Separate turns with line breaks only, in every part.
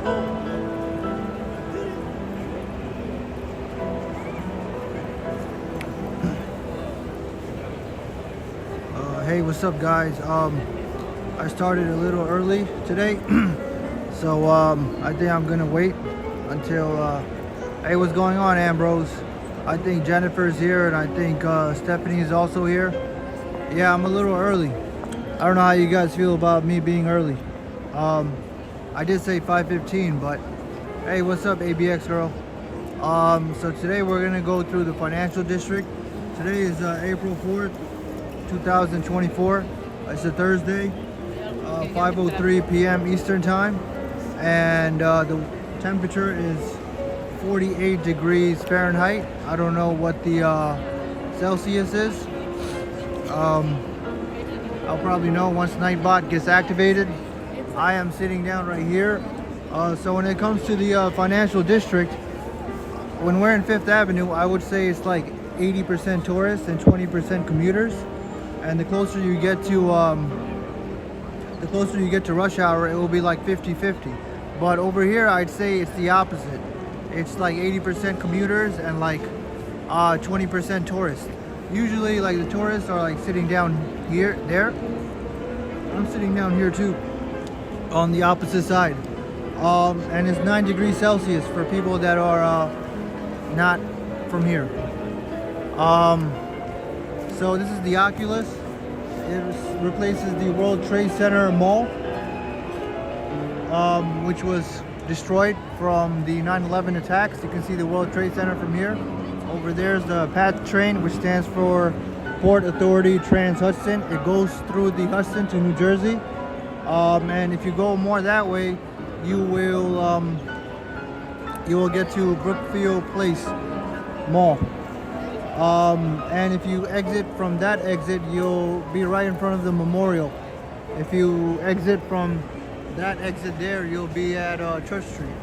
Hey, what's up, guys? I started a little early today, so I think I'm gonna wait until. Hey, what's going on, Ambrose? I think Jennifer's here, and I think Stephanie is also here. Yeah, I'm a little early. I don't know how you guys feel about me being early. I did say 5:15, but hey, what's up, ABX girl? So today we're gonna go through the financial district. Today is April 4th. 2024. It's a Thursday, 5:03 p.m. Eastern time, and the temperature is 48 degrees Fahrenheit. I don't know what the Celsius is. I'll probably know once Nightbot gets activated. I am sitting down right here. So when it comes to the financial district, when we're in Fifth Avenue, I would say it's like 80% tourists and 20% commuters. And the closer you get to rush hour, it will be like 50-50. But over here, I'd say it's the opposite. It's like 80% commuters and like 20% tourists. Usually, like the tourists are like sitting down here, there. I'm sitting down here too, on the opposite side. And it's 9 degrees Celsius for people that are not from here. So this is the Oculus. It replaces the World Trade Center Mall, which was destroyed from the 9/11 attacks. You can see the World Trade Center from here. Over there's the PATH train, which stands for Port Authority Trans-Hudson. It goes through the Hudson to New Jersey. And if you go more that way, you will get to Brookfield Place Mall. And if you exit from that exit, you'll be right in front of the memorial. If you exit from that exit there, you'll be at Church Street.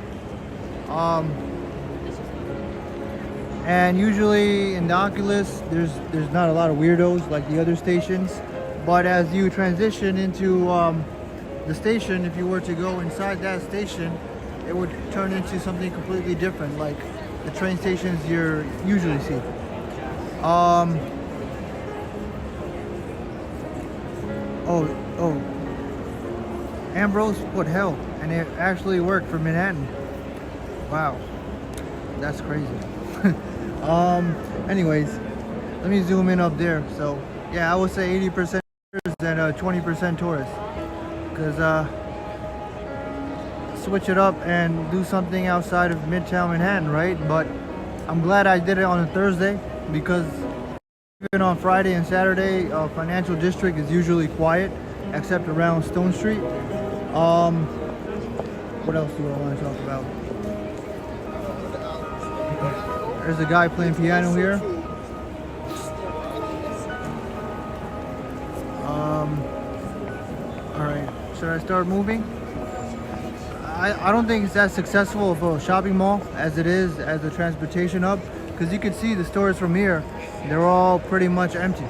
And usually in the Oculus, there's not a lot of weirdos like the other stations. But as you transition into the station, if you were to go inside that station, it would turn into something completely different, like the train stations you usually see. Ambrose put hell, and it actually worked for Manhattan. Wow, that's crazy. Anyways, let me zoom in up there. So yeah, I would say 80% and 20% tourists, because switch it up and do something outside of Midtown Manhattan, right? But I'm glad I did it on a Thursday, because even on Friday and Saturday, financial district is usually quiet, except around Stone Street. What else do I want to talk about? There's a guy playing piano here. All right, should I start moving? I don't think it's that successful of a shopping mall as it is as a transportation hub, because you can see the stores from here, they're all pretty much empty.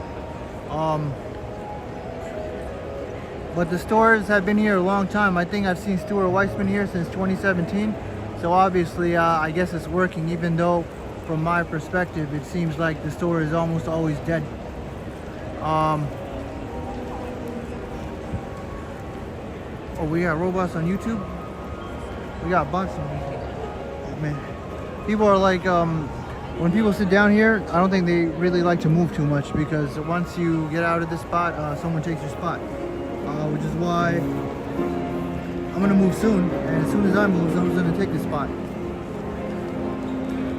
But the stores have been here a long time. I think I've seen Stuart Weitzman here since 2017. So obviously, I guess it's working, even though from my perspective, it seems like the store is almost always dead. Oh, we got robots on YouTube? We got bots on YouTube. Oh man. People are like, when people sit down here, I don't think they really like to move too much, because once you get out of this spot, someone takes your spot. Which is why I'm gonna move soon, and as soon as I move, someone's gonna take the spot.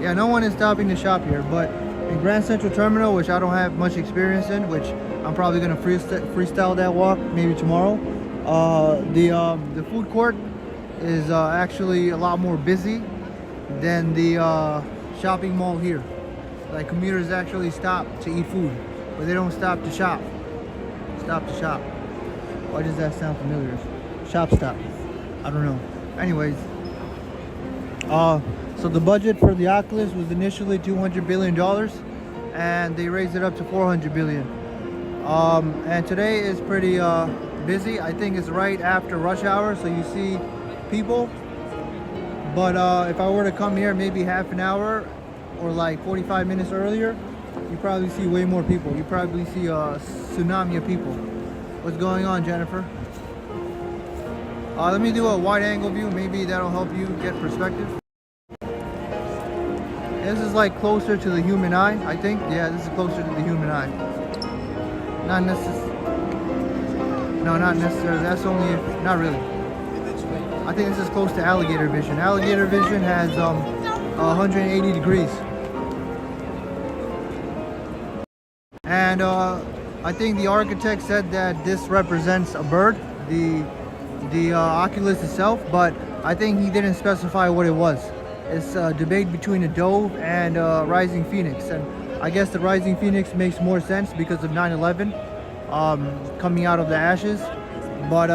Yeah, no one is stopping to shop here, but in Grand Central Terminal, which I don't have much experience in, which I'm probably gonna freestyle that walk maybe tomorrow, the food court is actually a lot more busy than the shopping mall here. Like, commuters actually stop to eat food, but they don't stop to shop. Stop to shop. Why does that sound familiar? Shop stop. I don't know. Anyways, so the budget for the Oculus was initially $200 billion, and they raised it up to $400 billion. And today is pretty busy. I think it's right after rush hour, so you see people But if I were to come here maybe half an hour or like 45 minutes earlier, you probably see way more people. You probably see a tsunami of people. What's going on, Jennifer? Let me do a wide angle view. Maybe that'll help you get perspective. This is like closer to the human eye, I think. Yeah, this is closer to the human eye. Not necessarily. No, not necessarily. That's only if, not really. I think this is close to alligator vision. Alligator vision has 180 degrees. And I think the architect said that this represents a bird, the Oculus itself, but I think he didn't specify what it was. It's a debate between a dove and a rising phoenix, and I guess the rising phoenix makes more sense because of 9/11 coming out of the ashes, but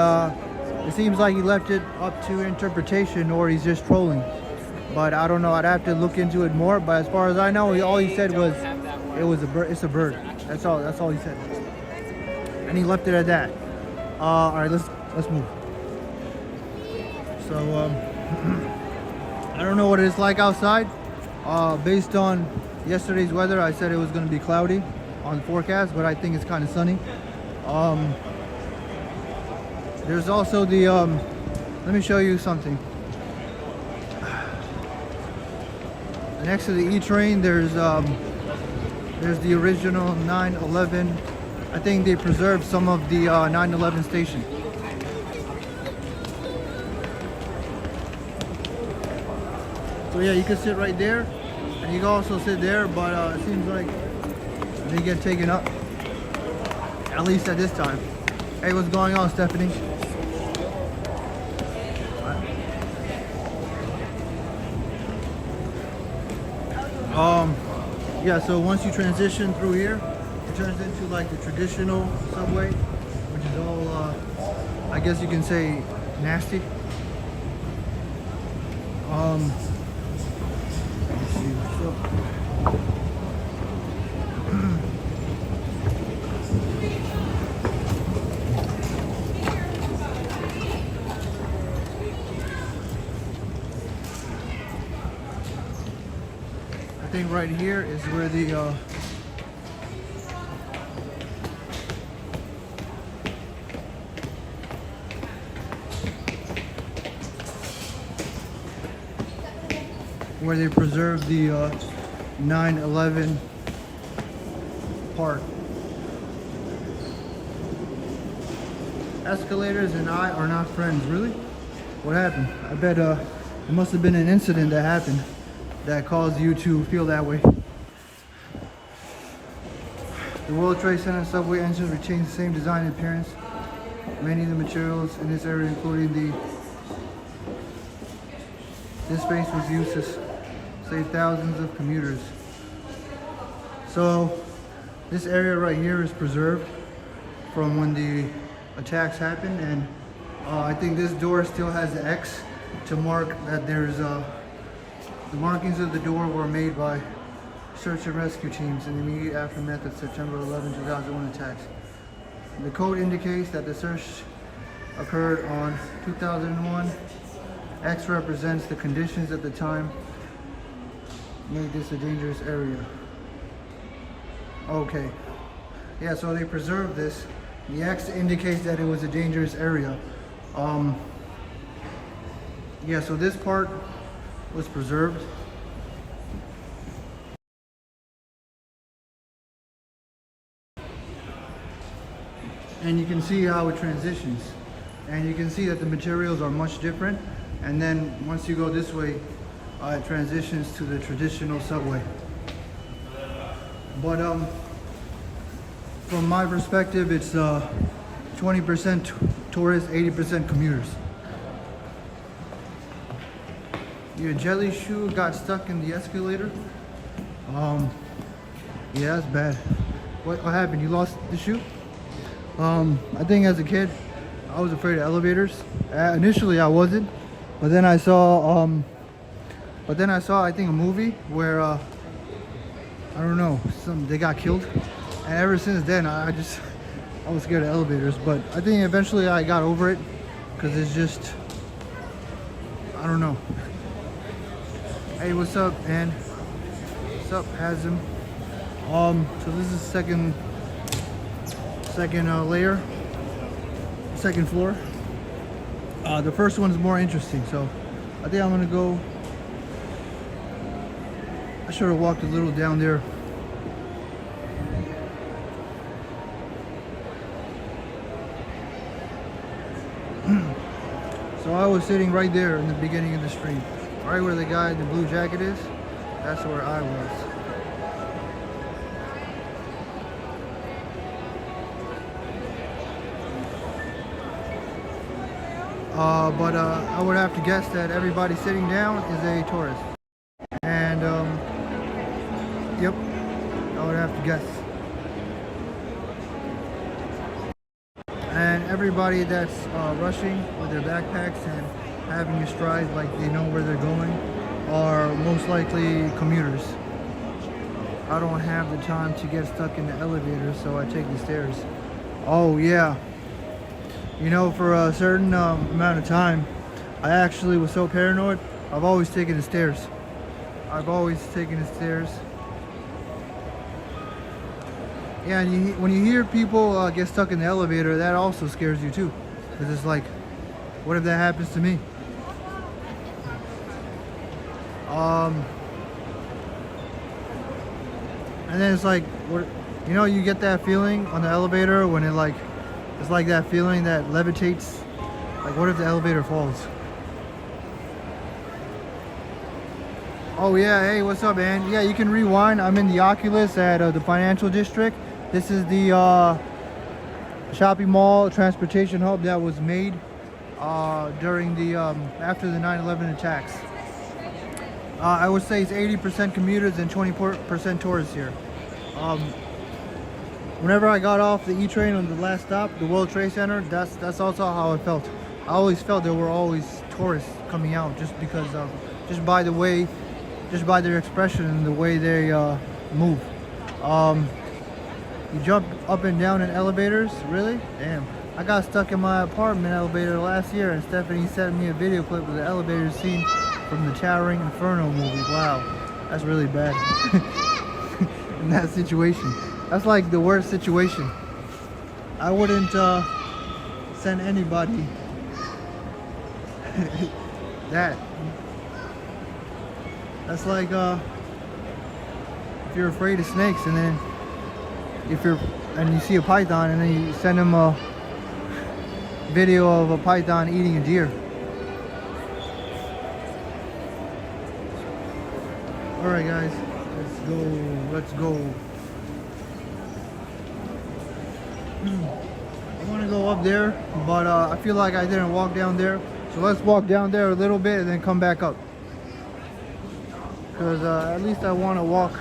it seems like he left it up to interpretation, or he's just trolling. But I don't know. I'd have to look into it more. But as far as I know, all he said was it was a bird. It's a bird. That's all. That's all he said. And he left it at that. All right, let's move. So I don't know what it's like outside. Based on yesterday's weather, I said it was going to be cloudy on the forecast, but I think it's kind of sunny. There's also the let me show you something. Next to the E train, there's the original 9/11. I think they preserved some of the 9/11 station. So yeah, you can sit right there, and you can also sit there, but it seems like they get taken up, at least at this time. Hey, what's going on, Stephanie? Yeah, so once you transition through here, it turns into like the traditional subway, which is all, I guess you can say, nasty. Let's see what's up. I think right here is where the where they preserve the 9/11 part. Escalators and I are not friends. Really? What happened? I bet it must have been an incident that happened that caused you to feel that way. The World Trade Center subway engine retains the same design and appearance. Many of the materials in this area, including this space, was used to save thousands of commuters. So this area right here is preserved from when the attacks happened, and I think this door still has the X to mark that there's the markings of the door were made by search and rescue teams in the immediate aftermath of September 11, 2001 attacks. The code indicates that the search occurred on 2001. X represents the conditions at the time made this a dangerous area. Okay. Yeah, so they preserved this. The X indicates that it was a dangerous area. Yeah, so this part was preserved. And you can see how it transitions. And you can see that the materials are much different. And then once you go this way, it transitions to the traditional subway. But from my perspective, it's 20% tourists, 80% commuters. Your jelly shoe got stuck in the escalator. Yeah, that's bad. What happened? You lost the shoe? I think as a kid, I was afraid of elevators. Initially, I wasn't, but then I saw, I think, a movie where I don't know, they got killed, and ever since then, I was scared of elevators. But I think eventually I got over it because it's just, I don't know. Hey, what's up, man? What's up, Hazim? So this is second layer, second floor. The first one's more interesting, so I think I'm gonna go. I should have walked a little down there. So I was sitting right there in the beginning of the street, right where the guy in the blue jacket is. That's where I was. But I would have to guess that everybody sitting down is a tourist. And yep, I would have to guess. And everybody that's rushing with their backpacks and having a stride like they know where they're going are most likely commuters. I don't have the time to get stuck in the elevator, so I take the stairs. Oh yeah. You know, for a certain amount of time, I actually was so paranoid, I've always taken the stairs. I've always taken the stairs. Yeah, and when you hear people get stuck in the elevator, that also scares you too. Because it's like, what if that happens to me? And then it's like, what, you know, you get that feeling on the elevator when it like, it's like that feeling that levitates. Like, what if the elevator falls? Oh yeah, hey, what's up, man? Yeah, you can rewind. I'm in the Oculus at the financial district. This is the shopping mall transportation hub that was made during the after the 9/11 attacks. I would say it's 80% commuters and 20% tourists here. Whenever I got off the E train on the last stop, the World Trade Center, that's also how I felt. I always felt there were always tourists coming out just because of just by their expression and the way they move. You jump up and down in elevators, really? Damn. I got stuck in my apartment elevator last year, and Stephanie sent me a video clip of the elevator scene from the Towering Inferno movie. Wow, that's really bad. In that situation, that's like the worst situation. I wouldn't send anybody that. That's like if you're afraid of snakes, and then you see a python, and then you send them a video of a python eating a deer. All right, guys, let's go. I want to go up there, but I feel like I didn't walk down there, so let's walk down there a little bit and then come back up. Because at least I want to walk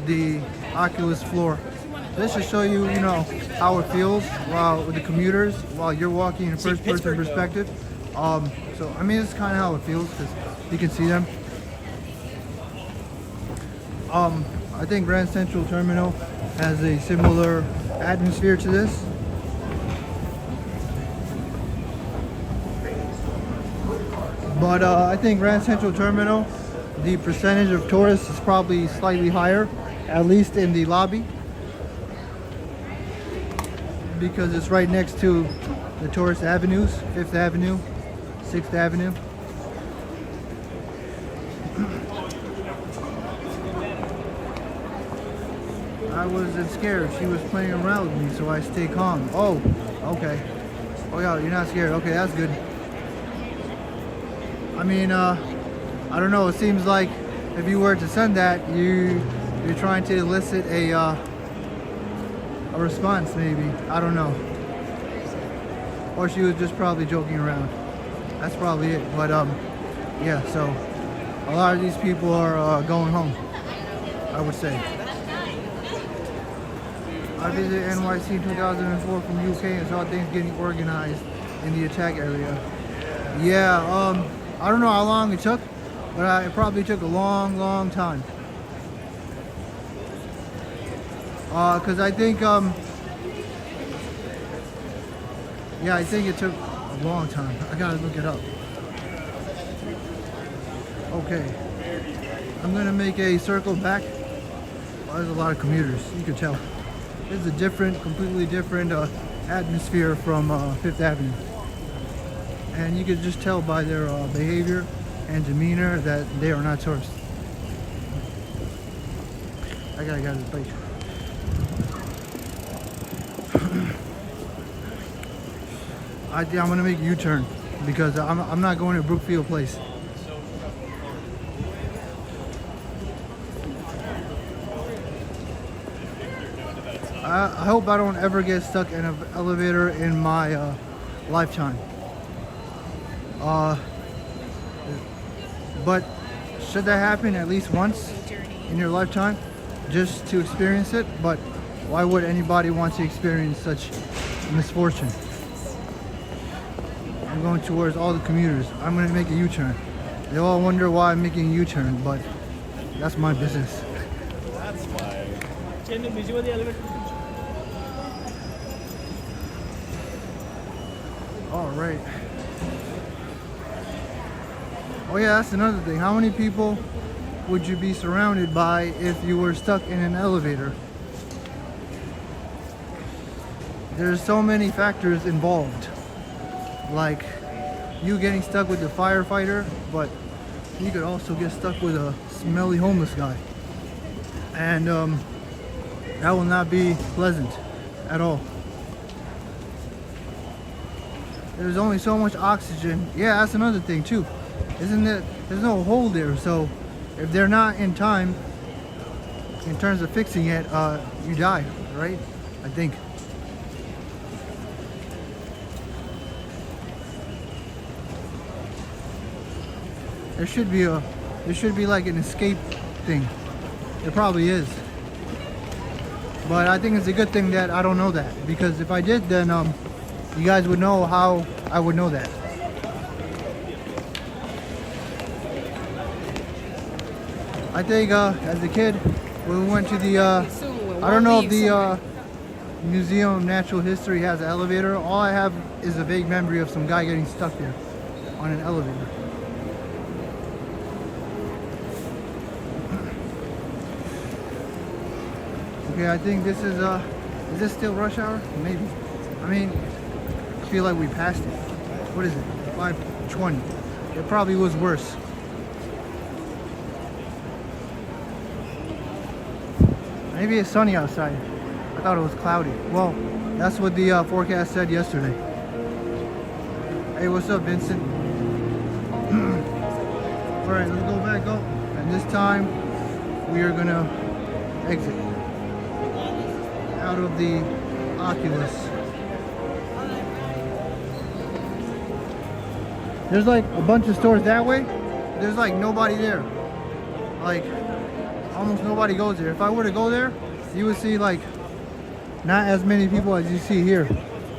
the Oculus floor. This should show you, you know, how it feels while with the commuters while you're walking in a first-person perspective. So I mean, it's kind of how it feels because you can see them. I think Grand Central Terminal has a similar atmosphere to this. But I think Grand Central Terminal, the percentage of tourists is probably slightly higher, at least in the lobby, because it's right next to the tourist avenues, 5th Avenue, 6th Avenue. I wasn't scared. She was playing around with me, so I stay calm. Oh, okay. Oh yeah, you're not scared. Okay, that's good. I mean, I don't know. It seems like if you were to send that, you're trying to elicit a response, maybe. I don't know. Or she was just probably joking around. That's probably it. But yeah. So a lot of these people are going home, I would say. I visited NYC in 2004 from UK and saw things getting organized in the attack area. Yeah. I don't know how long it took, but it probably took a long time. Because I think, yeah, I think it took a long time. I gotta look it up. Okay, I'm gonna make a circle back. Well, there's a lot of commuters, you can tell. This is a different, completely different atmosphere from Fifth Avenue. And you can just tell by their behavior and demeanor that they are not tourists. I gotta get out of this bike. I think I'm gonna make a U-turn because I'm not going to Brookfield Place. I hope I don't ever get stuck in an elevator in my lifetime. But should that happen at least once in your lifetime, just to experience it? But why would anybody want to experience such misfortune? I'm going towards all the commuters. I'm going to make a U-turn. They all wonder why I'm making a U-turn, but that's my business.
That's why.
All right. Oh yeah, that's another thing. How many people would you be surrounded by if you were stuck in an elevator? There's so many factors involved. Like you getting stuck with the firefighter, but you could also get stuck with a smelly homeless guy. And that will not be pleasant at all. There's only so much oxygen. Yeah, that's another thing too. Isn't it? There's no hole there, so if they're not in time in terms of fixing it, you die, right? I think. There should be like an escape thing. There probably is. But I think it's a good thing that I don't know that, because if I did, then you guys would know how I would know that. I think as a kid, when we went to the, I don't know if the Museum of Natural History has an elevator. All I have is a vague memory of some guy getting stuck there on an elevator. Okay, I think this is this still rush hour? Maybe. I mean, I feel like we passed it. What is it? 5:20. It probably was worse. Maybe it's sunny outside. I thought it was cloudy. Well, that's what the forecast said yesterday. Hey, what's up, Vincent? Alright, let's go back up. And this time, we are gonna exit out of the Oculus. There's like a bunch of stores that way. There's like nobody there. Like, almost nobody goes there. If I were to go there, you would see like not as many people as you see here.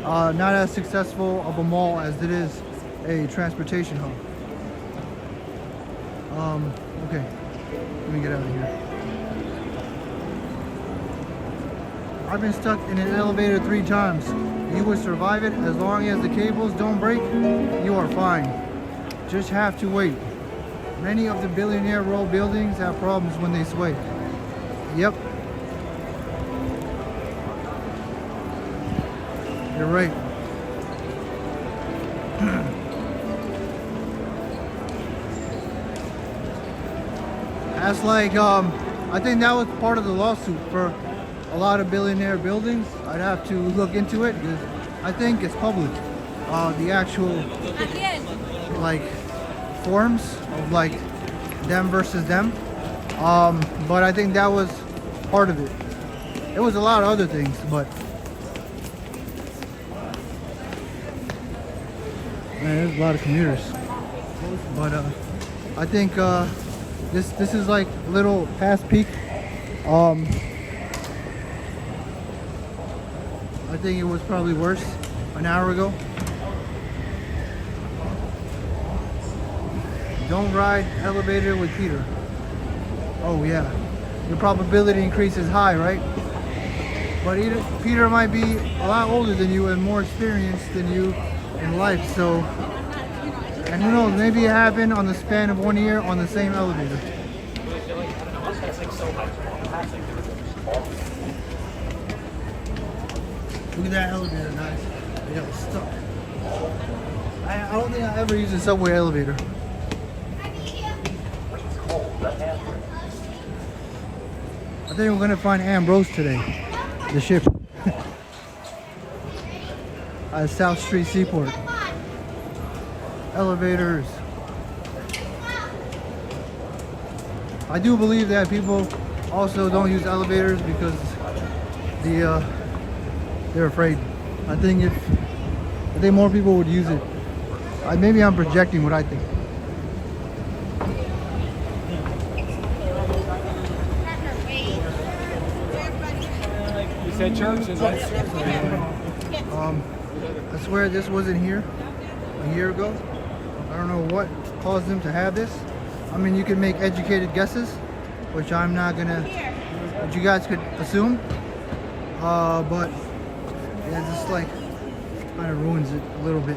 Not as successful of a mall as it is a transportation hub. Okay, let me get out of here. I've been stuck in an elevator 3 times. You would survive it as long as the cables don't break. You are fine. Just have to wait. Many of the billionaire row buildings have problems when they sway. Yep. You're right. That's like, I think that was part of the lawsuit for a lot of billionaire buildings. I'd have to look into it because I think it's public. The actual, like, forms of like them versus them. But I think that was part of it. It was a lot of other things, but man, there's a lot of commuters. But I think this is like a little past peak. I think it was probably worse an hour ago. Don't ride elevator with Peter. Oh yeah, your probability increase is high, right? But Peter might be a lot older than you and more experienced than you in life, so And who knows, maybe it happened on the span of 1 year on the same elevator. Look at that elevator, guys. They got stuck. I don't think I ever used a subway elevator. I think we're gonna find Ambrose today. The ship. At South Street Seaport. Elevators. I do believe that people also don't use elevators because they're afraid. I think more people would use it. Maybe I'm projecting what I think.
You said church is that?
I swear this wasn't here a year ago. I don't know what caused them to have this. I mean, you can make educated guesses, which I'm not gonna, which you guys could assume. But yeah, just like kind of ruins it a little bit.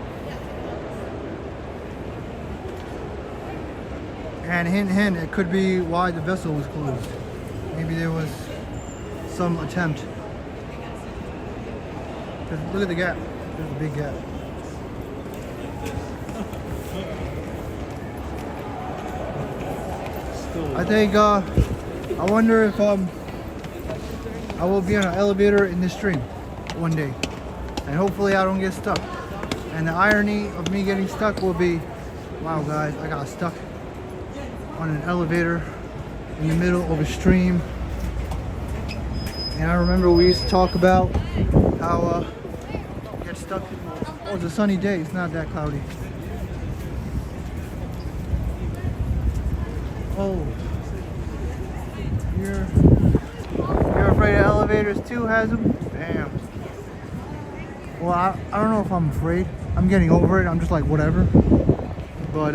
And hint, it could be why the vessel was closed. Maybe there was some attempt. 'Cause look at the gap. There's a big gap. I think, I wonder if I will be on an elevator in this stream one day. And hopefully I don't get stuck. And the irony of me getting stuck will be, wow guys, I got stuck on an elevator in the middle of a stream. And I remember we used to talk about how get stuck. Oh, it's a sunny day, it's not that cloudy. Oh, you're afraid of elevators too, Hazem? Damn. Well, I don't know if I'm afraid. I'm getting over it. I'm just like, whatever. But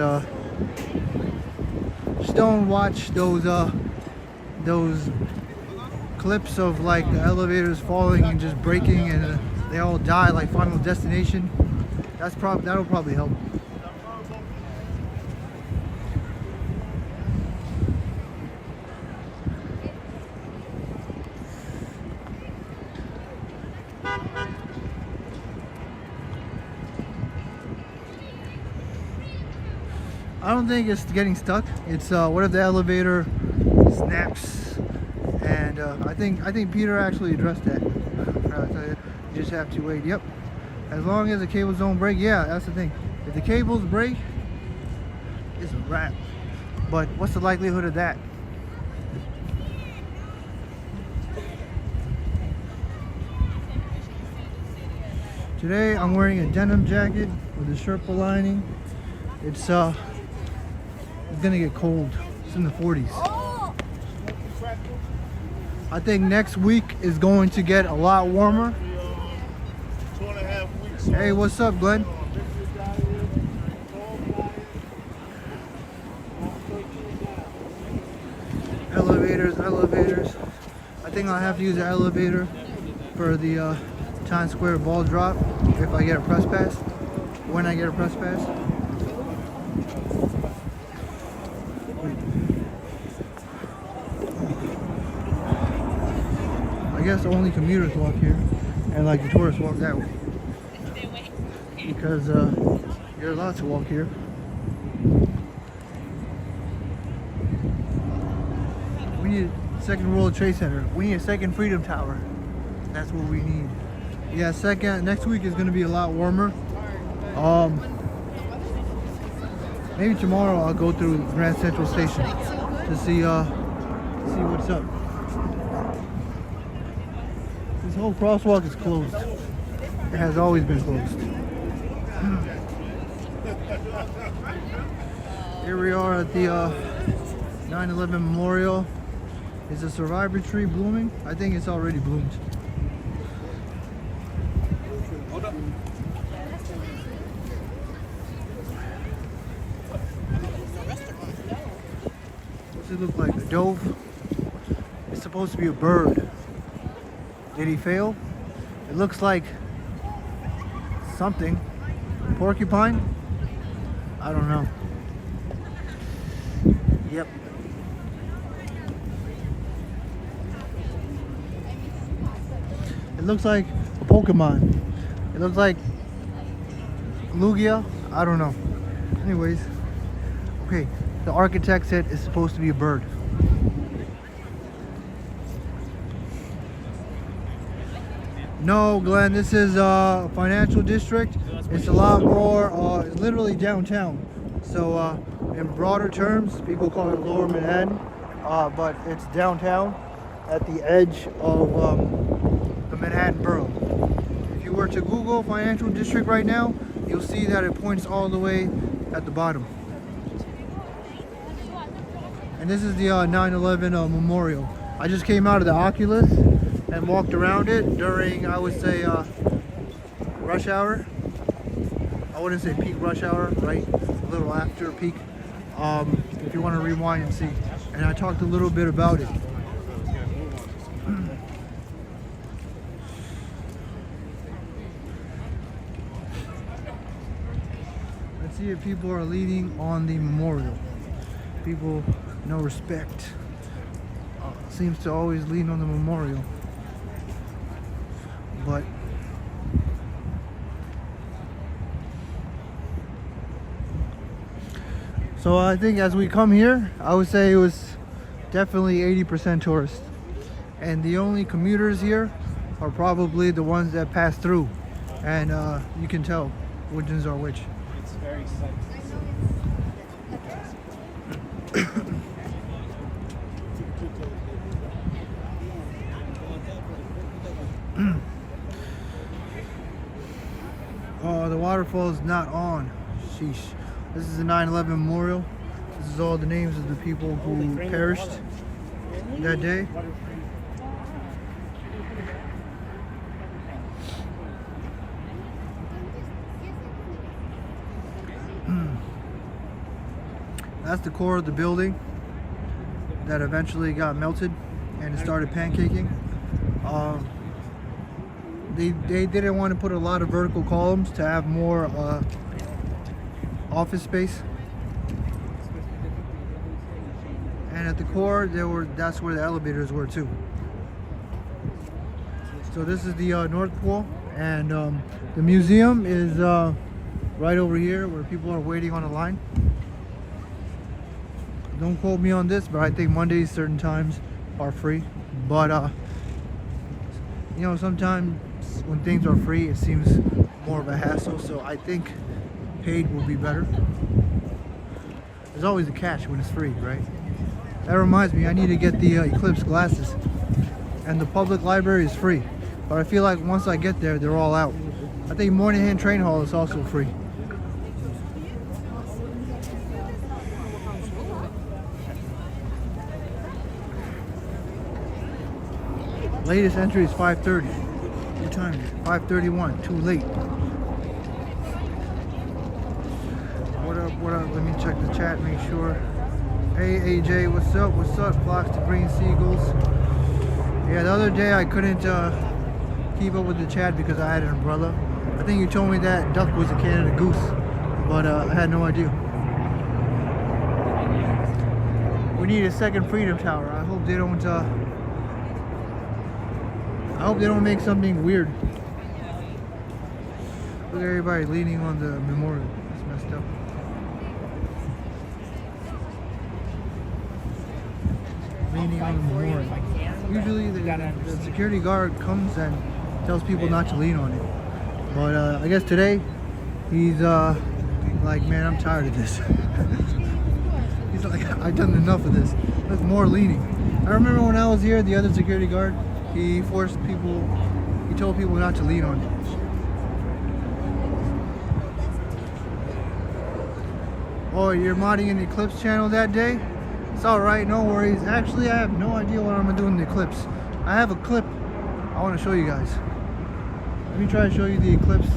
just don't watch those clips of like the elevators falling and just breaking and they all die like Final Destination. That'll probably help. I don't think it's getting stuck. It's what if the elevator snaps? And I think Peter actually addressed that. I'll tell you, you just have to wait. Yep. As long as the cables don't break, yeah, that's the thing. If the cables break, it's a wrap. But what's the likelihood of that? Today I'm wearing a denim jacket with a Sherpa lining. It's gonna get cold. It's in the 40s. I think next week is going to get a lot warmer.
2.5 weeks.
Hey, what's up, Glenn? Elevators. I think I'll have to use an elevator for the Times Square ball drop if I get a press pass. When I get a press pass. I guess only commuters walk here, and like the tourists walk that way. Because you're allowed to walk here. We need a second World Trade Center. We need a second Freedom Tower. That's what we need. Yeah, next week is gonna be a lot warmer. Maybe tomorrow I'll go through Grand Central Station to see what's up. This whole crosswalk is closed. It has always been closed. Here we are at the 9/11 Memorial. Is the survivor tree blooming? I think it's already bloomed. What's it look like? A dove? It's supposed to be a bird. Did he fail? It looks like something. Porcupine? I I don't know. Yep. It looks like a Pokemon. It looks like Lugia. I don't know. Anyways, okay. The architect said it's supposed to be a bird. No, Glenn, this is a financial district. It's a lot more, literally downtown. So in broader terms, people call it Lower Manhattan, but it's downtown at the edge of the Manhattan borough. If you were to Google financial district right now, you'll see that it points all the way at the bottom. And this is the 9/11 memorial. I just came out of the Oculus and walked around it during, I would say, rush hour. I wouldn't say peak rush hour, right? A little after peak. If you want to rewind and see. And I talked a little bit about it. Let's see if people are leaning on the memorial. People, no respect. Seems to always lean on the memorial. But so I think as we come here, I would say it was definitely 80% tourists. And the only commuters here are probably the ones that pass through. And you can tell which ones are which.
It's very sight.
Oh, the waterfall is not on. Sheesh. This is the 9/11 memorial. This is all the names of the people who perished that day. That's the core of the building that eventually got melted and it started pancaking. They didn't want to put a lot of vertical columns to have more office space. And at the core, that's where the elevators were too. So this is the North Pole, and the museum is right over here where people are waiting on a line. Don't quote me on this, but I think Mondays certain times are free. But you know, sometimes when things are free, it seems more of a hassle. So I think paid will be better. There's always a catch when it's free, right? That reminds me, I need to get the Eclipse glasses. And the public library is free. But I feel like once I get there, they're all out. I think Moynihan Train Hall is also free. Latest entry is 5:30. What time is it? 5:31. Too late. What up? What up? Let me check the chat, make sure. Hey AJ, what's up? What's up? Flocks to green seagulls. Yeah, the other day I couldn't keep up with the chat because I had an umbrella. I think you told me that duck was a Canada goose, but I had no idea. We need a second Freedom Tower. I hope they don't. I hope they don't make something weird. Look at everybody leaning on the memorial. It's messed up. Leaning on the memorial. Usually the security guard comes and tells people not to lean on it. But I guess today he's like, man, I'm tired of this. He's like, I've done enough of this. There's more leaning. I remember when I was here, the other security guard, he told people not to lean on it. Oh, you're modding an Eclipse channel that day? It's alright, no worries. Actually, I have no idea what I'm going to do in the Eclipse. I have a clip I want to show you guys. Let me try to show you the Eclipse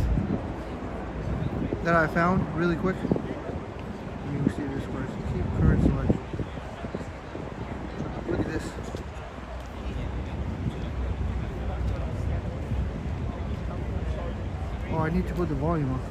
that I found really quick. You can see this first. Keep current selection. Look at this. Oh, I need to put the volume on.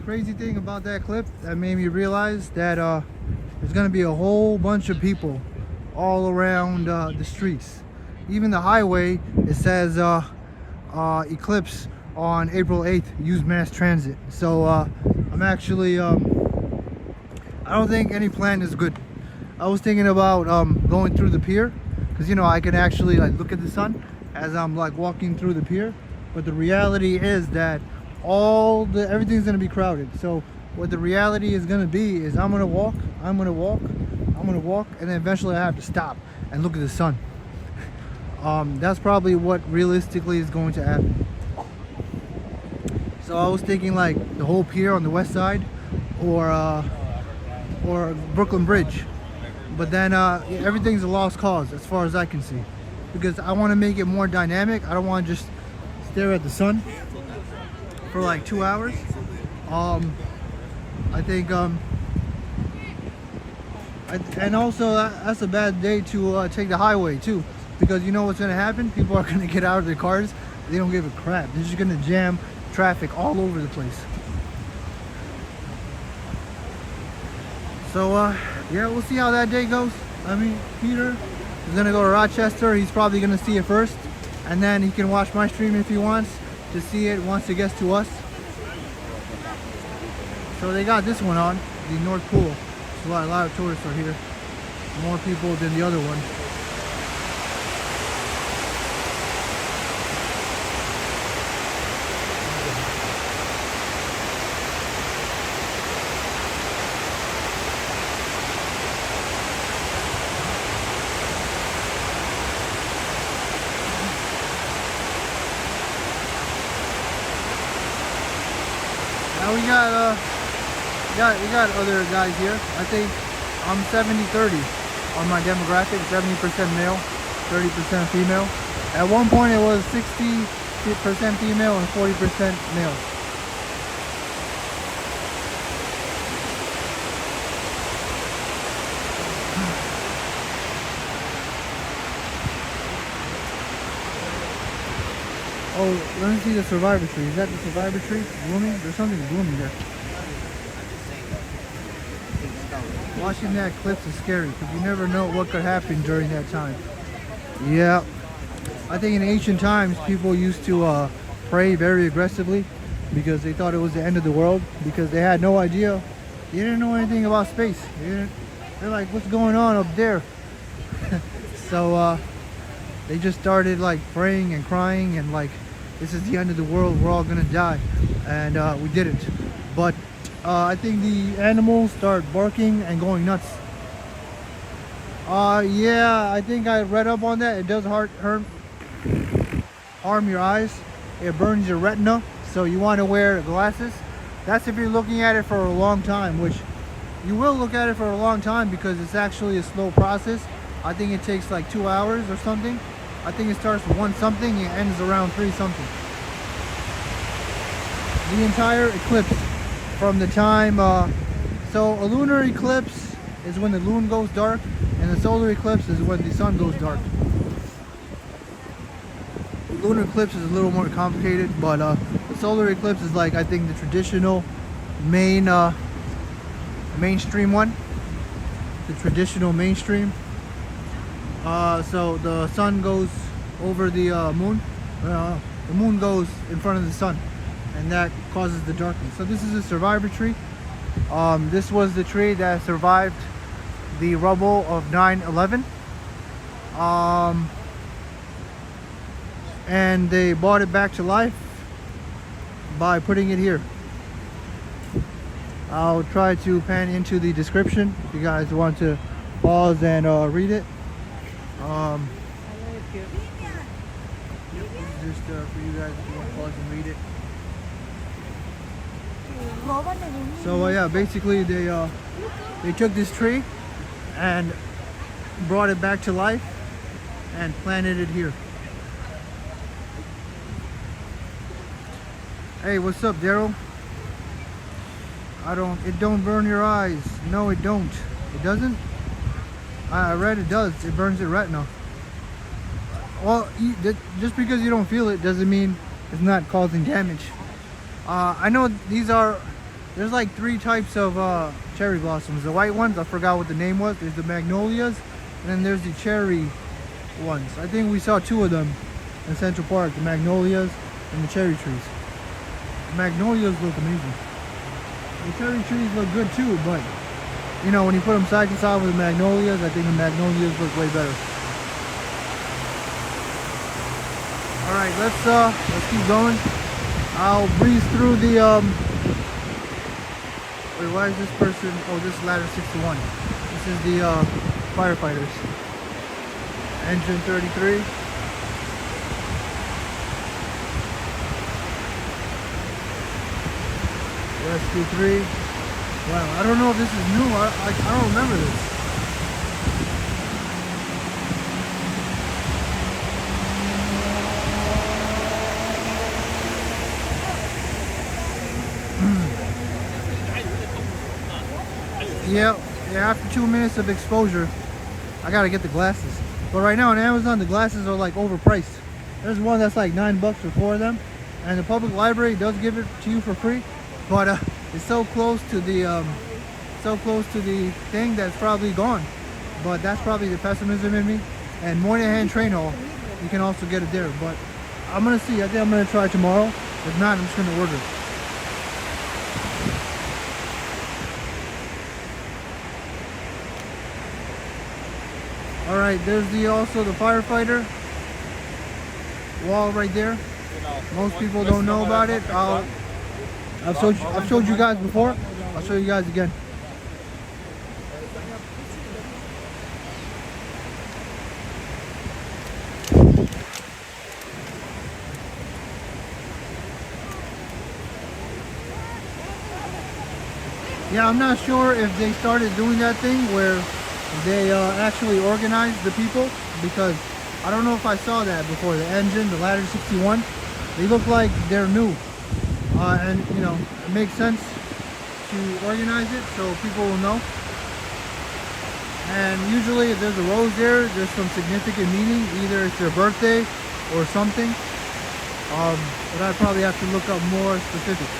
crazy thing about that clip that made me realize that there's gonna be a whole bunch of people all around the streets. Even the highway, it says eclipse on April 8th, use mass transit. So I'm actually I don't think any plan is good. I was thinking about going through the pier, because you know I can actually like look at the sun as I'm like walking through the pier, but the reality is that everything's gonna be crowded. So what the reality is gonna be is I'm gonna walk, and then eventually I have to stop and look at the sun. That's probably what realistically is going to happen. So I was thinking like the whole pier on the west side, or Brooklyn Bridge, but then everything's a lost cause as far as I can see, because I want to make it more dynamic. I don't want to just stare at the sun for like 2 hours. I think and also that's a bad day to take the highway too, because you know what's going to happen? People are going to get out of their cars. They don't give a crap. They're just going to jam traffic all over the place. So yeah, we'll see how that day goes. I mean, Peter is going to go to Rochester. He's probably going to see it first, and then he can watch my stream if he wants to see it once it gets to us. So they got this one on, the North Pool. That's why a lot of tourists are here. More people than the other one. Now we got other guys here. I think I'm 70-30 on my demographic, 70% male, 30% female. At one point it was 60% female and 40% male. Oh, let me see the survivor tree. Is that the survivor tree? Blooming? There's something blooming there. Watching that eclipse is scary because you never know what could happen during that time. Yeah. I think in ancient times people used to pray very aggressively because they thought it was the end of the world, because they had no idea. They didn't know anything about space. They're like, what's going on up there? So they just started like praying and crying and like, this is the end of the world, we're all gonna die. And we didn't. But I think the animals start barking and going nuts. Yeah, I think I read up on that. It does harm your eyes. It burns your retina, so you want to wear glasses. That's if you're looking at it for a long time, which you will look at it for a long time because it's actually a slow process. I think it takes like 2 hours or something. I think it starts with 1 something and ends around 3 something. The entire eclipse from the time, so a lunar eclipse is when the moon goes dark, and the solar eclipse is when the sun goes dark. The lunar eclipse is a little more complicated, but the solar eclipse is like, I think, the traditional mainstream one. The traditional mainstream. So the sun goes over the moon. The moon goes in front of the sun, and that causes the darkness. So this is a survivor tree. This was the tree that survived the rubble of 9/11. And they brought it back to life by putting it here. I'll try to pan into the description if you guys want to pause and read it. Just for you guys if you want to pause and read it. So yeah, basically they took this tree and brought it back to life and planted it here. Hey, what's up, Daryl? It don't burn your eyes. No, it don't. It doesn't? I read it does. It burns your retina. Well, just because you don't feel it doesn't mean it's not causing damage. I know these are There's like 3 types of cherry blossoms. The white ones, I forgot what the name was. There's the magnolias, and then there's the cherry ones. I think we saw 2 of them in Central Park, the magnolias and the cherry trees. The magnolias look amazing. The cherry trees look good too, but you know, when you put them side to side with the magnolias, I think the magnolias look way better. All right, let's keep going. I'll breeze through the wait, why is this person? Oh, this is ladder 61. This is the firefighters. Engine 33. Rescue 3. Wow, I don't know if this is new. I don't remember this. Yeah, after 2 minutes of exposure, I gotta get the glasses. But right now on Amazon, the glasses are like overpriced. There's one that's like $9 for 4 of them, and the public library does give it to you for free. But it's so close to the thing that's probably gone. But that's probably the pessimism in me. And Moynihan Train Hall, you can also get it there. But I'm gonna see. I think I'm gonna try tomorrow. If not, I'm just gonna order it. All right, there's also the firefighter wall right there. Most people don't know about it. I've showed you guys before. I'll show you guys again. Yeah, I'm not sure if they started doing that thing where they actually organized the people, because I don't know if I saw that before. The engine, the ladder 61, they look like they're new. And you know, it makes sense to organize it so people will know. And usually if there's a rose there, there's some significant meaning. Either it's their birthday or something. But I'd probably have to look up more specifics.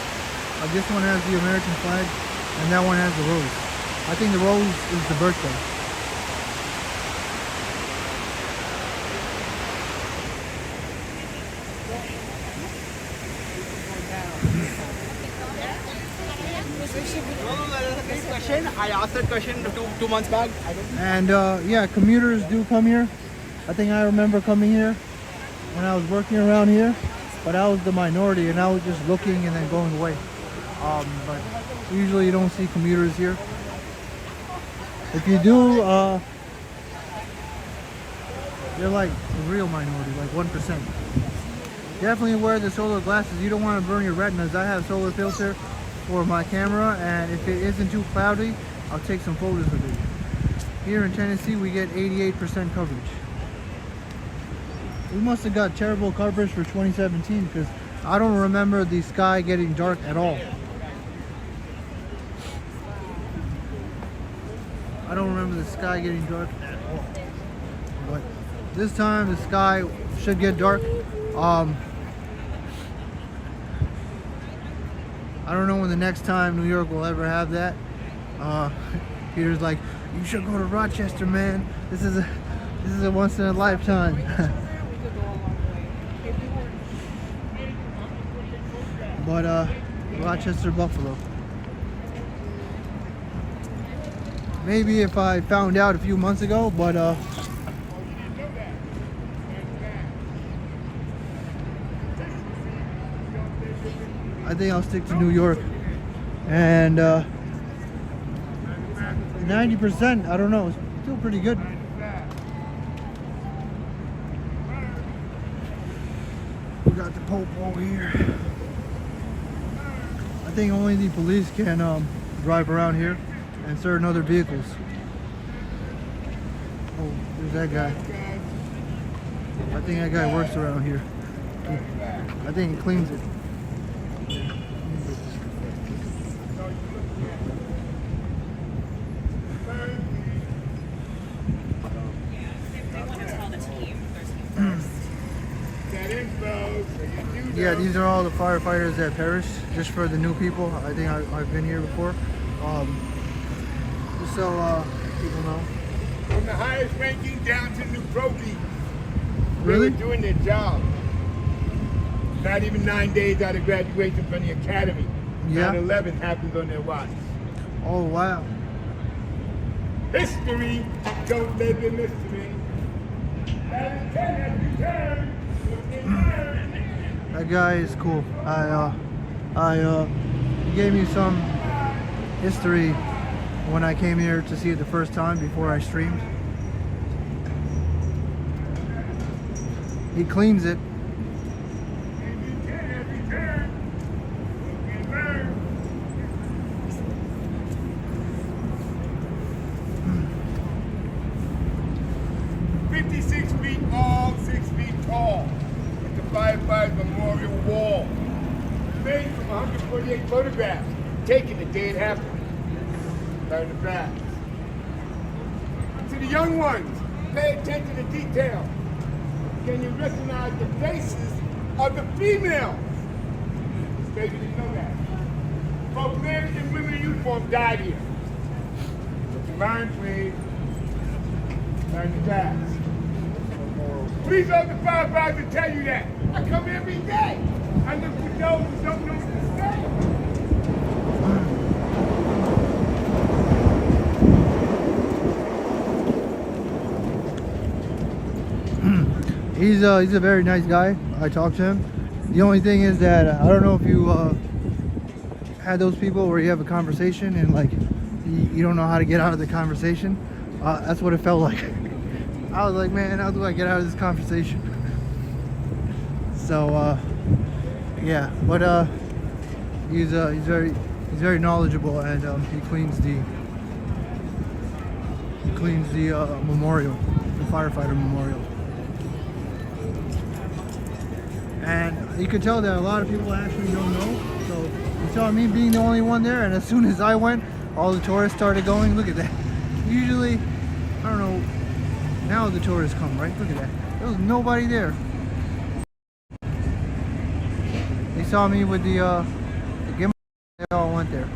This one has the American flag and that one has the rose. I think the rose is the birthday.
I asked that question two months back.
And yeah, commuters do come here. I think I remember coming here when I was working around here, but I was the minority and I was just looking and then going away. But usually you don't see commuters here. If you do, they're like a real minority, like 1%. Definitely wear the solar glasses. You don't want to burn your retinas. I have solar filter for my camera, and if it isn't too cloudy, I'll take some photos of it. Here in Tennessee, we get 88% coverage. We must have got terrible coverage for 2017 because I don't remember the sky getting dark at all. I don't remember the sky getting dark at all. But this time the sky should get dark. I don't know when the next time New York will ever have that. Peter's like, you should go to Rochester, man. This is a once in a lifetime. But Rochester, Buffalo. Maybe if I found out a few months ago, but I think I'll stick to New York. And 90%, I don't know, it's still pretty good. We got the Pope over here. I think only the police can drive around here and certain other vehicles. Oh, there's that guy. I think that guy works around here. I think he cleans it. Yeah, these are all the firefighters that perished. Just for the new people, I think I've been here before. Just so people know.
From the highest ranking down to new trophy.
Really?
They were doing their job. Not even 9 days out of graduation from the academy.
Yeah.
9/11 happens on their watch.
Oh wow.
History don't live in mystery. That has returned.
That guy is cool. He gave me some history when I came here to see it the first time before I streamed. He cleans it.
Firefighter Memorial Wall. Made from 148 photographs taken the day it happened. Learn the facts. To the young ones, pay attention to detail. Can you recognize the faces of the females? Maybe you didn't know that. Both men and women in uniform died here. Learn, please. Learn the facts. Please let the firefighters tell you that. I come every day. I look for those who don't know what
to say. He's a very nice guy. I talked to him. The only thing is that I don't know if you had those people where you have a conversation and like you don't know how to get out of the conversation. That's what it felt like. I was like, man, how do I get out of this conversation? So, yeah, but he's very knowledgeable, and he cleans the memorial, the firefighter memorial, and you could tell that a lot of people actually don't know. So you saw me being the only one there, and as soon as I went, all the tourists started going. Look at that. Usually, I don't know. Now the tourists come, right? Look at that. There was nobody there. They saw me with the gimbal. They all went there.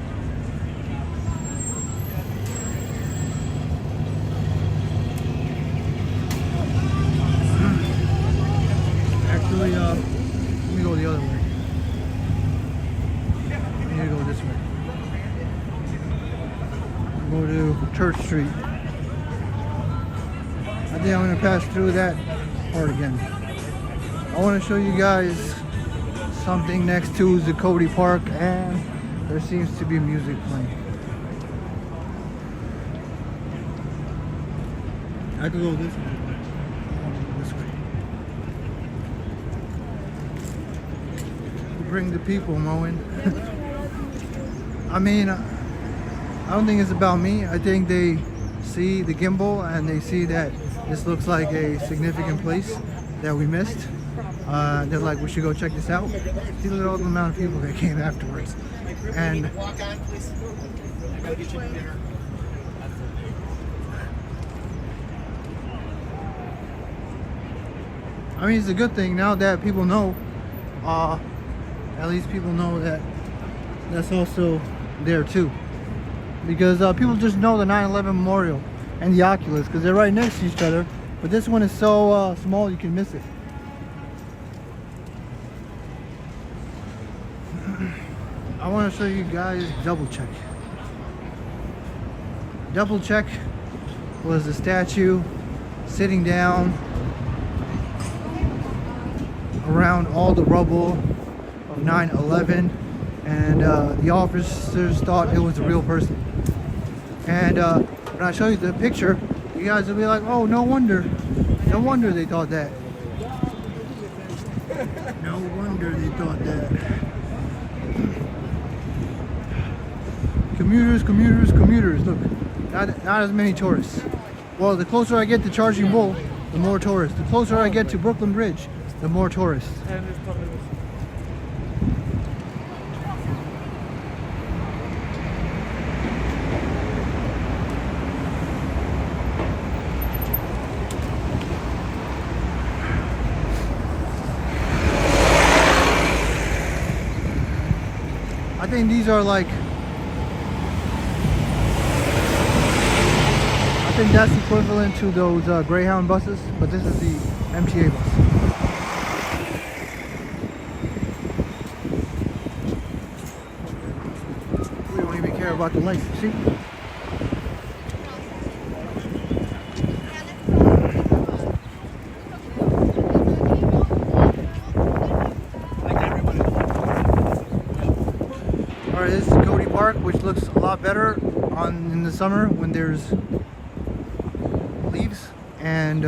Actually, let me go the other way. I need to go this way. Go to Church Street. I think I'm going to pass through that part again. I want to show you guys something next to Zuccotti Park, and there seems to be music playing. I could go this way. I'll go this way. Bring the people, Moen. I mean, I don't think it's about me. I think they see the gimbal and they see that this looks like a significant place that we missed. They're like, we should go check this out. See, look at all the amount of people that came afterwards. And I mean, it's a good thing now that people know. At least people know that that's also there too. Because people just know the 9/11 memorial and the Oculus because they're right next to each other, but this one is so small you can miss it. I want to show you guys double check. Double check was the statue sitting down around all the rubble of 9/11, and the officers thought it was a real person. And when I show you the picture, you guys will be like, oh, no wonder they thought that. No wonder they thought that. Commuters, look, not as many tourists. Well, the closer I get to Charging Bull, the more tourists. The closer I get to Brooklyn Bridge, the more tourists. think these are like, I think that's equivalent to those Greyhound buses, but this is the MTA bus. We don't even care about the lights, see? Alright, this is Zuccotti Park, which looks a lot better in the summer when there's leaves, and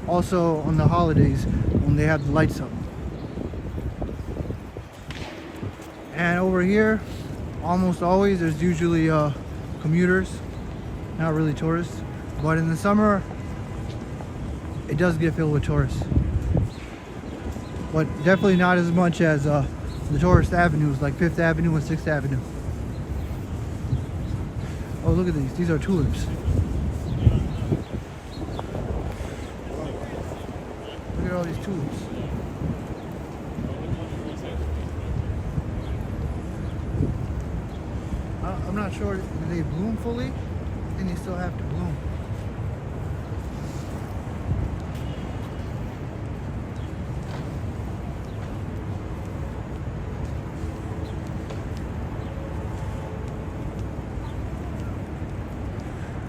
also on the holidays when they have the lights up. And over here, almost always there's usually commuters, not really tourists, but in the summer it does get filled with tourists, but definitely not as much as the tourist avenues like 5th Avenue and 6th Avenue. Oh, look at these are tulips. Look at all these tulips. I'm not sure, do they bloom fully? I think they still have to bloom.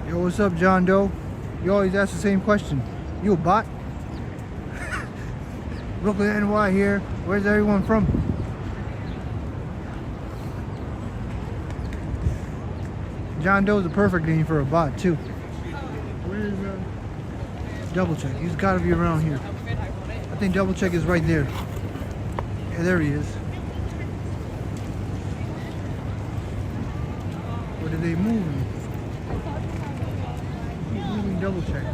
Yo, what's up, John Doe? You always ask the same question. You a bot? Brooklyn, NY here. Where's everyone from? John Doe's the perfect name for a bot, too. Where is Double Check? He's got to be around here. I think Double Check is right there. Yeah, there he is. What are they moving? He's moving Double Check.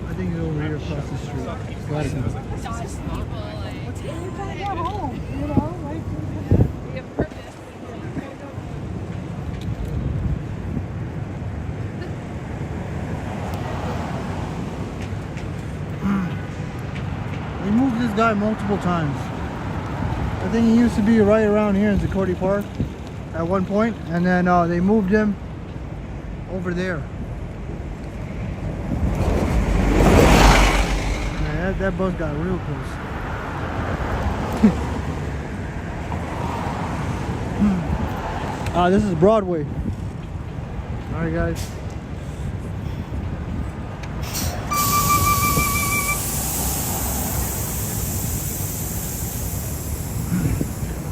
I think it's over here across the street. Gotta be. They moved this guy multiple times. I think he used to be right around here in Zuccotti Park at one point, and then they moved him over there. Man, that bus got real close. This is Broadway. Alright, guys.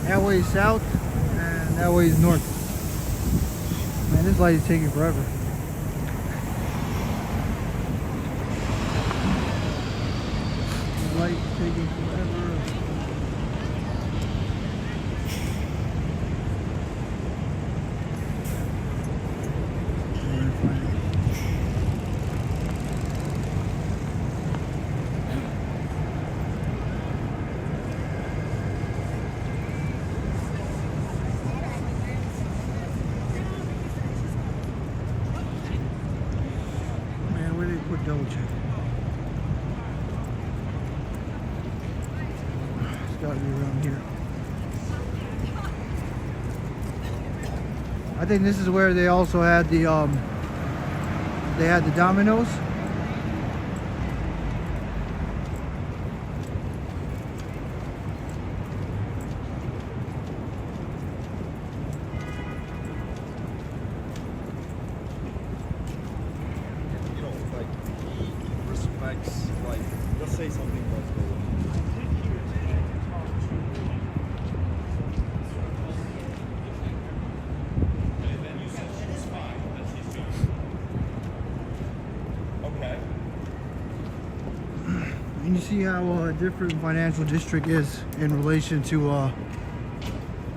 That way is south, and that way is north. Man, this light is taking forever. This light is taking forever. Put Double Check. It's got to be around here. I think this is where they also had the Domino's.
Like, let's say something was going okay.
And you see how different financial district is in relation to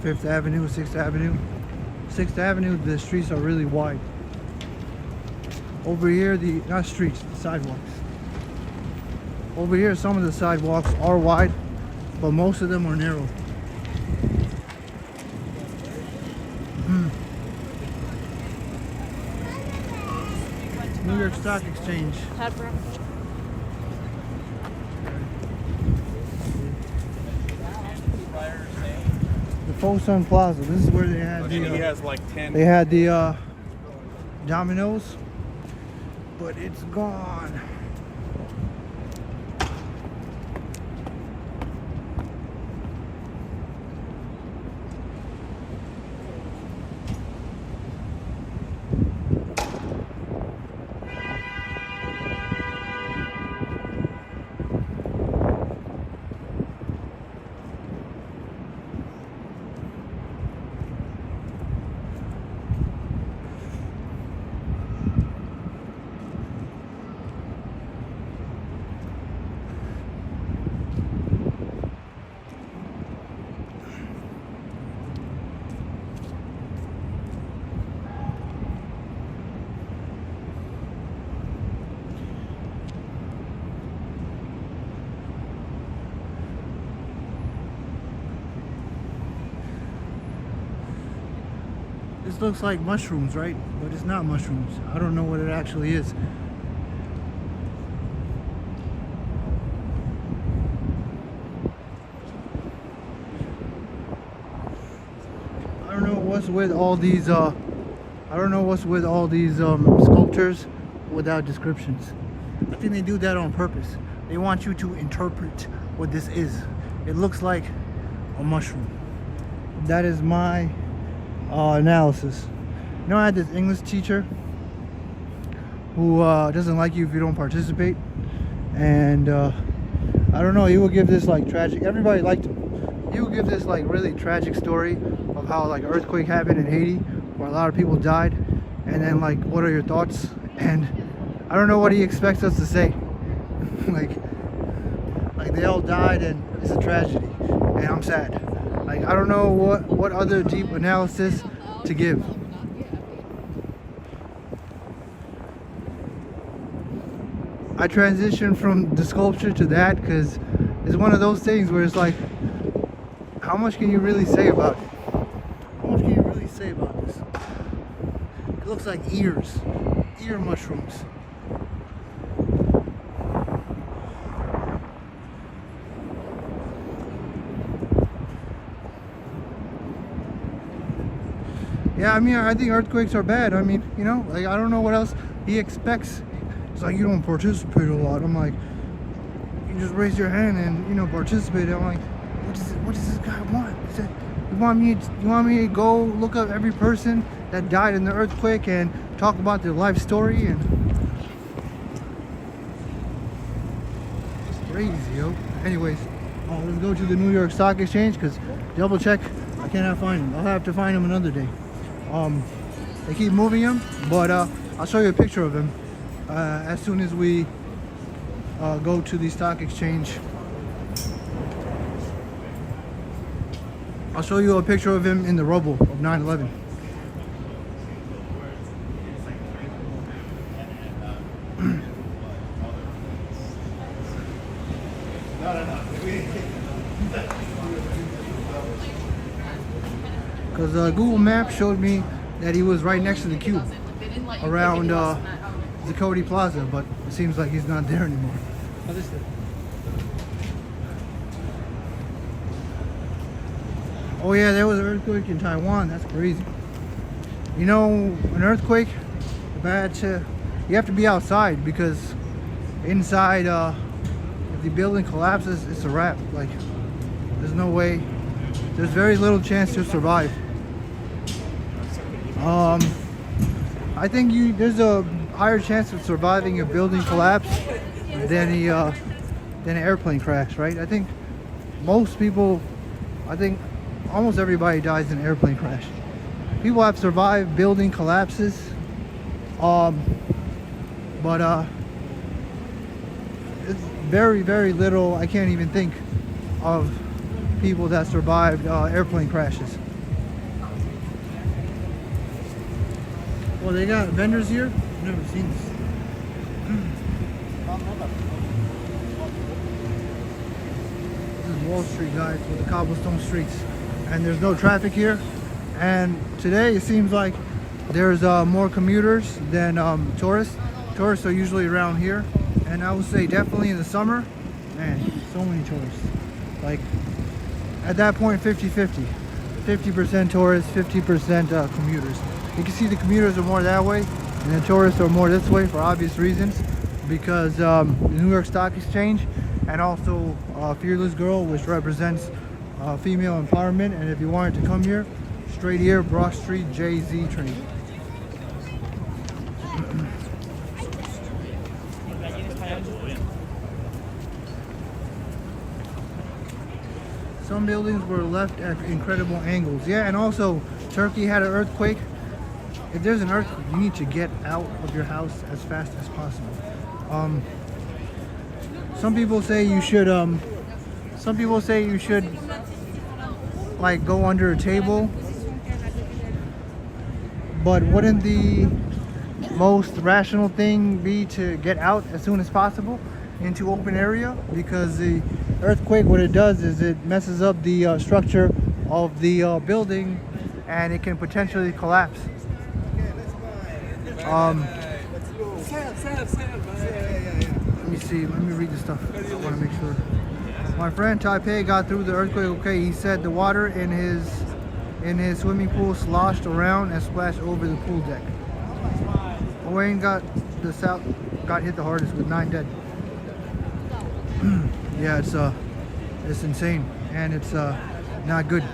5th Avenue, 6th Avenue. 6th Avenue, the streets are really wide. Over here, not streets, the sidewalks. Over here, some of the sidewalks are wide, but most of them are narrow. Look York Stock Exchange. The Faux Sun Plaza. This is where they had
He
the
has like 10.
they had the Domino's, but it's gone. This looks like mushrooms, right? But it's not mushrooms. I don't know what it actually is. I don't know what's with all these sculptures without descriptions. I think they do that on purpose. They want you to interpret what this is. It looks like a mushroom. That is my analysis. You know, I had this English teacher who doesn't like you if you don't participate, and I don't know, he would give this like tragic, everybody liked him, he would give this like really tragic story of how like earthquake happened in Haiti where a lot of people died, and then like, what are your thoughts? And I don't know what he expects us to say. like they all died and it's a tragedy and I'm sad. Like, I don't know what other deep analysis to give. I transitioned from the sculpture to that because it's one of those things where it's like, how much can you really say about it? How much can you really say about this? It looks like ear mushrooms. Yeah, I mean, I think earthquakes are bad. I mean, you know, like, I don't know what else he expects. It's like, you don't participate a lot. I'm like, you just raise your hand and, you know, participate. I'm like, what does this guy want? He said, you want me to go look up every person that died in the earthquake and talk about their life story? And it's crazy, yo. Anyways, let's go to the New York Stock Exchange, because double check, I cannot find him. I'll have to find him another day. They keep moving him, but I'll show you a picture of him as soon as we go to the stock exchange. I'll show you a picture of him in the rubble of 9/11. Because Google Maps showed me that he was right next to the cube around Zuccotti Plaza, but it seems like he's not there anymore. Oh yeah, there was an earthquake in Taiwan. That's crazy. You know, an earthquake, you have to be outside, because inside, if the building collapses, it's a wrap. Like, there's no way. There's very little chance to survive. I think there's a higher chance of surviving a building collapse than an airplane crash, right? I think most people, almost everybody dies in an airplane crash. People have survived building collapses, but it's very, very little. I can't even think of people that survived airplane crashes. Well, they got vendors here. I've never seen this. This is Wall Street, guys, with the cobblestone streets, and there's no traffic here. And today it seems like there's more commuters than tourists. Tourists are usually around here, and I would say definitely in the summer, man, so many tourists. Like at that point, 50-50. 50% tourists, 50% commuters. You can see the commuters are more that way, and the tourists are more this way for obvious reasons, because the New York Stock Exchange, and also Fearless Girl, which represents female empowerment. And if you wanted to come here, straight here, Broad Street, JZ Trinity. Some buildings were left at incredible angles. Yeah, and also Turkey had an earthquake. If there's an earthquake, you need to get out of your house as fast as possible. Some people say you should. Some people say you should like go under a table. But wouldn't the most rational thing be to get out as soon as possible into open area? Because the earthquake, what it does is it messes up the structure of the building, and it can potentially collapse. Let me see. Let me read the stuff. I want to make sure. My friend Taipei got through the earthquake okay. He said the water in his swimming pool sloshed around and splashed over the pool deck. Wayne got hit the hardest with 9 dead. Yeah, it's insane, and it's not good.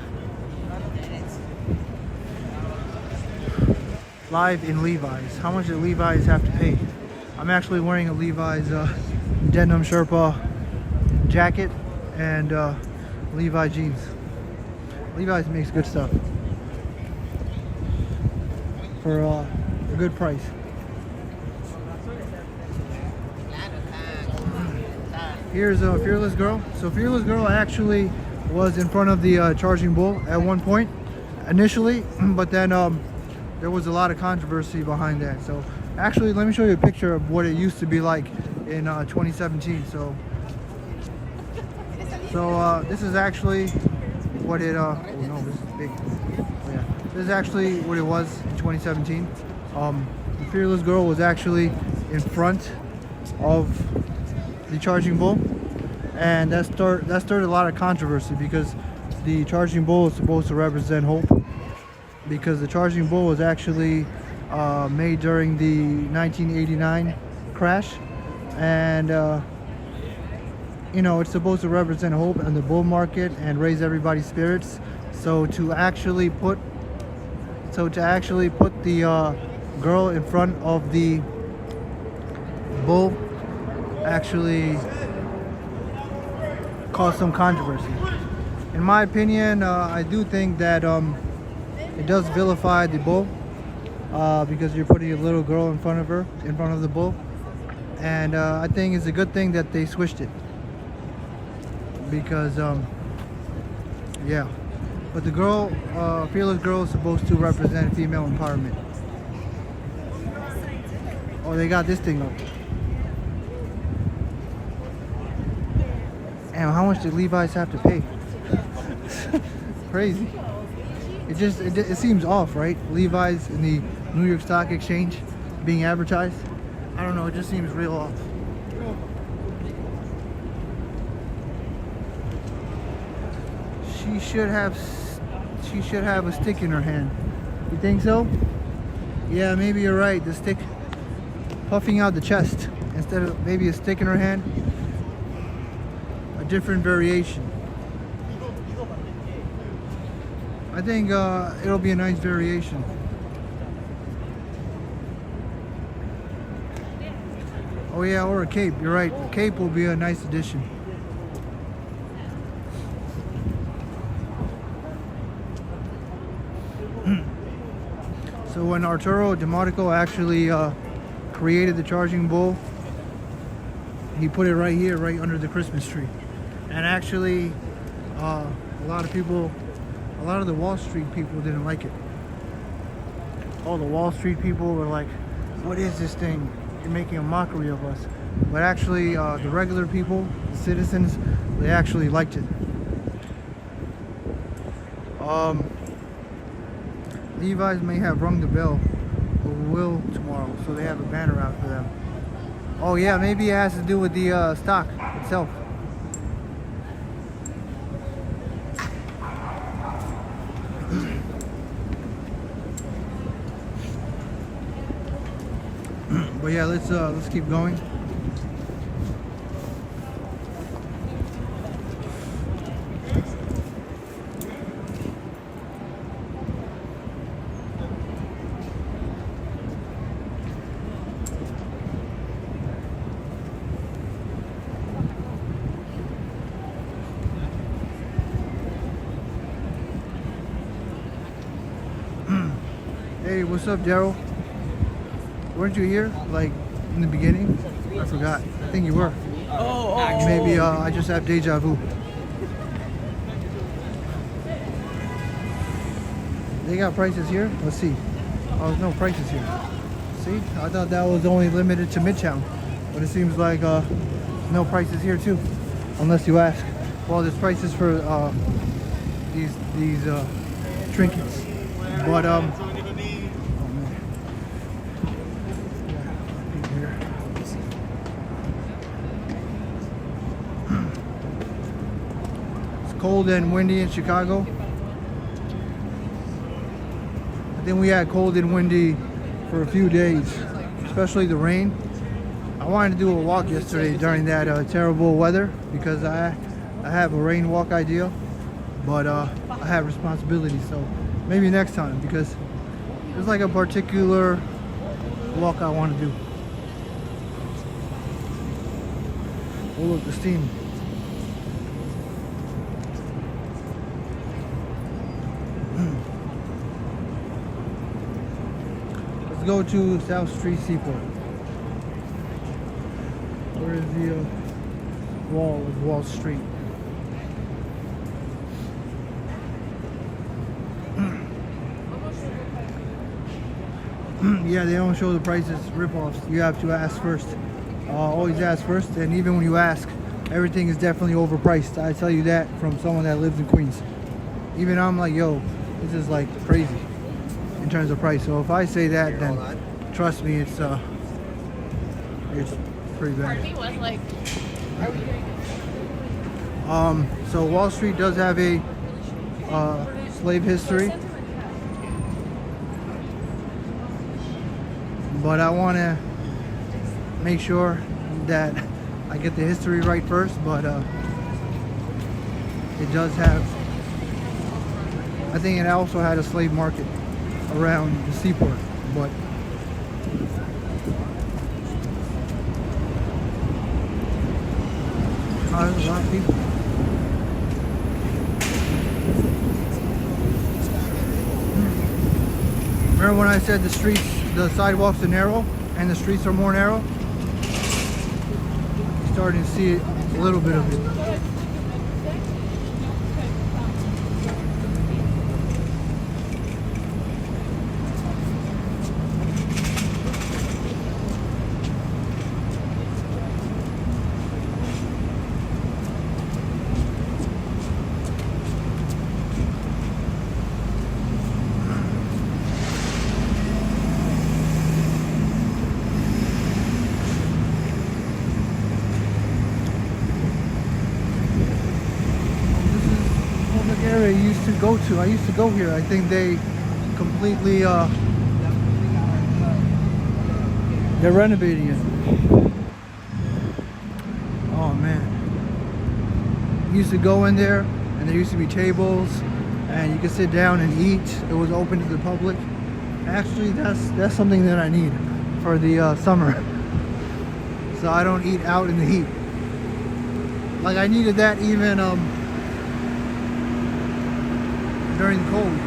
Live in Levi's. How much did Levi's have to pay? I'm actually wearing a Levi's denim Sherpa jacket and Levi jeans. Levi's makes good stuff for a good price. Here's a Fearless Girl. So Fearless Girl actually was in front of the Charging Bull at one point initially, but then there was a lot of controversy behind that. So actually, let me show you a picture of what it used to be like in 2017. So this is actually what it oh no, this is big. Oh yeah, this is actually what it was in 2017. The Fearless Girl was actually in front of the Charging Bull, and that started a lot of controversy, because the Charging Bull is supposed to represent hope, because the Charging Bull was actually made during the 1989 crash, and you know, it's supposed to represent hope in the bull market and raise everybody's spirits. So to actually put the girl in front of the bull actually caused some controversy. In my opinion, I do think that it does vilify the bull, because you're putting a little girl in front of the bull, and I think it's a good thing that they switched it, because yeah. But the girl, Fearless Girl, is supposed to represent female empowerment. Oh, they got this thing up. And how much did Levi's have to pay? Crazy. It seems off, right? Levi's in the New York Stock Exchange being advertised. I don't know, it just seems real off. She should have a stick in her hand. You think so? Yeah, maybe you're right. The stick puffing out the chest instead of maybe a stick in her hand. A different variation. I think it'll be a nice variation. Oh yeah, or a cape. You're right. A cape will be a nice addition. So when Arturo Demodico actually created the Charging Bull, he put it right here, right under the Christmas tree. And actually, a lot of the Wall Street people didn't like it. All the Wall Street people were like, what is this thing? You're making a mockery of us. But actually, the regular people, the citizens, they actually liked it. Levi's may have rung the bell, but will tomorrow, so they have a banner out for them. Oh yeah, maybe it has to do with the stock itself. But yeah, let's keep going. Hey, what's up, Daryl? Weren't you here, like, in the beginning? I forgot. I think you were. Maybe I just have deja vu. They got prices here? Let's see. Oh, no prices here. See? I thought that was only limited to Midtown. But it seems like no prices here too. Unless you ask. Well, there's prices for these trinkets. But oh man. It's cold and windy in Chicago. I think we had cold and windy for a few days, especially the rain. I wanted to do a walk yesterday during that terrible weather because I have a rain walk idea, but I have responsibilities, so maybe next time, because there's like a particular walk I want to do. Oh look, the steam. Let's go to South Street Seaport. Where is the wall of Wall Street? Yeah, they don't show the prices, rip-offs. You have to ask first. Always ask first, and even when you ask, everything is definitely overpriced. I tell you that from someone that lives in Queens. Even I'm like, yo, this is like crazy in terms of price. So if I say that, then trust me, it's pretty bad. So Wall Street does have a slave history, but I want to make sure that I get the history right first. But it does have, I think it also had a slave market around the seaport, but there's a lot of people. Remember when I said the sidewalks are narrow and the streets are more narrow? You're starting to see a little bit of it. Area I used to go to. I used to go here. I think they completely they're renovating it. Oh man. You used to go in there and there used to be tables and you could sit down and eat. It was open to the public. Actually, that's something that I need for the summer. So I don't eat out in the heat. Like I needed that even during the cold.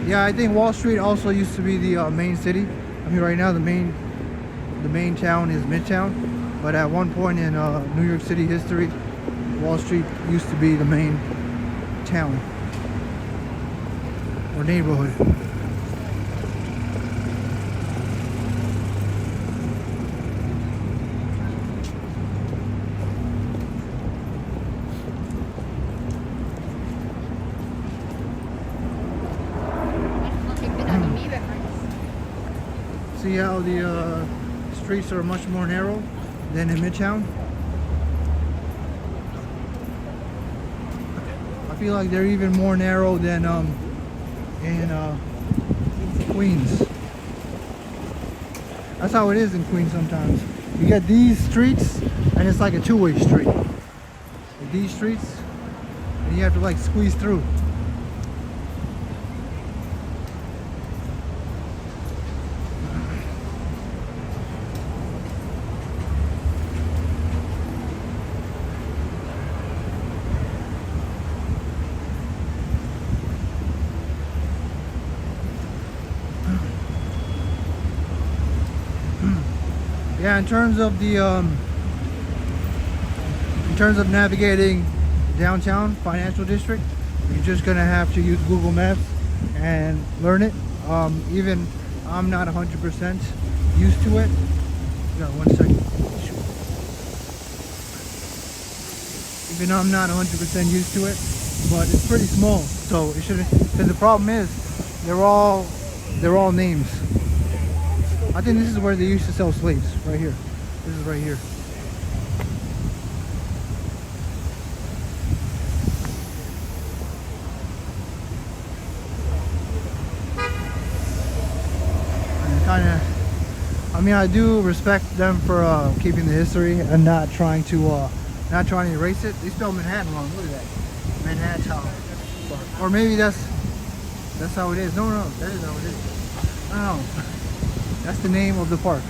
Yeah, I think Wall Street also used to be the main city. I mean, right now the main town is Midtown, but at one point in New York City history, Wall Street used to be the main town or neighborhood. See how the streets are much more narrow than in Midtown? I feel like they're even more narrow than in Queens. That's how it is in Queens sometimes. You get these streets and it's like a two-way street. Like these streets, and you have to like squeeze through. Yeah, in terms of the navigating downtown financial district, you're just gonna have to use Google Maps and learn it. Even I'm not 100% used to it. Got 1 second. Even I'm not 100% used to it, but it's pretty small, so it shouldn't. Because the problem is, they're all names. I think this is where they used to sell slaves, right here. This is right here. I mean, I do respect them for keeping the history and not trying to erase it. They spelled Manhattan wrong. Look at that, Manhattan. Or maybe that's how it is. No, that is how it is. I don't know. That's the name of the park.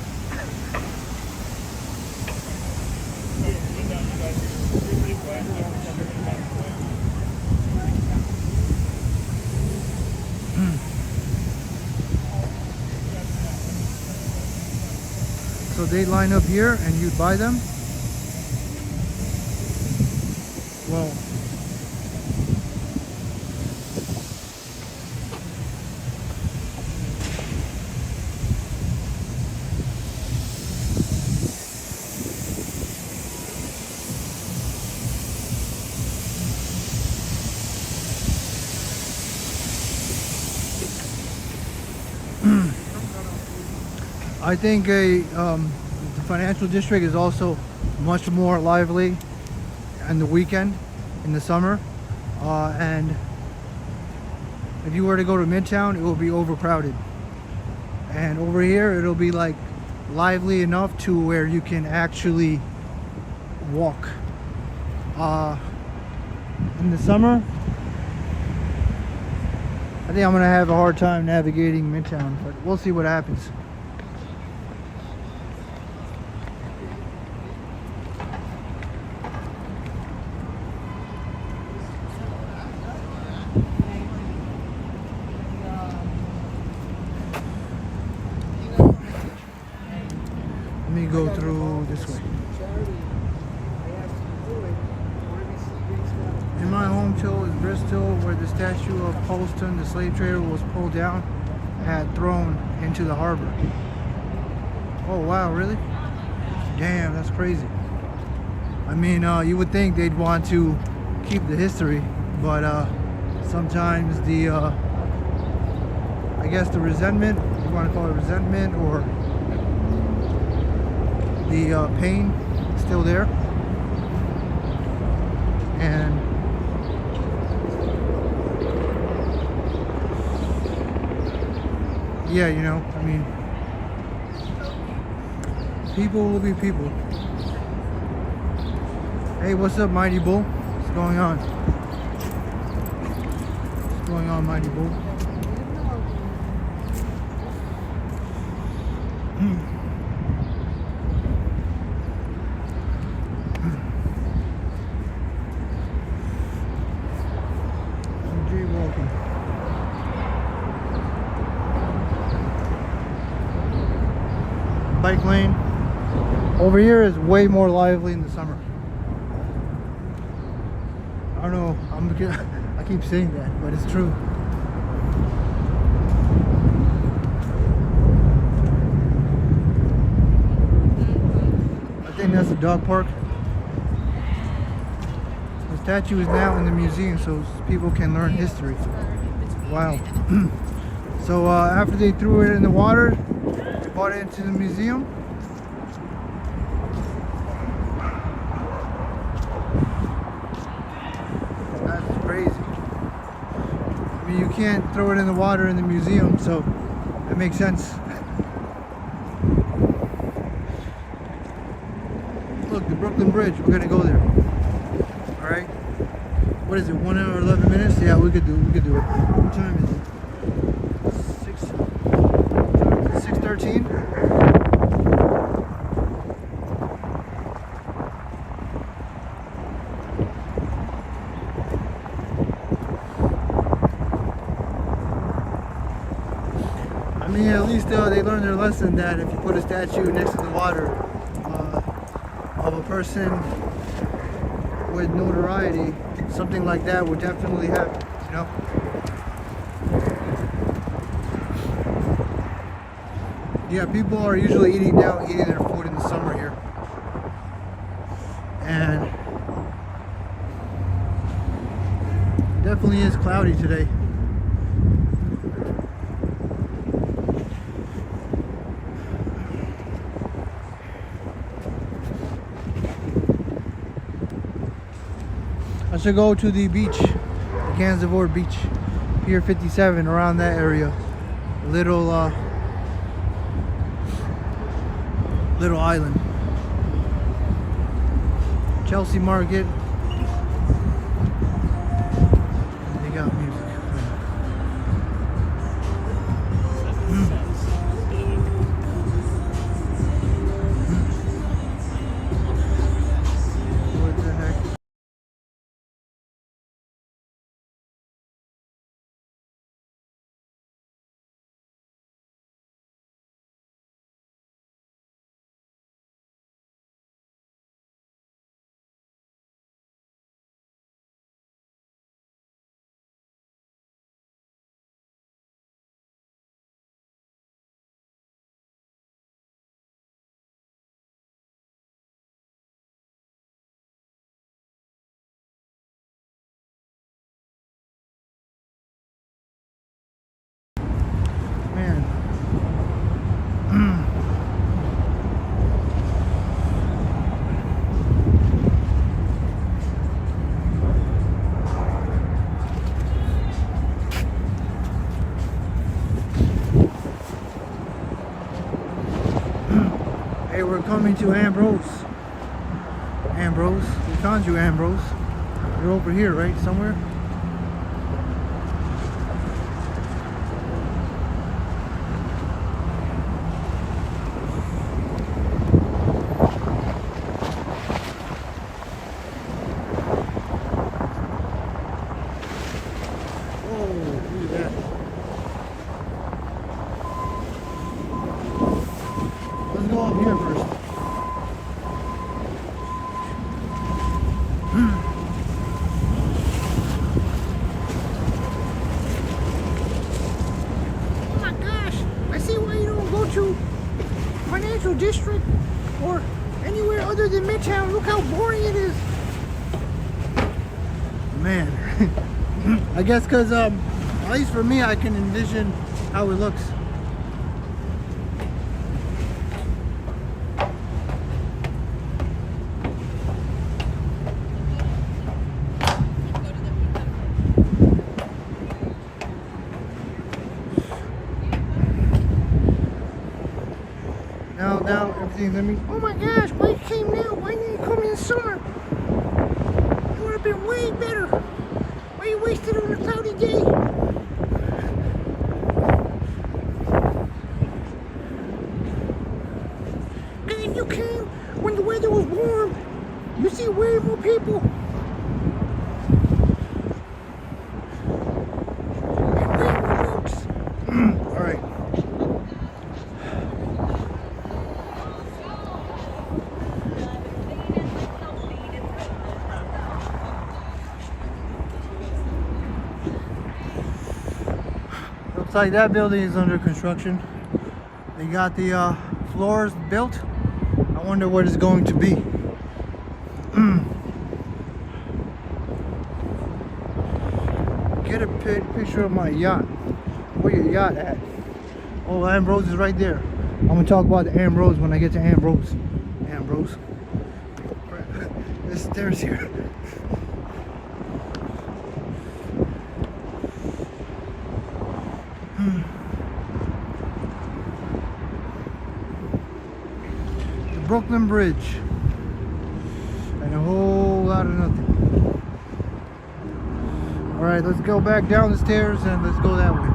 So they'd line up here and you'd buy them. Well, I think the financial district is also much more lively on the weekend, in the summer, and if you were to go to Midtown, it will be overcrowded. And over here, it'll be like lively enough to where you can actually walk. In the summer, I think I'm gonna have a hard time navigating Midtown, but we'll see what happens. Let me go through this way. In my hometown is Bristol, where the statue of Polston, the slave trader, was pulled down and thrown into the harbor. Oh wow, really? Damn, that's crazy. I mean, you would think they'd want to keep the history, but sometimes the, I guess the resentment, you want to call it resentment, or the pain is still there. And yeah, you know, I mean, people will be people. Hey, what's up, Mighty Bull? What's going on? What's going on, Mighty Bull? Bike lane over here is way more lively in the summer. I don't know, I keep saying that, but it's true. I think that's a dog park. The statue is now in the museum so people can learn history. Wow. So after they threw it in the water, brought it into the museum. That's crazy. I mean, you can't throw it in the water in the museum, so it makes sense. Look, the Brooklyn Bridge. We're gonna go there. All right. What is it? 1 hour 11 minutes? Yeah, we could do it. What time is it? 6:13. I mean, at least they learned their lesson that if you put a statue next to the water of a person with notoriety, something like that would definitely happen, you know? Yeah, people are usually eating their food in the summer here. And it definitely is cloudy today. I should go to the beach, Gansevoort Beach, Pier 57, around that area. Little island. Chelsea Market. They got music. What the heck? Man. Hey, we're coming to Ambrose. We found you, Ambrose. You're over here, right? Somewhere? Let's go up here first. Oh my gosh! I see why you don't go to Financial District or anywhere other than Midtown. Look how boring it is. Man. I guess because at least for me, I can envision how it looks. Now everything's let me. Oh my gosh! Why you came now? Why didn't you come in the summer? It would have been way better. Why you wasted on a cloudy day? Because if you came when the weather was warm, you see way more people. And way more boats. All right. Looks like that building is under construction. They got the floors built. I wonder what it's going to be. Get a picture of my yacht. Where your yacht at? Oh, Ambrose is right there. I'm gonna talk about the Ambrose when I get to Ambrose. Ambrose. There's stairs here. The Brooklyn Bridge. And a whole lot of nothing. Alright, let's go back down the stairs and let's go that way.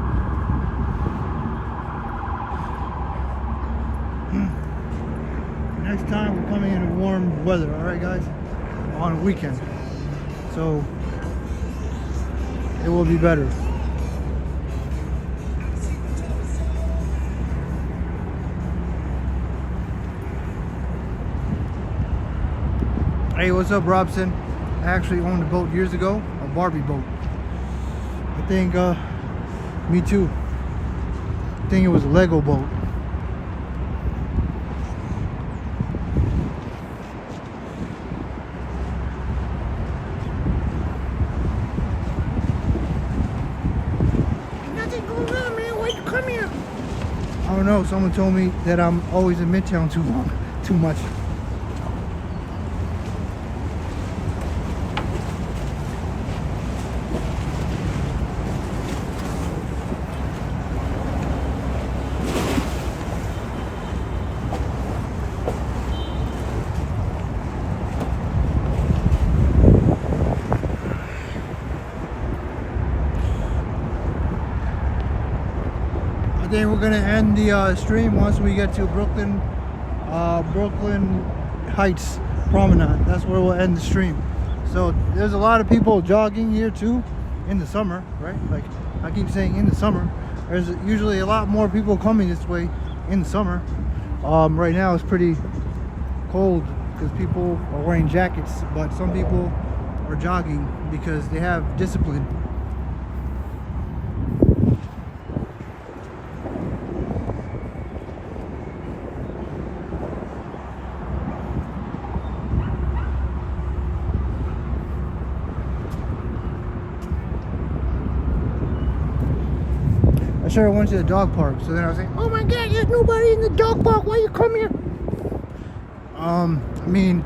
Next time we're coming in warm weather, alright guys? On a weekend. So it will be better. Hey, what's up, Robson? I actually owned a boat years ago, a Barbie boat. I think, me too. I think it was a Lego boat. Nothing going on, man. Why'd you come here? I don't know. Someone told me that I'm always in Midtown too long, too much. I think we're gonna end the stream once we get to Brooklyn Heights Promenade. That's where we'll end the stream. So there's a lot of people jogging here too in the summer, right? Like I keep saying, in the summer. There's usually a lot more people coming this way in the summer. Right now it's pretty cold because people are wearing jackets, but some people are jogging because they have discipline. I sure went to the dog park, so then I was like, oh my god, there's nobody in the dog park, why you come here? I mean,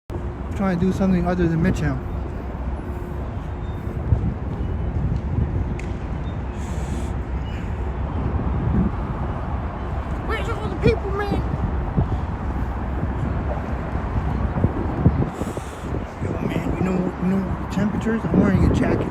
I'm trying to do something other than Midtown. Where's all the people, man? Yo, man, you know temperatures? I'm wearing a jacket.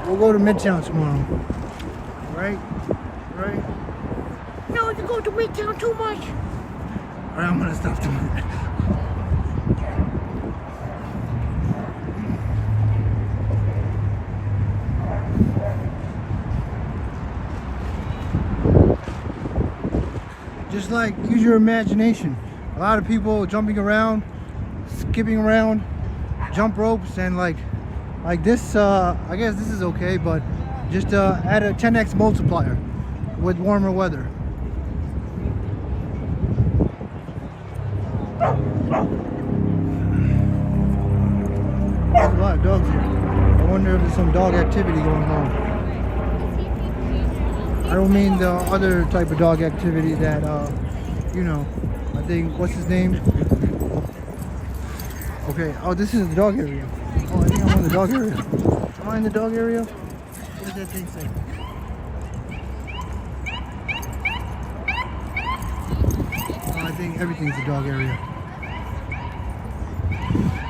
We'll go to Midtown tomorrow. Right? No, you go to Midtown too much. Alright, I'm gonna stop doing it. Just like, use your imagination. A lot of people jumping around, skipping around, jump ropes, and like this, I guess this is okay, but just add a 10x multiplier with warmer weather. There's a lot of dogs here. I wonder if there's some dog activity going on. I don't mean the other type of dog activity that, you know, I think, what's his name? Okay, oh, this is the dog area. Oh, I think I'm in the dog area. Am I in the dog area? What does that thing say? Oh, I think everything's the dog area.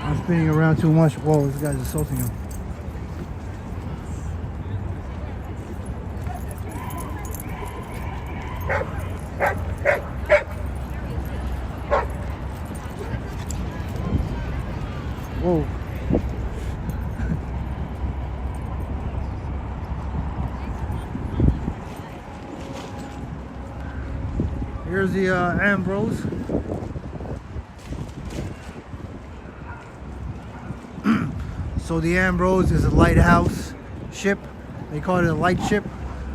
I'm spinning around too much. Whoa, this guy's assaulting him. Whoa. Here's the Ambrose. So the Ambrose is a lighthouse ship. They call it a light ship.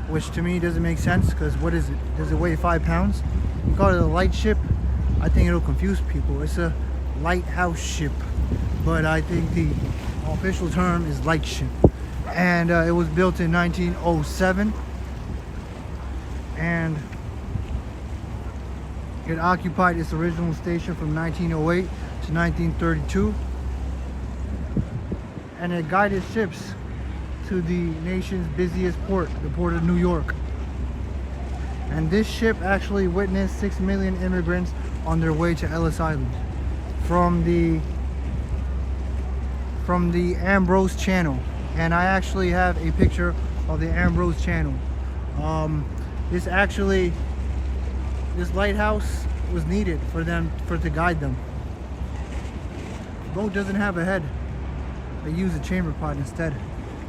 which to me doesn't make sense because what is it? Does it weigh 5 pounds? You call it a light ship. I think it'll confuse people. It's a lighthouse ship, but I think the official term is light ship. And it was built in 1907, and it occupied its original station from 1908 to 1932, and it guided ships to the nation's busiest port, the port of New York. And this ship actually witnessed 6 million immigrants on their way to Ellis Island from the Ambrose Channel. And I actually have a picture of the Ambrose Channel. This lighthouse was needed to guide them. The boat doesn't have a head. They use a chamber pot instead.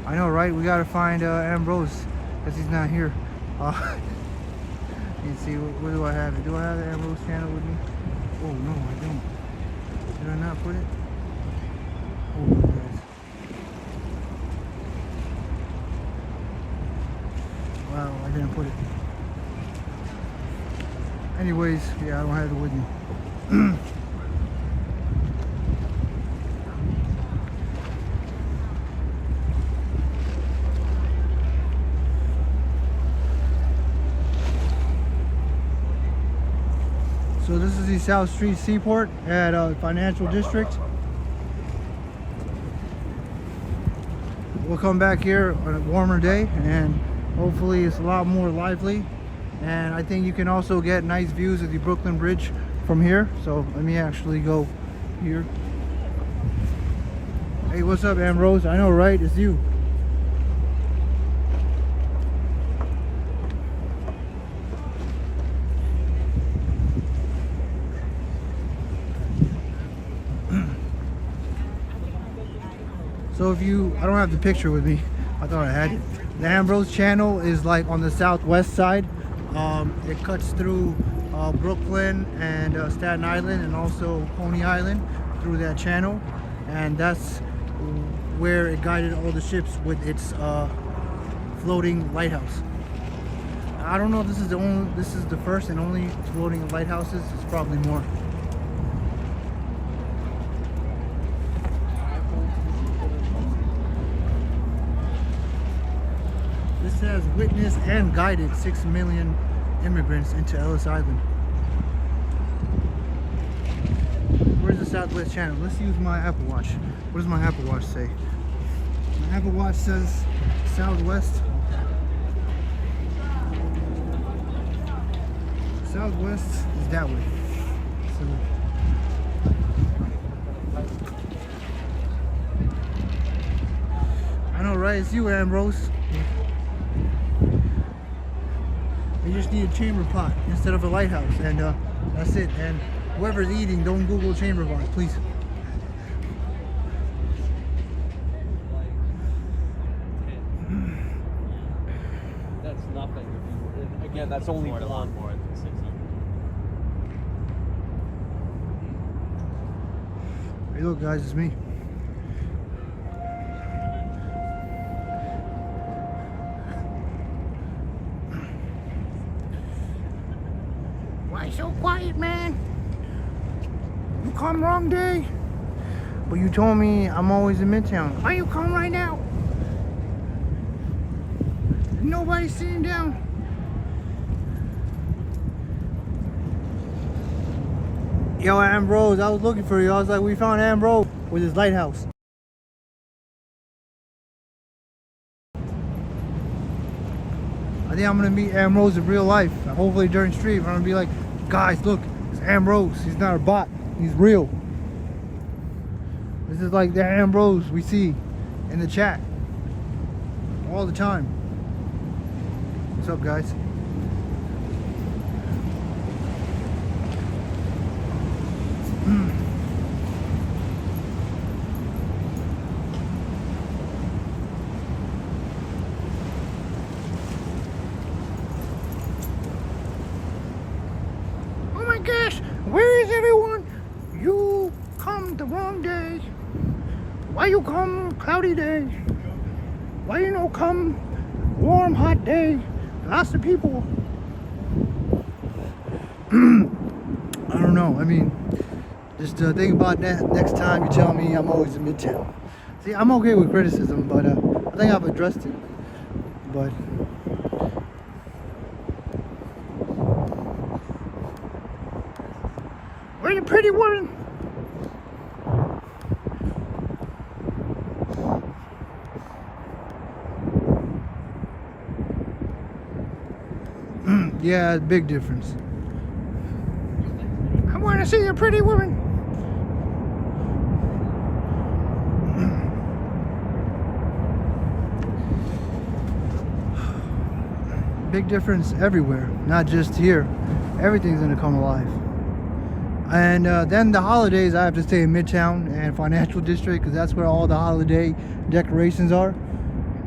I know, right? We gotta find Ambrose because he's not here. Let's see, what do I have? Do I have the Ambrose Channel with me? Oh no, I don't. Did I not put it? Oh, guys. Wow, I didn't put it. Anyways, yeah, I don't have it with me. So this is the South Street Seaport at Financial District. We'll come back here on a warmer day and hopefully it's a lot more lively. And I think you can also get nice views of the Brooklyn Bridge from here. So let me actually go here. Hey, what's up, Ambrose? I know, right? It's you. So if I don't have the picture with me. I thought I had it. The Ambrose Channel is like on the southwest side. It cuts through Brooklyn and Staten Island and also Coney Island through that channel, and that's where it guided all the ships with its floating lighthouse. I don't know if this is the first and only floating lighthouses. It's probably more. This has witnessed and guided 6 million immigrants into Ellis Island. Where's the Southwest Channel? Let's use my Apple Watch. What does my Apple Watch say? My Apple Watch says Southwest. Southwest is that way. So, I know, right? It's you, Ambrose. You just need a chamber pot instead of a lighthouse, and that's it. And whoever's eating, don't Google chamber pot, please.
That's nothing. Again, that's only one.
Hey, look, guys, it's me. Why so quiet, man? You come wrong day. But you told me I'm always in Midtown. Why you come right now? Nobody's sitting down. Yo, Ambrose, I was looking for you. I was like, we found Ambrose with his lighthouse. I think I'm gonna meet Ambrose in real life. Hopefully during stream, I'm gonna be like, guys, look, it's Ambrose. He's not a bot. He's real. This is like the Ambrose we see in the chat all the time. What's up, guys? Oh my gosh, where is everyone? You come the wrong day. Why you come cloudy day? Why you no come warm hot day? Lots of people. I don't know. I mean, just think about that next time you tell me I'm always in Midtown. See, I'm okay with criticism, but I think I've addressed it. But where you pretty woman? Yeah, big difference. I want to see a pretty woman. Big difference everywhere, not just here. Everything's gonna come alive. And then the holidays, I have to stay in Midtown and Financial District because that's where all the holiday decorations are.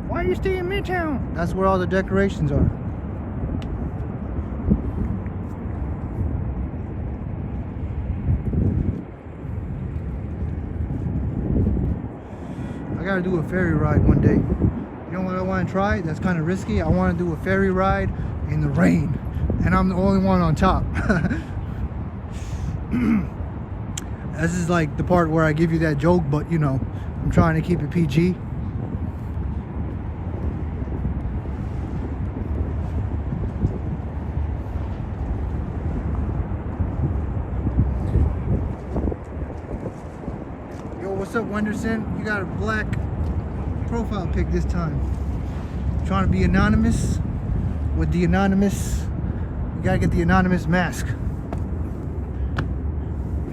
Why you stay in Midtown? That's where all the decorations are. I gotta do a ferry ride one day. You know what I want to try? That's kind of risky. I want to do a ferry ride in the rain, and I'm the only one on top. This is like the part where I give you that joke, but you know, I'm trying to keep it PG. Yo, what's up, Wenderson? You got a black profile pic this time. Trying to be anonymous with the anonymous. You gotta get the anonymous mask.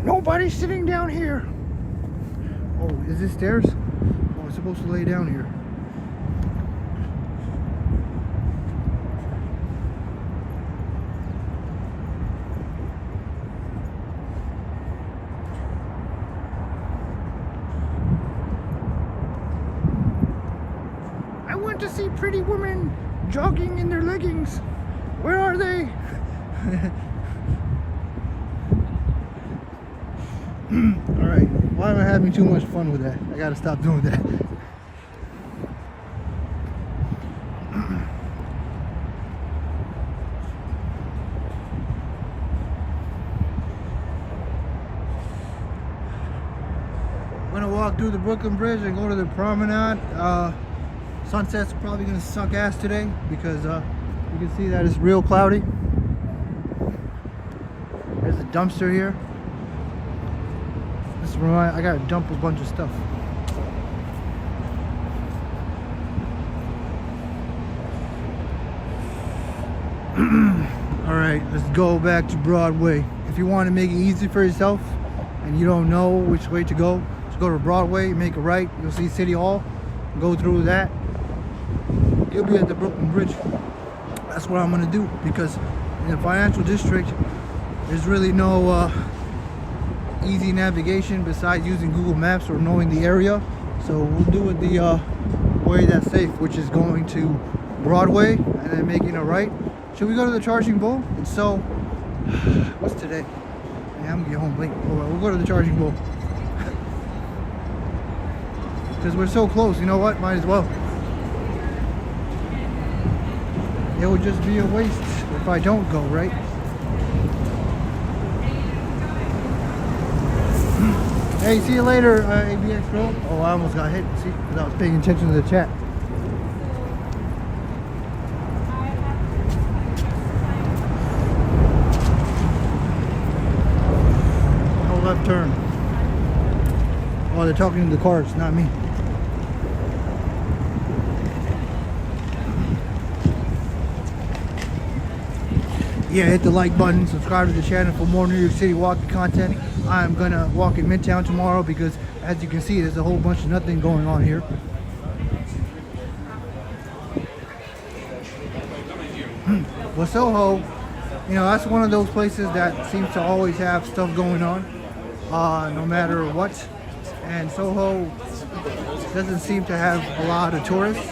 Nobody's sitting down here. Oh, is this stairs? Oh, I'm supposed to lay down here. I want to see pretty women jogging in their leggings. Where are they? Alright, why am I having too much fun with that? I gotta stop doing that. I'm gonna walk through the Brooklyn Bridge and go to the promenade. Sunset's probably gonna suck ass today because you can see that it's real cloudy. There's a dumpster here. This is where I gotta dump a bunch of stuff. Alright, let's go back to Broadway. If you want to make it easy for yourself and you don't know which way to go, just go to Broadway, make a right, you'll see City Hall, go through that. You'll be at the Brooklyn Bridge. That's what I'm gonna do because in the Financial District there's really no easy navigation besides using Google Maps or knowing the area. So we'll do it the way that's safe, which is going to Broadway and then making a right. Should we go to the Charging Bull? And so, what's today? Yeah, I'm gonna get home late. Alright, we'll go to the Charging Bull. Because we're so close, you know what? Might as well. It would just be a waste if I don't go, right? Hey, see you later, ABX bro. Oh, I almost got hit, see? Because I was paying attention to the chat. No left turn. Oh, they're talking to the cars, not me. Yeah, hit the like button, subscribe to the channel for more New York City walking content. I'm gonna walk in Midtown tomorrow because, as you can see, there's a whole bunch of nothing going on here. Well, Soho, you know, that's one of those places that seems to always have stuff going on, no matter what. And Soho doesn't seem to have a lot of tourists.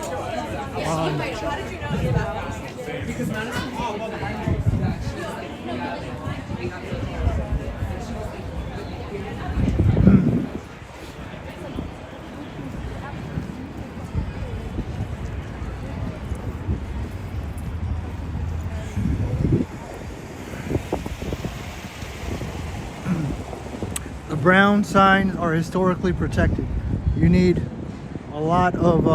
brown signs are historically protected. You need a lot of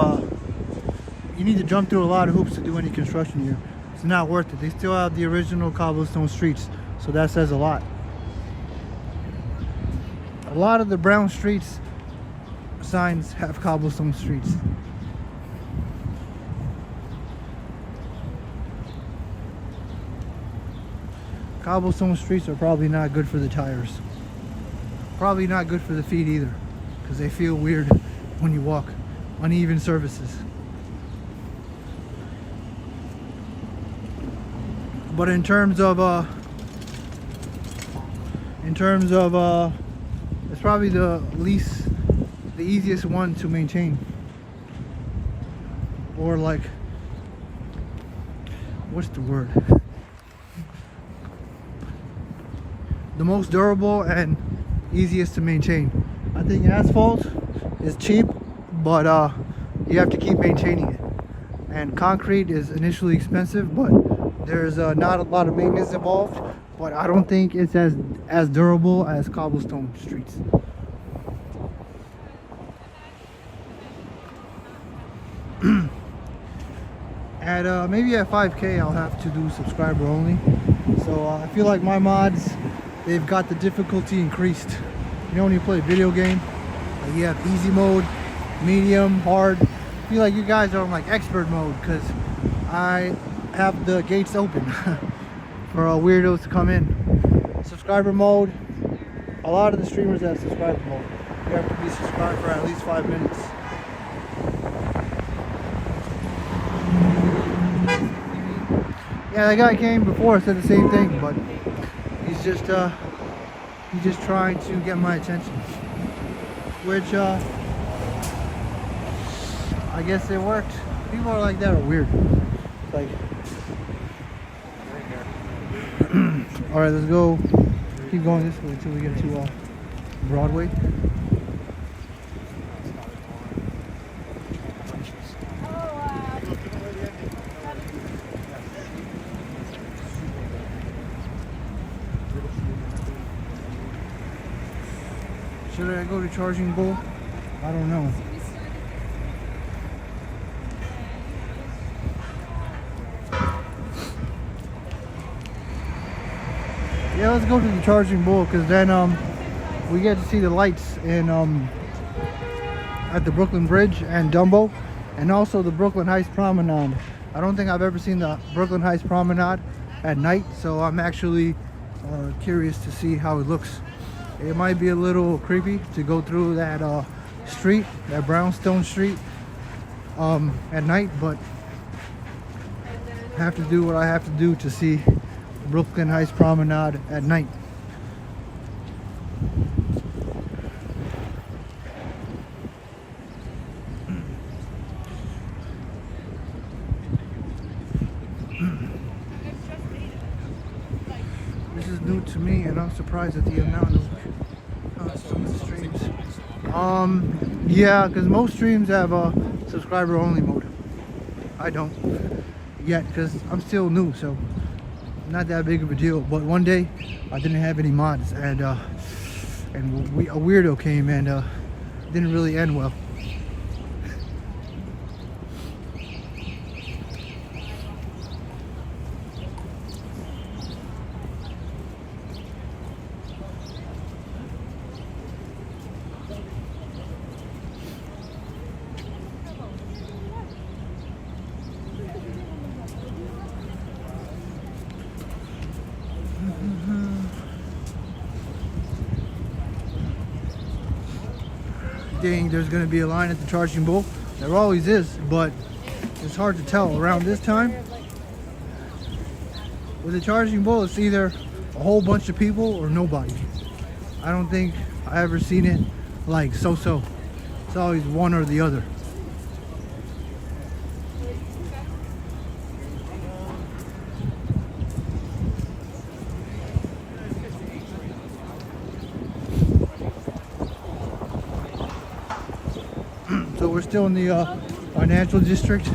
you need to jump through a lot of hoops to do any construction here. It's not worth it. They still have the original cobblestone streets, so that says a lot. A lot of the brown streets signs have cobblestone streets. Cobblestone streets are probably not good for the tires. Probably not good for the feet either, because they feel weird when you walk. Uneven surfaces. But in terms of it's probably the easiest one to maintain. Or like, what's the word? The most durable and easiest to maintain. I think asphalt is cheap, but you have to keep maintaining it. And concrete is initially expensive, but there's not a lot of maintenance involved. But I don't think it's as durable as cobblestone streets. At maybe at 5K I'll have to do subscriber only. So I feel like my mods, they've got the difficulty increased. You know, when you play a video game, like you have easy mode, medium, hard. I feel like you guys are on like expert mode, because I have the gates open for weirdos to come in. Subscriber mode, a lot of the streamers have subscriber mode. You have to be subscribed for at least 5 minutes. Yeah, that guy came before, said the same thing, but he's just trying to get my attention, which I guess it worked. People are like that are weird. It's like, all right, let's go. Keep going this way until we get to Broadway. Should I go to Charging Bull? I don't know. Yeah, let's go to the Charging Bull, because then we get to see the lights in at the Brooklyn Bridge and Dumbo, and also the Brooklyn Heights Promenade. I don't think I've ever seen the Brooklyn Heights Promenade at night, so I'm actually curious to see how it looks. It might be a little creepy to go through that street, that brownstone street, at night, but I have to do what I have to do to see Brooklyn Heights Promenade at night. This is new to me, and I'm surprised at the amount of some of the streams. Yeah, because most streams have a subscriber only mode. I don't yet, because I'm still new, so not that big of a deal. But one day I didn't have any mods, and a weirdo came, and didn't really end well. Dang, there's going to be a line at the Charging Bull. There always is, but it's hard to tell around this time. With the Charging Bull, it's either a whole bunch of people or nobody. I don't think I ever seen it like so-so. It's always one or the other. So we're still in the financial district,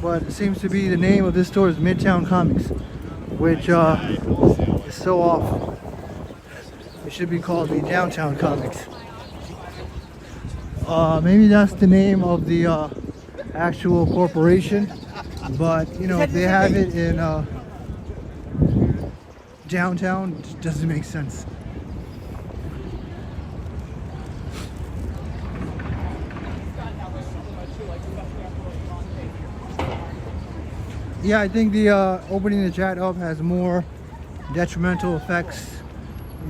but it seems to be the name of this store is Midtown Comics. which is so off. It should be called the Downtown Comics. Maybe that's the name of the actual corporation, but you know, if they have it in downtown, it doesn't make sense. Yeah, I think the opening the chat up has more detrimental effects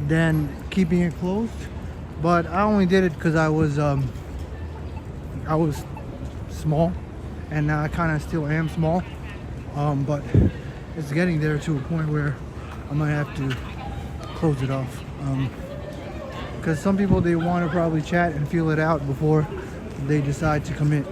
than keeping it closed. But I only did it because I was small, and I kind of still am small. But it's getting there to a point where I might have to close it off. Because some people, they want to probably chat and feel it out before they decide to commit.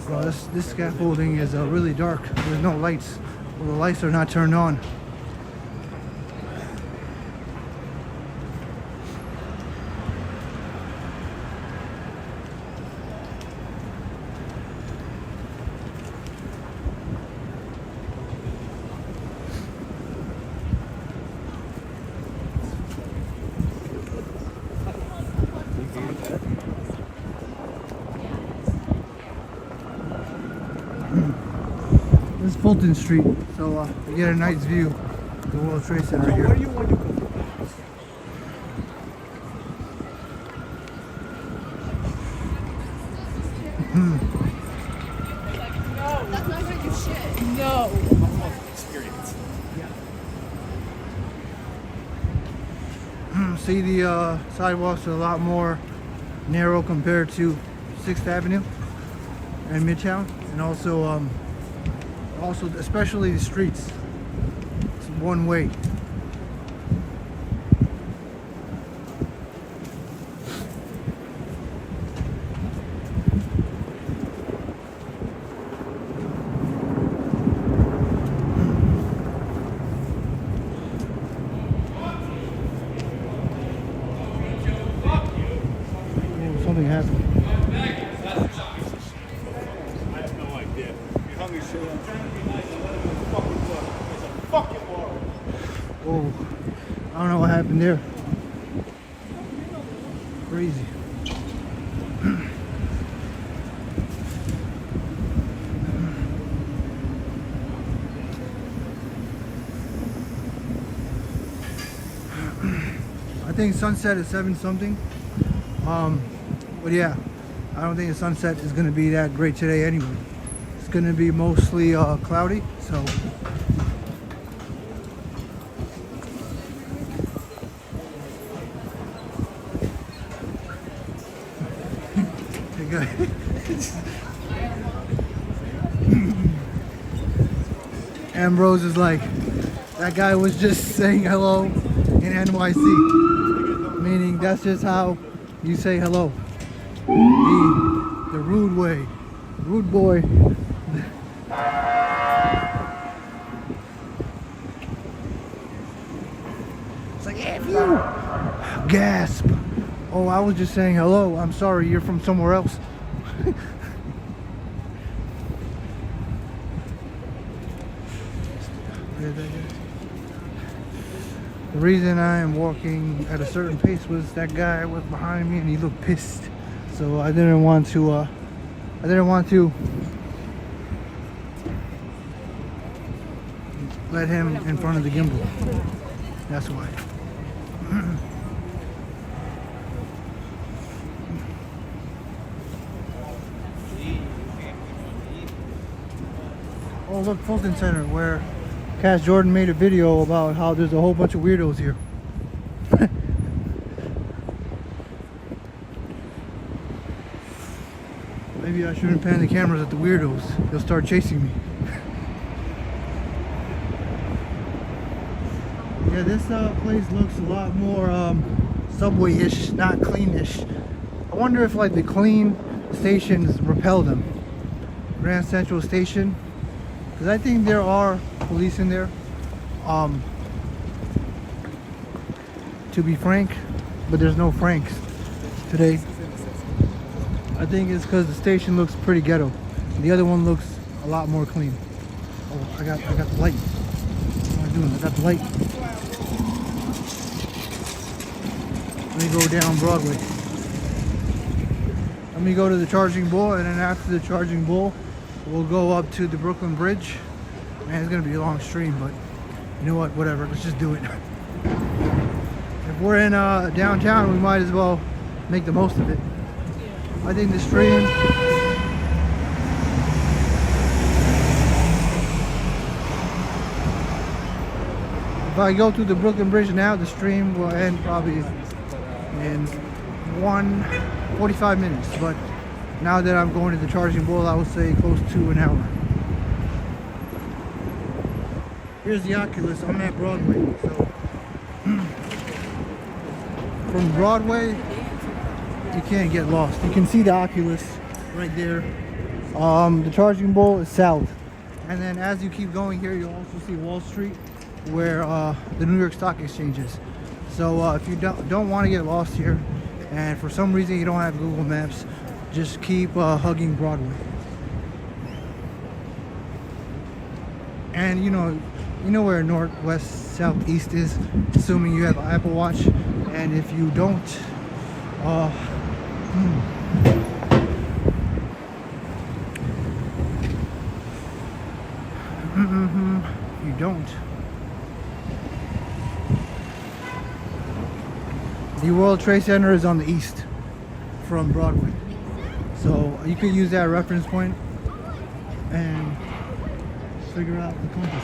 Well, this scaffolding is really dark. There's no lights. Well, the lights are not turned on. This is Fulton Street, so you get a nice view of the World Trade Center here.
Where do you want to go?
That's not gonna do shit. No.
Experience.
See, the sidewalks are a lot more narrow compared to 6th Avenue and Midtown, and also especially the streets. It's one way. Oh, something happened.
I have no idea. You hung your shit. I'm trying to be nice and let him fucking work. It's a fucking war.
Whoa, I don't know what happened there. Crazy. I think sunset is 7 something. But yeah, I don't think the sunset is going to be that great today anyway. It's going to be mostly cloudy, so Ambrose is like, that guy was just saying hello in NYC, meaning that's just how you say hello. The rude way, rude boy. It's like, F you! Gasp! Oh, I was just saying hello. I'm sorry, you're from somewhere else. The reason I am walking at a certain pace was that guy was behind me and he looked pissed. So I didn't want to let him in front of the gimbal. That's why. Oh look, Fulton Center, where Cass Jordan made a video about how there's a whole bunch of weirdos here. Maybe I shouldn't pan the cameras at the weirdos. They'll start chasing me. Yeah, this place looks a lot more subway-ish, not cleanish. I wonder if like the clean stations repel them. Grand Central Station. Because I think there are police in there. To be frank, but there's no Franks today. I think it's because the station looks pretty ghetto. The other one looks a lot more clean. Oh, I got the light. What am I doing? I got the light. Let me go down Broadway. Let me go to the Charging Bull, and then after the Charging Bull, we'll go up to the Brooklyn Bridge. Man, it's gonna be a long stream, but you know what? Whatever. Let's just do it. If we're in downtown, we might as well make the most of it. I think the stream. If I go through the Brooklyn Bridge now, the stream will end probably in 45 minutes. But now that I'm going to the Charging Bull, I would say close to an hour. Here's the Oculus. I'm at Broadway. So from Broadway, you can't get lost. You can see the Oculus right there. The Charging Bull is south. And then as you keep going here, you'll also see Wall Street, where the New York Stock Exchange is. So if you don't want to get lost here, and for some reason you don't have Google Maps, just keep hugging Broadway. And you know where north, west, south, east is, assuming you have an Apple Watch. And if you don't, you don't. The World Trade Center is on the east from Broadway. So you could use that reference point and figure out the compass.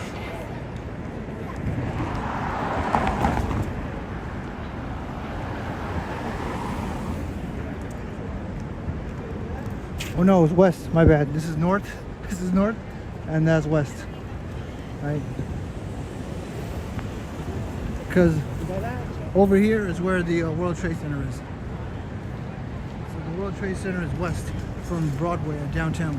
Oh no, it's west. My bad. This is north. This is north, and that's west. Right? Because over here is where the World Trade Center is. So the World Trade Center is west from Broadway at downtown.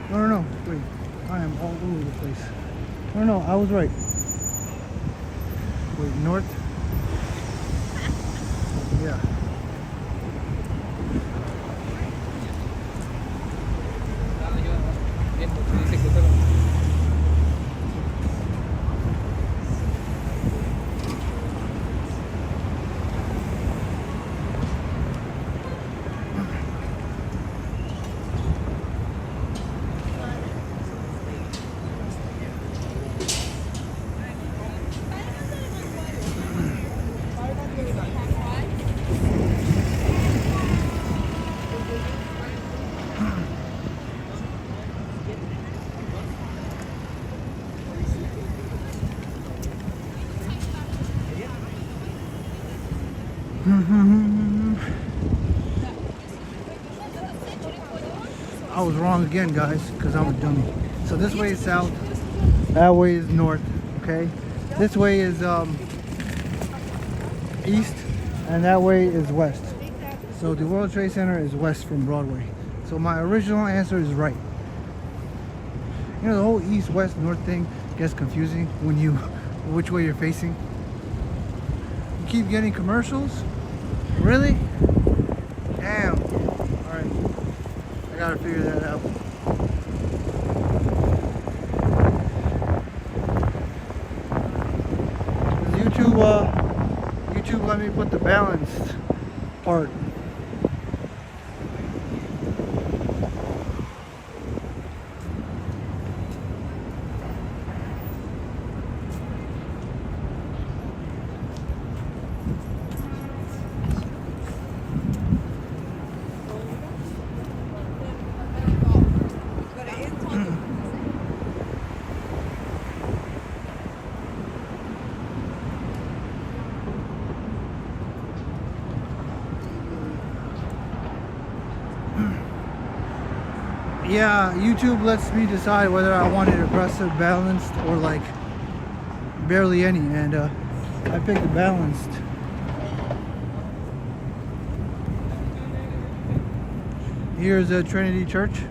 No. Wait. I am all over the place. No, I was right. Wait, north? Yeah. I was wrong again, guys, because I'm a dummy. So this way is south, that way is north, okay? This way is east, and that way is west. So the World Trade Center is west from Broadway. So my original answer is right. You know, the whole east, west, north thing gets confusing when you, which way you're facing. You keep getting commercials? Really? Damn. Alright. I gotta figure that out. YouTube let me put the balanced part. Yeah, YouTube lets me decide whether I want it aggressive, balanced, or like barely any, and I picked the balanced. Here's a Trinity Church.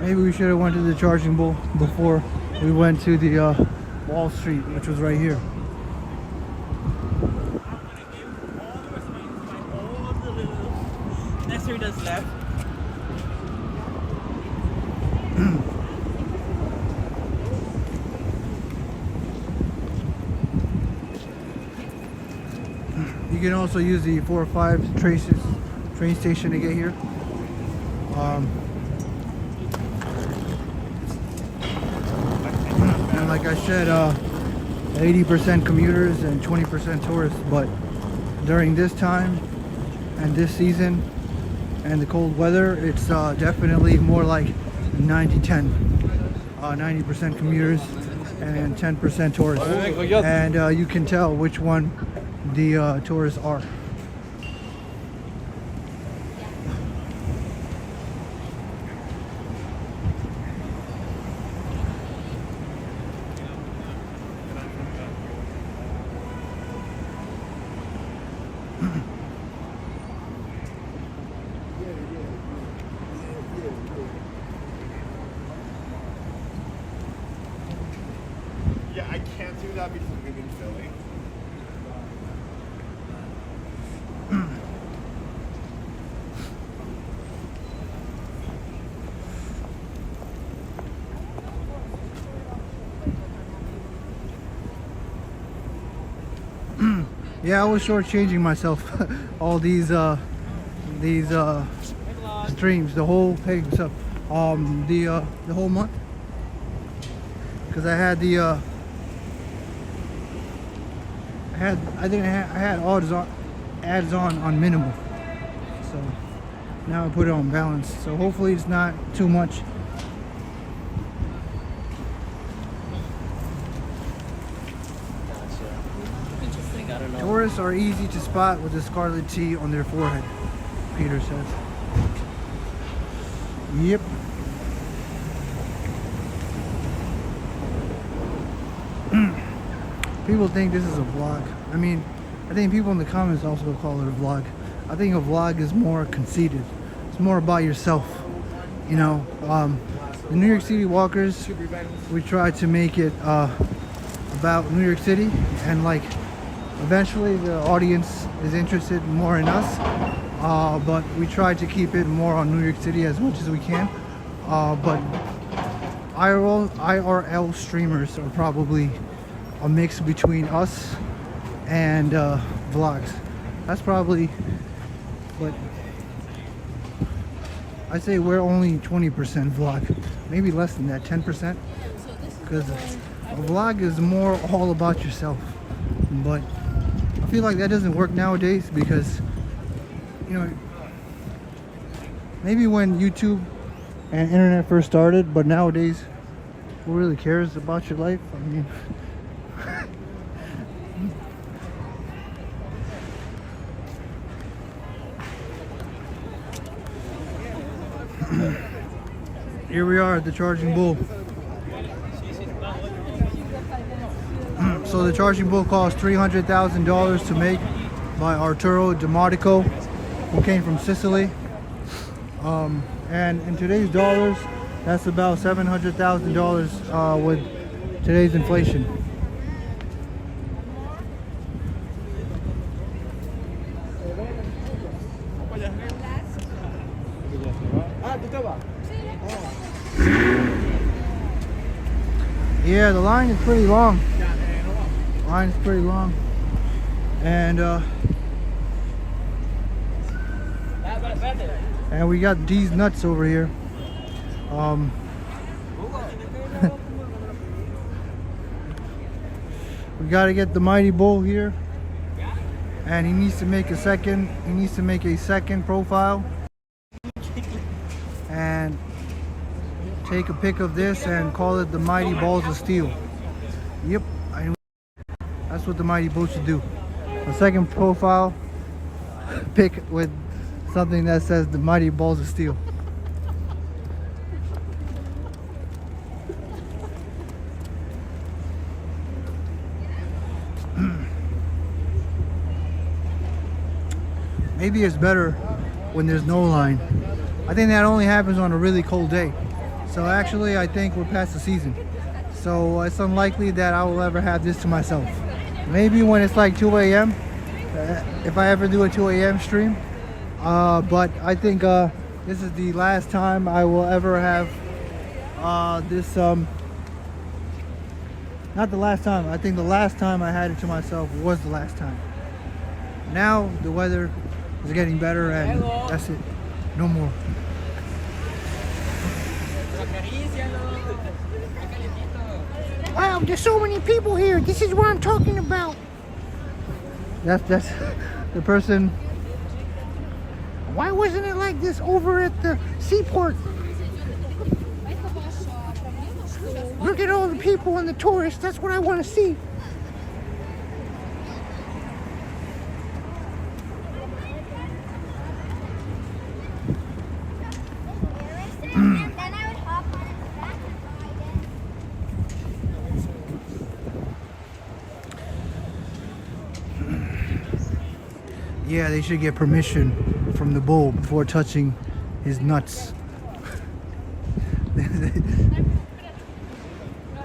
Maybe we should have went to the charging bull before we went to the Wall Street, which was right here.
Next three does left.
You can also use the 405 train station to get here. And like I said, 80% commuters and 20% tourists. But during this time and this season and the cold weather, it's definitely more like 90-10. 90% commuters and 10% tourists. And you can tell which one the tourists are.
Yeah, I can't do that because we live in Philly.
Yeah, I was shortchanging myself. All these streams, the whole hey, what's up? The whole month, because I had the I had ads on minimal, so now I put it on balance. So hopefully it's not too much.
Interesting. I don't know.
Tourists are easy to spot with the scarlet T on their forehead, Peter says. Yep. People think this is a vlog. I mean, I think people in the comments also call it a vlog. I think a vlog is more conceited. It's more about yourself. You know, the New York City walkers, we try to make it about New York City, and like eventually the audience is interested more in us, but we try to keep it more on New York City as much as we can. But IRL streamers are probably a mix between us and vlogs. That's probably, but I'd say we're only 20% vlog, maybe less than that, 10%, because a vlog is more all about yourself. But I feel like that doesn't work nowadays, because, you know, maybe when YouTube and internet first started, but nowadays who really cares about your life? I mean, here we are at the Charging Bull. So the Charging Bull cost $300,000 to make by Arturo Demodico, who came from Sicily. And in today's dollars, that's about $700,000 with today's inflation. Yeah, the line is pretty long. Line is pretty long, and we got these nuts over here. We got to get the Mighty Bull here, and he needs to make a second. He needs to make a second profile, and take a pic of this and call it the Mighty Balls of Steel. Yep, that's what the Mighty Bull should do. A second profile pic with something that says the Mighty Balls of Steel. Maybe it's better when there's no line. I think that only happens on a really cold day. So actually, I think we're past the season. So it's unlikely that I will ever have this to myself. Maybe when it's like 2 a.m. If I ever do a 2 a.m. stream. But I think this is the last time I will ever have this. Not the last time. I think the last time I had it to myself was the last time. Now the weather is getting better, and that's it. No more. Wow, there's so many people here. This is what I'm talking about. That's the person. Why wasn't it like this over at the seaport? Look at all the people and the tourists. That's what I want to see. Yeah, they should get permission from the bull before touching his nuts.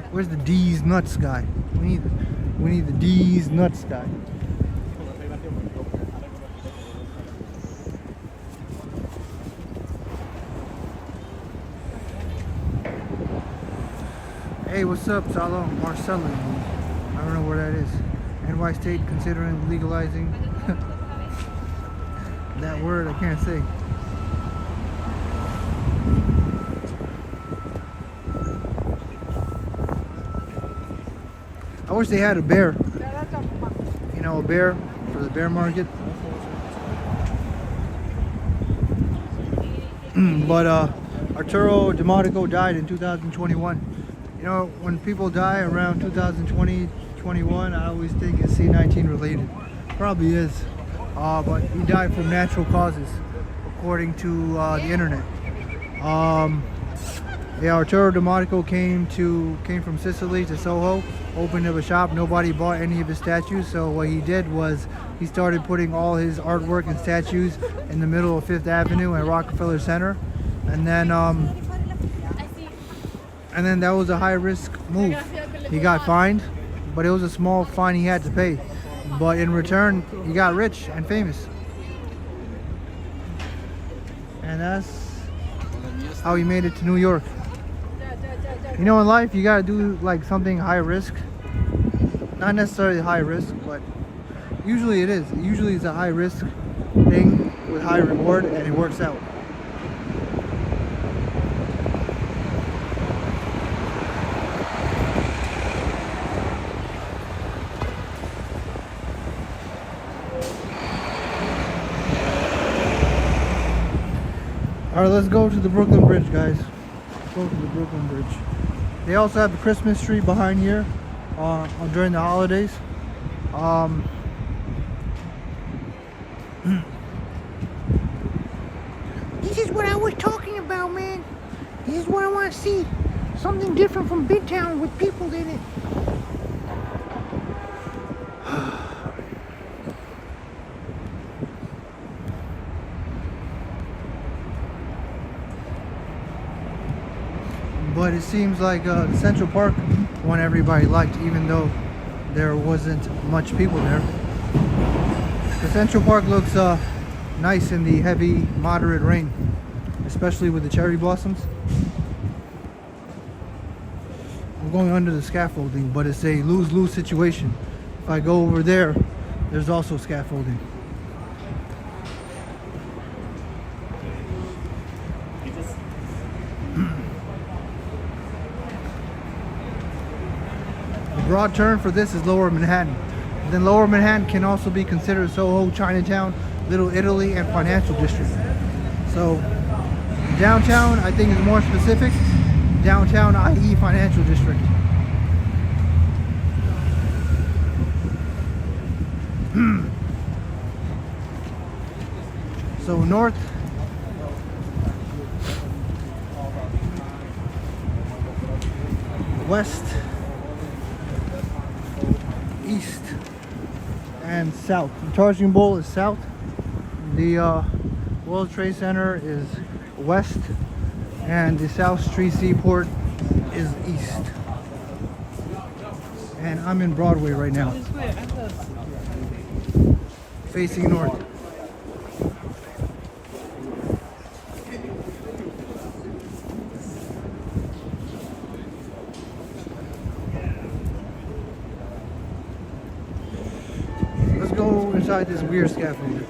Where's the D's nuts guy? We need the D's nuts guy. Hey, what's up, Salo? Marcelo. I don't know where that is. NY State considering legalizing that word I can't say. I wish they had a bear. You know, a bear for the bear market. But Arturo Demodico died in 2021. You know, when people die around 2020, 21, I always think it's C-19 related. Probably is. But he died from natural causes, according to the internet. Yeah, Arturo Demodico came from Sicily to Soho, opened up a shop. Nobody bought any of his statues, so what he did was he started putting all his artwork and statues in the middle of Fifth Avenue and Rockefeller Center, and then that was a high-risk move. He got fined, but it was a small fine he had to pay. But in return, he got rich and famous. And that's how he made it to New York. You know, in life, you gotta do like something high risk. Not necessarily high risk, but usually it is. Usually it's a high risk thing with high reward, and it works out. Alright, let's go to the Brooklyn Bridge, guys. Let's go to the Brooklyn Bridge. They also have the Christmas tree behind here during the holidays. This is what I was talking about, man. This is what I want to see. Something different from Big Town with people in it. But it seems like the Central Park one everybody liked, even though there wasn't much people there. The Central Park looks nice in the heavy, moderate rain, especially with the cherry blossoms. I'm going under the scaffolding, but it's a lose-lose situation. If I go over there, there's also scaffolding. Broad term for this is Lower Manhattan. Then Lower Manhattan can also be considered Soho, Chinatown, Little Italy, and Financial District. So downtown, I think, is more specific. Downtown, i.e. Financial District. So north, west, east, and south. The Charging Bull is south. The World Trade Center is west. and the South Street Seaport is east. And I'm in Broadway right now, facing north. Let's go inside this weird scaffolding.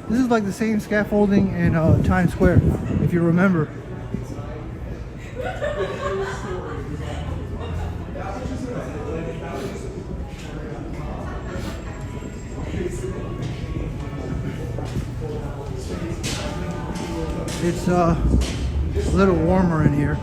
This is like the same scaffolding in Times Square, if you remember. It's a little warmer in here.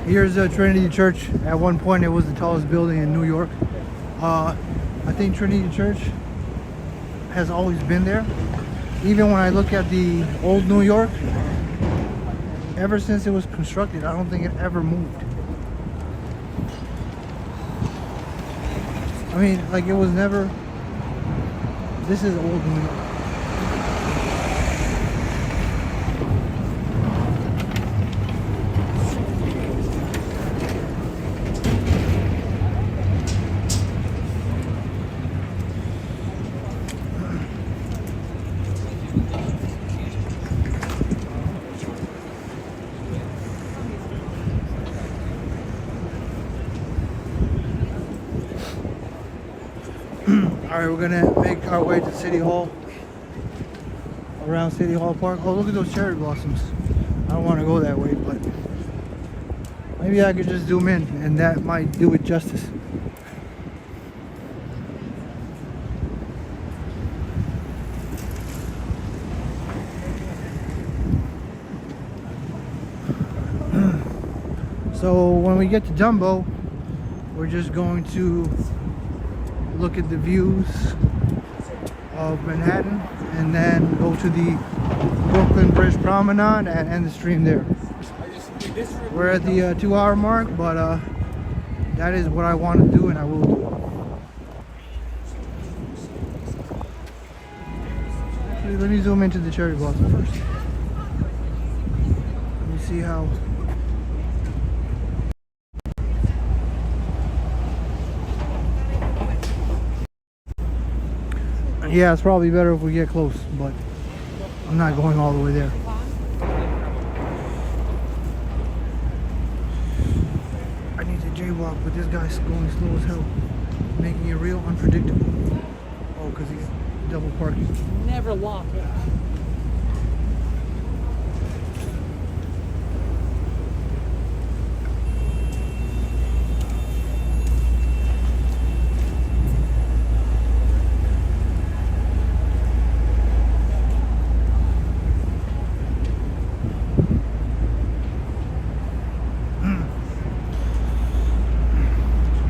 Here's Trinity Church. At one point it was the tallest building in New York. I think Trinity Church has always been there. Even when I look at the old New York, ever since it was constructed, I don't think it ever moved. I mean, like, it was never... This is old New York. Alright, we're gonna make our way to City Hall. Around City Hall Park. Oh, look at those cherry blossoms. I don't want to go that way, but maybe I could just zoom in and that might do it justice. So when we get to Dumbo, we're just going to look at the views of Manhattan and then go to the Brooklyn Bridge Promenade and end the stream there. We're at the 2-hour mark, but that is what I want to do and I will do. Actually, let me zoom into the cherry blossom first. Let me see how. Yeah, it's probably better if we get close, but I'm not going all the way there. I need to jaywalk, but this guy's going slow as hell, making it real unpredictable. Oh, because he's double parking.
Never lock it.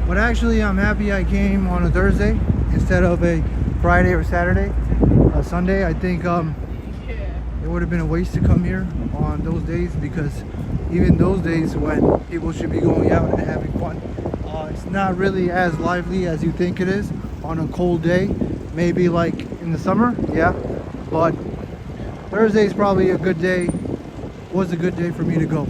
But actually, I'm happy I came on a Thursday instead of a Friday or Saturday, Sunday. I think it would have been a waste to come here on those days, because even those days when people should be going out and having fun, it's not really as lively as you think it is on a cold day. Maybe like in the summer, yeah. But Thursday is probably a good day, was a good day for me to go.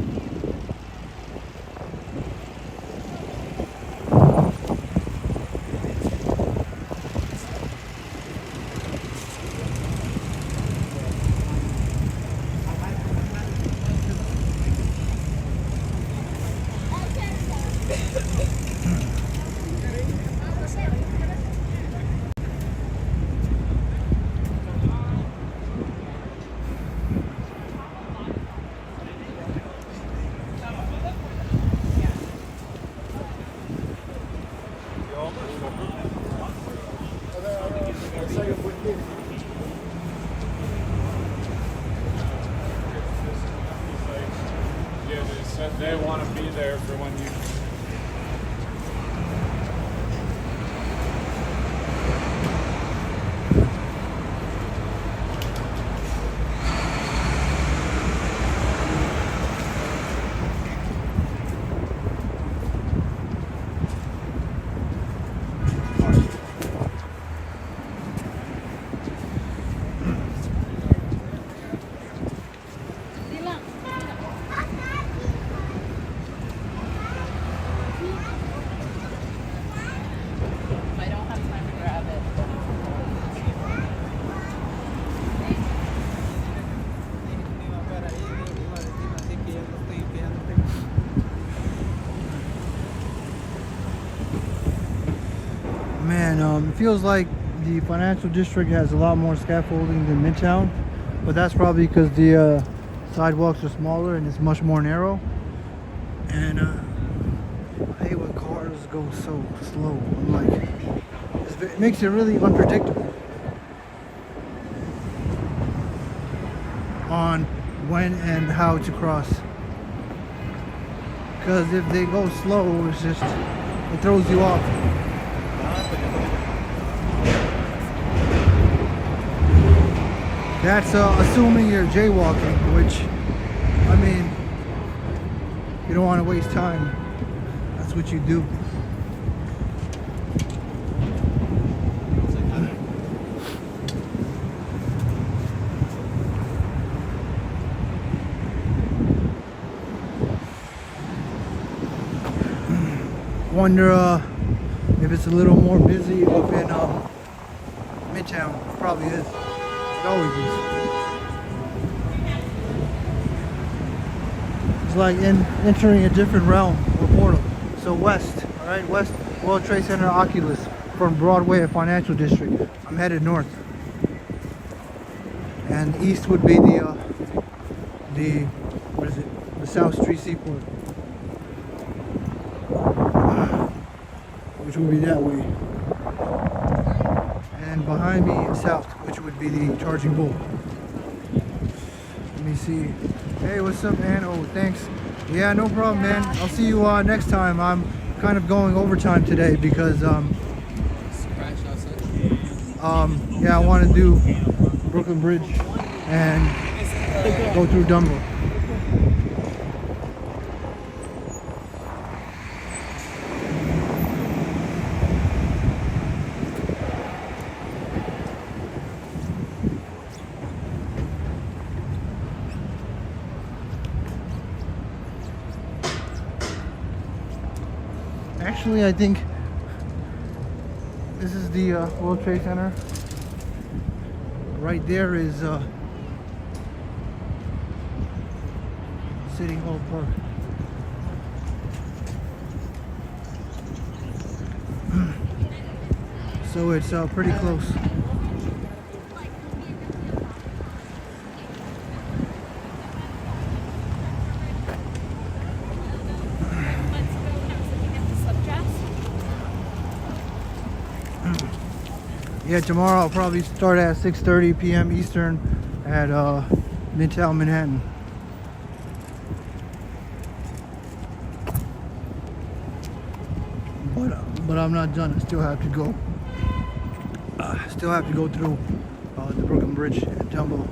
They want to be there for when you...
Man, it feels like the financial district has a lot more scaffolding than Midtown, but that's probably because the sidewalks are smaller and it's much more narrow. And I hate when cars go so slow. I'm like, it makes it really unpredictable on when and how to cross. Because if they go slow, it's just, it throws you off. That's assuming you're jaywalking, which, I mean, you don't want to waste time. That's what you do. Wonder if it's a little more busy up in Midtown. It probably is. It always is. It's like entering a different realm or portal. So west, all right, west, World Trade Center, Oculus, from Broadway and Financial District. I'm headed north, and east would be the what is it? The South Street Seaport, which would be that way. And behind me is south, which would be the Charging Bull. Let me see. Hey, what's up, man? Oh, thanks. Yeah, no problem, man. I'll see you next time. I'm kind of going overtime today because yeah, I want to do Brooklyn Bridge and go through Dumbo. Actually, I think this is the World Trade Center. Right there is City Hall Park. So it's pretty close. Yeah, tomorrow I'll probably start at 6:30 p.m. Eastern at Midtown Manhattan. But I'm not done. I still have to go. Still have to go through the Brooklyn Bridge and Dumbo.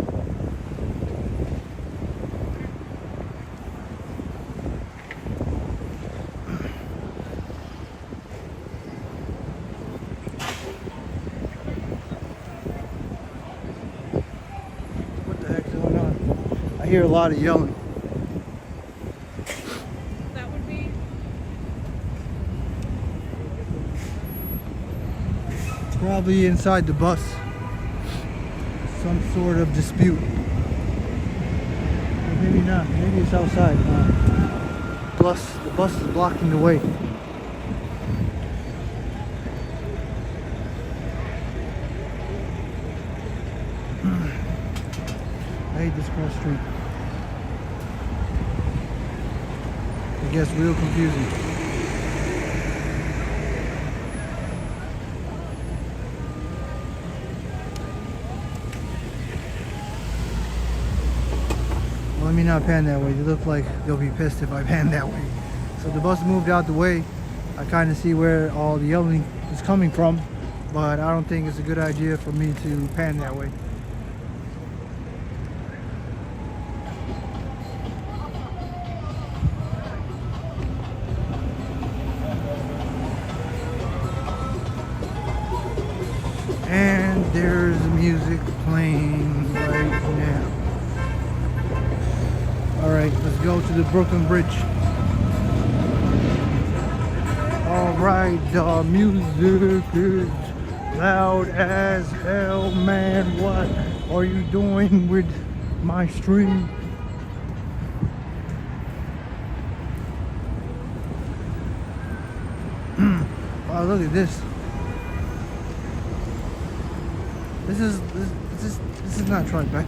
I hear a lot of yelling.
That would be.
Probably inside the bus. Some sort of dispute. Or maybe not. Maybe it's outside. The bus is blocking the way. I hate this cross street. It gets real confusing. Well, let me not pan that way. They look like they'll be pissed if I pan that way. So the bus moved out the way. I kind of see where all the yelling is coming from, but I don't think it's a good idea for me to pan that way. And there's music playing right now. Alright, let's go to the Brooklyn Bridge. Alright, the music is loud as hell, man. What are you doing with my stream? Wow, look at this. This is not Tribeca,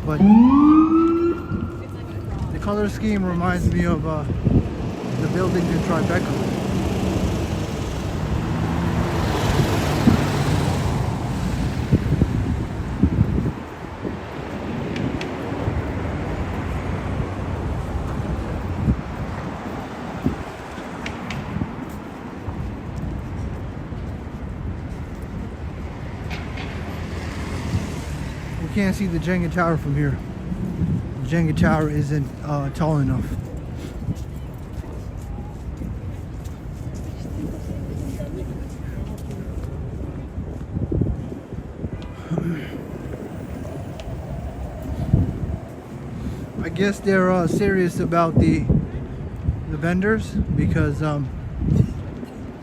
but the color scheme reminds me of the buildings in Tribeca. You can't see the Jenga tower from here. The Jenga tower isn't tall enough. I guess they're serious about the vendors because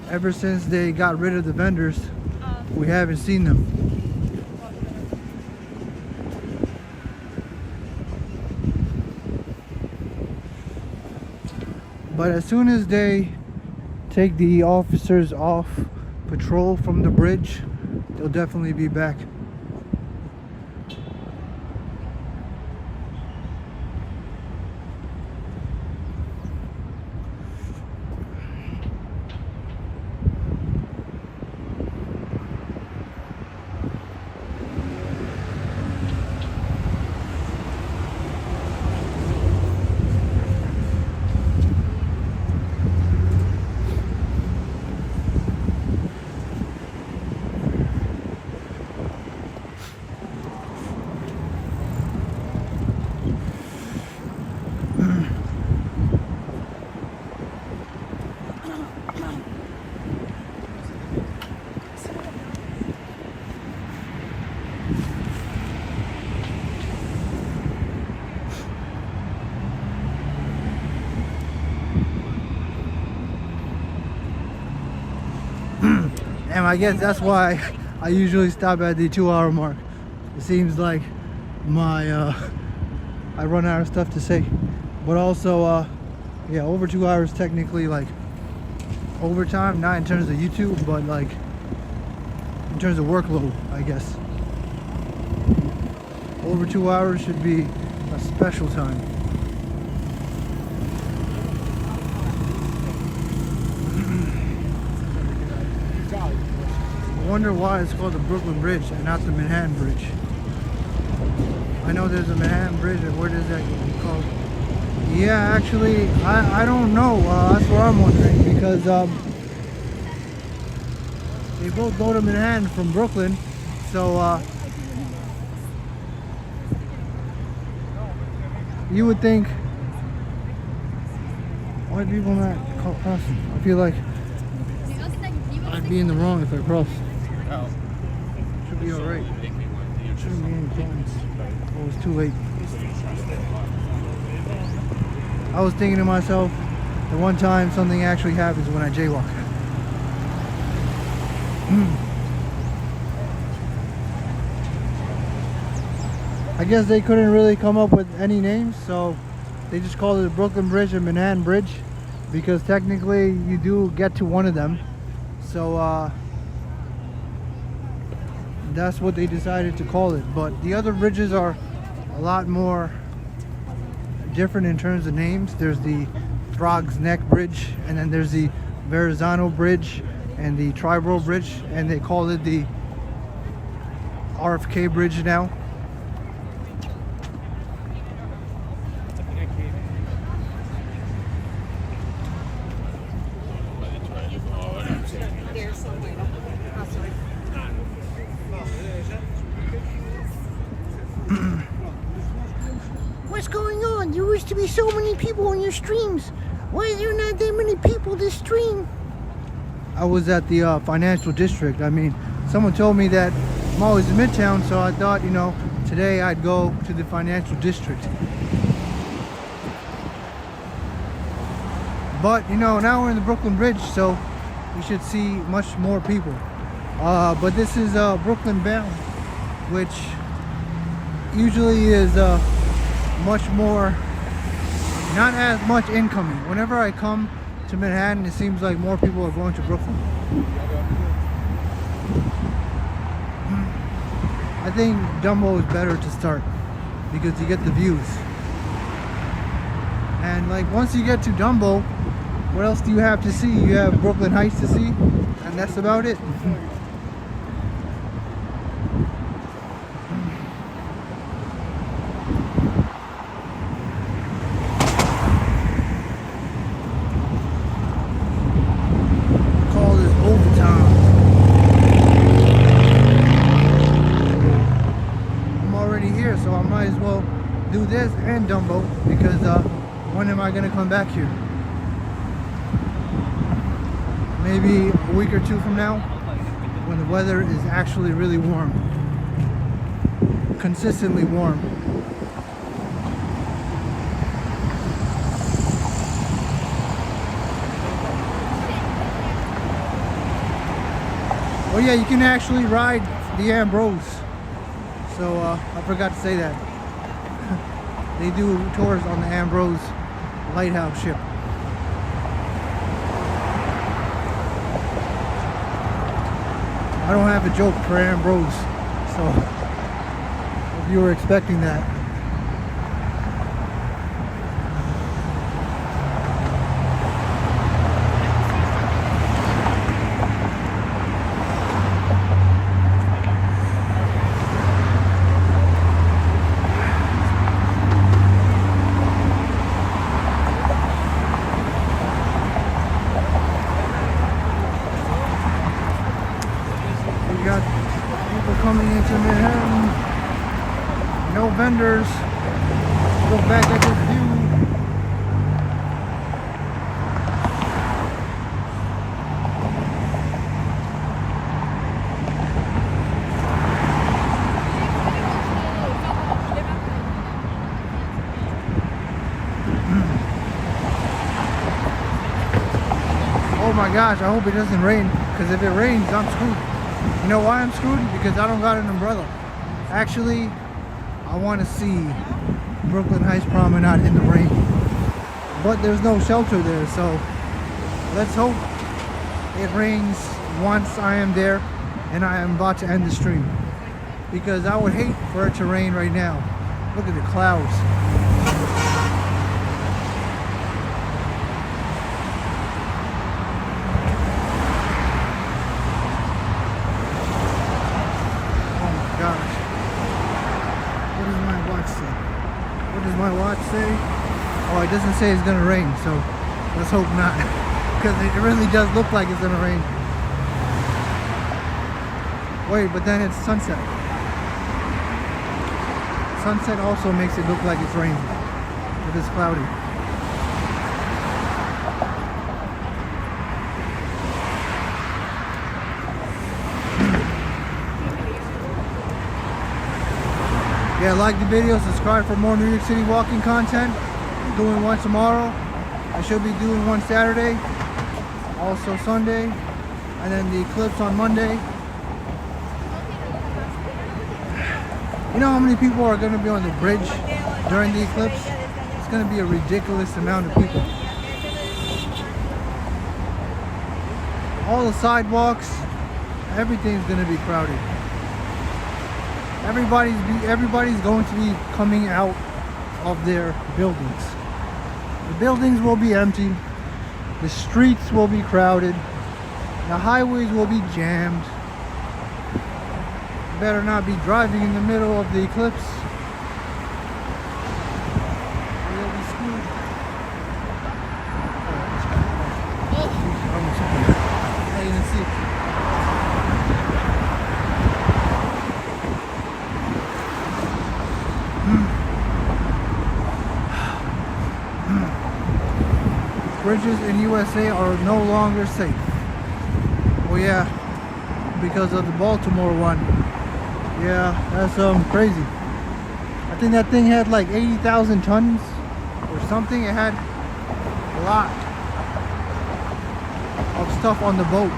ever since they got rid of the vendors, we haven't seen them. But as soon as they take the officers off patrol from the bridge, they'll definitely be back. And I guess that's why I usually stop at the 2-hour mark. It seems like I run out of stuff to say. But also, yeah, over 2 hours technically like overtime, not in terms of YouTube, but like in terms of workload, I guess. Over 2 hours should be a special time. I wonder why it's called the Brooklyn Bridge and not the Manhattan Bridge. I know there's a Manhattan Bridge, and where does that get called? Yeah, actually, I don't know. That's what I'm wondering, because they both go to Manhattan from Brooklyn, so you would think, why are people not crossing? I feel like I'd be in the wrong if I crossed. Should be alright. Shouldn't be any problems. Oh, it's too late. I was thinking to myself, the one time something actually happens when I jaywalk. I guess they couldn't really come up with any names, so they just called it the Brooklyn Bridge and Manhattan Bridge, because technically you do get to one of them. So that's what they decided to call it. But the other bridges are a lot more different in terms of names. There's the Throg's Neck Bridge, and then there's the Verrazano Bridge and the Triborough Bridge, and they call it the RFK Bridge now.
What's going on? There used to be so many people on your streams. Why is there not that many people this stream?
I was at the financial district. I mean, someone told me that I'm always in Midtown, so I thought, you know, today I'd go to the financial district. But, you know, now we're in the Brooklyn Bridge, so we should see much more people. But this is Brooklyn bound, which usually is much more, not as much incoming. Whenever I come to Manhattan, it seems like more people are going to Brooklyn. I think Dumbo is better to start because you get the views. And like once you get to Dumbo, what else do you have to see? You have Brooklyn Heights to see, and that's about it. Call this overtime. I'm already here, so I might as well do this and Dumbo because when am I gonna come back here? Maybe a week or two from now when the weather is actually really warm, consistently warm. Oh yeah, you can actually ride the Ambrose, so I forgot to say that. They do tours on the Ambrose lighthouse ship. I don't have a joke for Ambrose, so if you were expecting that. Got people coming into Manhattan, no vendors. Look back at this view. Oh my gosh, I hope it doesn't rain, because if it rains, I'm screwed. You know why I'm screwed? Because I don't got an umbrella. Actually, I want to see Brooklyn Heights Promenade in the rain. But there's no shelter there, so let's hope it rains once I am there and I am about to end the stream. Because I would hate for it to rain right now. Look at the clouds. What does my watch say? Oh, it doesn't say it's gonna rain, so let's hope not. Because it really does look like it's gonna rain. Wait, but then it's sunset. Sunset also makes it look like it's raining if it's cloudy. Yeah, like the video, subscribe for more New York City walking content. I'm doing one tomorrow. I should be doing one Saturday, also Sunday, and then the eclipse on Monday. You know how many people are going to be on the bridge during the eclipse? It's going to be a ridiculous amount of people. All the sidewalks, everything's going to be crowded. Everybody's going to be coming out of their buildings. The buildings will be empty. The streets will be crowded. The highways will be jammed. You better not be driving in the middle of the eclipse. You'll be screwed. I didn't even see. Bridges in USA are no longer safe. Oh yeah, because of the Baltimore one. Yeah, that's crazy. I think that thing had like 80,000 tons or something. It had a lot of stuff on the boat.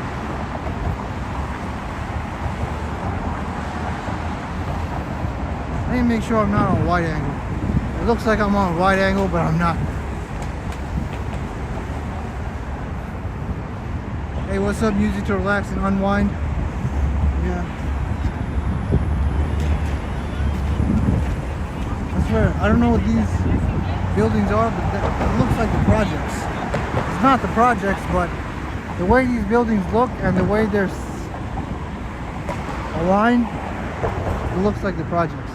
Let me make sure I'm not on wide angle. It looks like I'm on wide angle, but I'm not. Hey, what's up? Music to relax and unwind. Yeah. swear, I don't know what these buildings are, but it looks like the projects. It's not the projects, but the way these buildings look and the way they're aligned, it looks like the projects.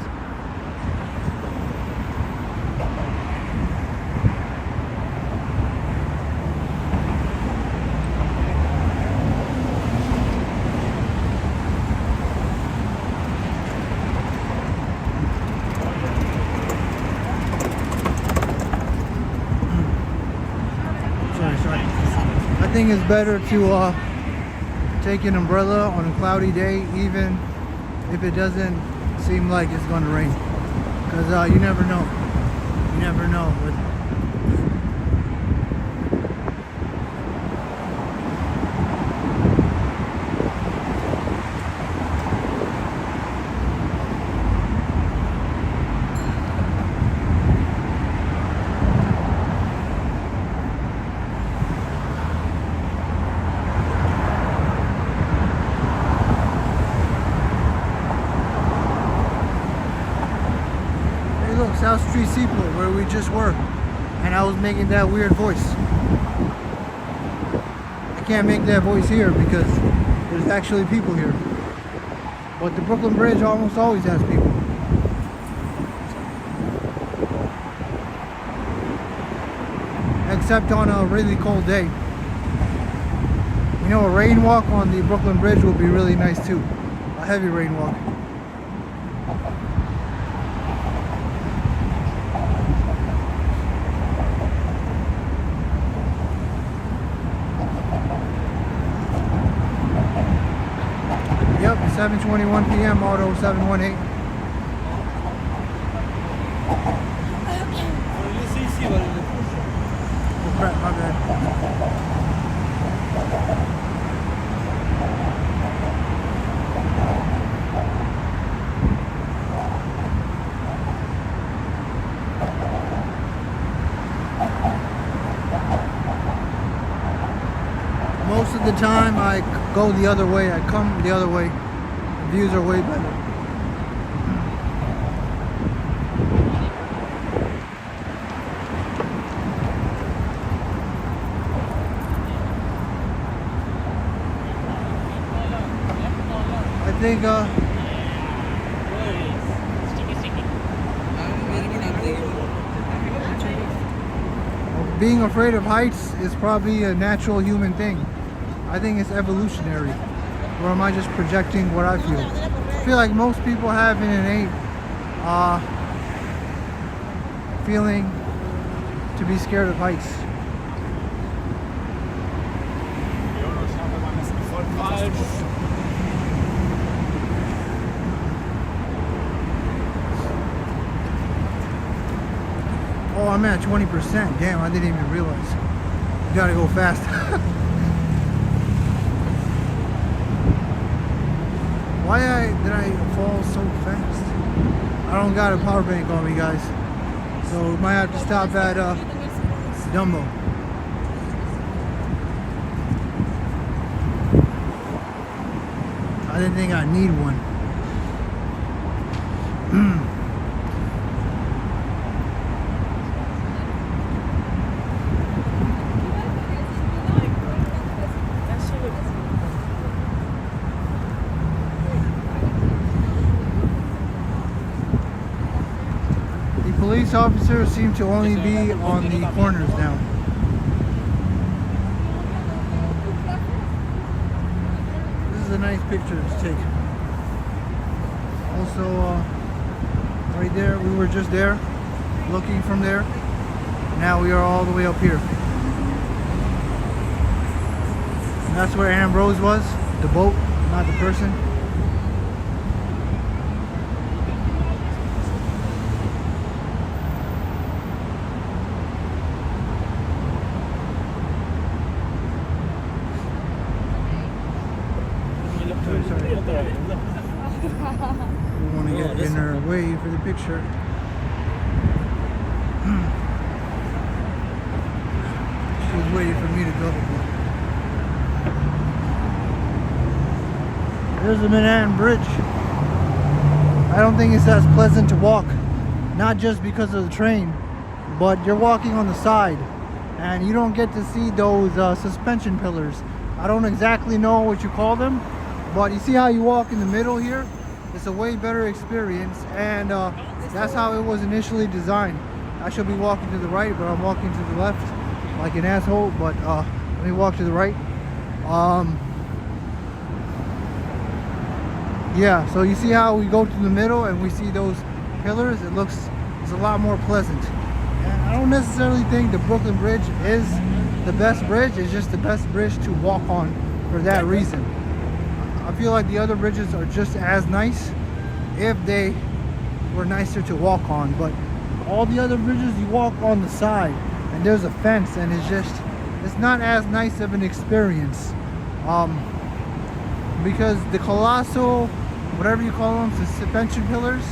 I think it's better to take an umbrella on a cloudy day, even if it doesn't seem like it's going to rain, because you never know. You never know. South Street Seaport, where we just were, and I was making that weird voice. I can't make that voice here because there's actually people here, but the Brooklyn Bridge almost always has people. Except on a really cold day. You know, a rain walk on the Brooklyn Bridge would be really nice too. A heavy rain walk. Yep, 7:21 p.m. Auto 718. Oh crap, my bad. Most of the time I go the other way, I come the other way. The views are way better. I think being afraid of heights is probably a natural human thing. I think it's evolutionary. Or am I just projecting what I feel? I feel like most people have an innate feeling to be scared of heights. Oh, I'm at 20%. Damn, I didn't even realize. You gotta go fast. Why did I fall so fast? I don't got a power bank on me, guys. So we might have to stop at Dumbo. I didn't think I'd need one. Police officers seem to only be on the corners now. This is a nice picture to take. Also, right there, we were just there, looking from there. Now we are all the way up here. And that's where Ambrose was, the boat, not the person. We want to get in her way for the picture. She was waiting for me to go. There's the Manhattan Bridge. I don't think it's as pleasant to walk not just because of the train, but you're walking on the side and you don't get to see those suspension pillars. I don't exactly know what you call them, but you see how you walk in the middle here? It's a way better experience, and that's how it was initially designed. I should be walking to the right, but I'm walking to the left like an asshole. But let me walk to the right. Yeah, so you see how we go to the middle and we see those pillars? It's a lot more pleasant. And I don't necessarily think the Brooklyn Bridge is the best bridge. It's just the best bridge to walk on for that reason. I feel like the other bridges are just as nice if they were nicer to walk on, but all the other bridges you walk on the side and there's a fence, and it's not as nice of an experience, because the colossal, whatever you call them, the suspension pillars,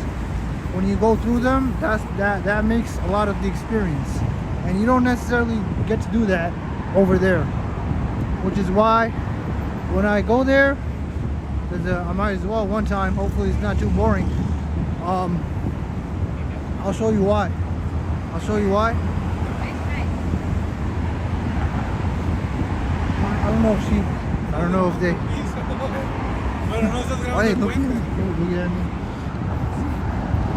when you go through them, that makes a lot of the experience, and you don't necessarily get to do that over there, which is why when I go there, I might as well one time, hopefully it's not too boring. I'll show you why. I don't know if they. Oh, hey, look at me.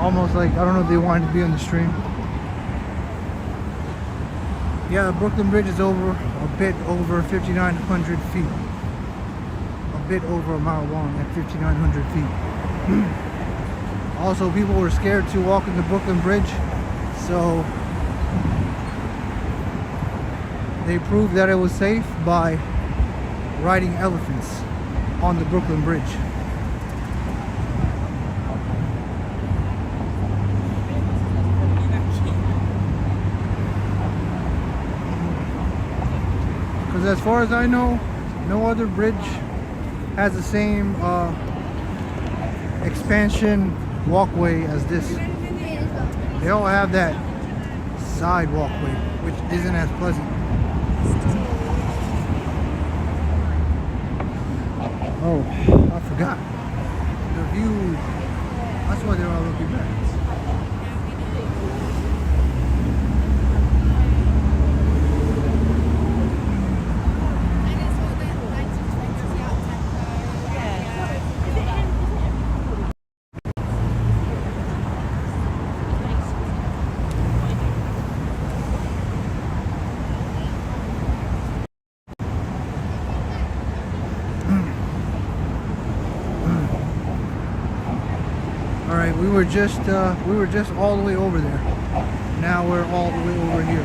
Almost like, I don't know if they wanted to be on the stream. Yeah, the Brooklyn Bridge is a bit over 5,900 feet. A bit over a mile long at 5,900 feet. Also, people were scared to walk in the Brooklyn Bridge, so they proved that it was safe by riding elephants on the Brooklyn Bridge. Because as far as I know, no other bridge has the same expansion walkway as this. They all have that side walkway, which isn't as pleasant. Oh, I forgot. The view. That's why they're all looking back. Alright, we were just all the way over there. Now we're all the way over here.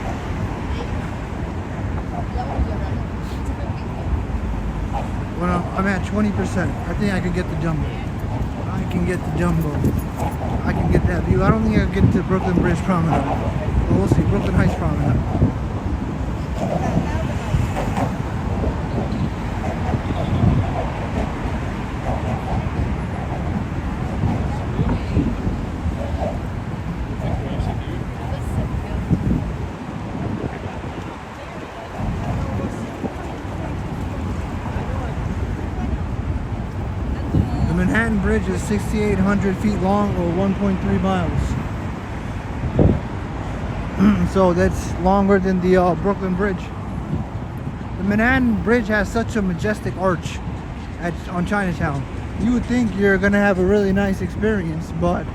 Well, I'm at 20%. I think I can get the Dumbo. I can get that view. I don't think I can get to Brooklyn Bridge Promenade. Well, we'll see. Brooklyn Heights Promenade. The Manhattan Bridge is 6,800 feet long, or 1.3 miles. So that's longer than the Brooklyn Bridge. The Manhattan Bridge has such a majestic arch on Chinatown. You would think you're gonna have a really nice experience, but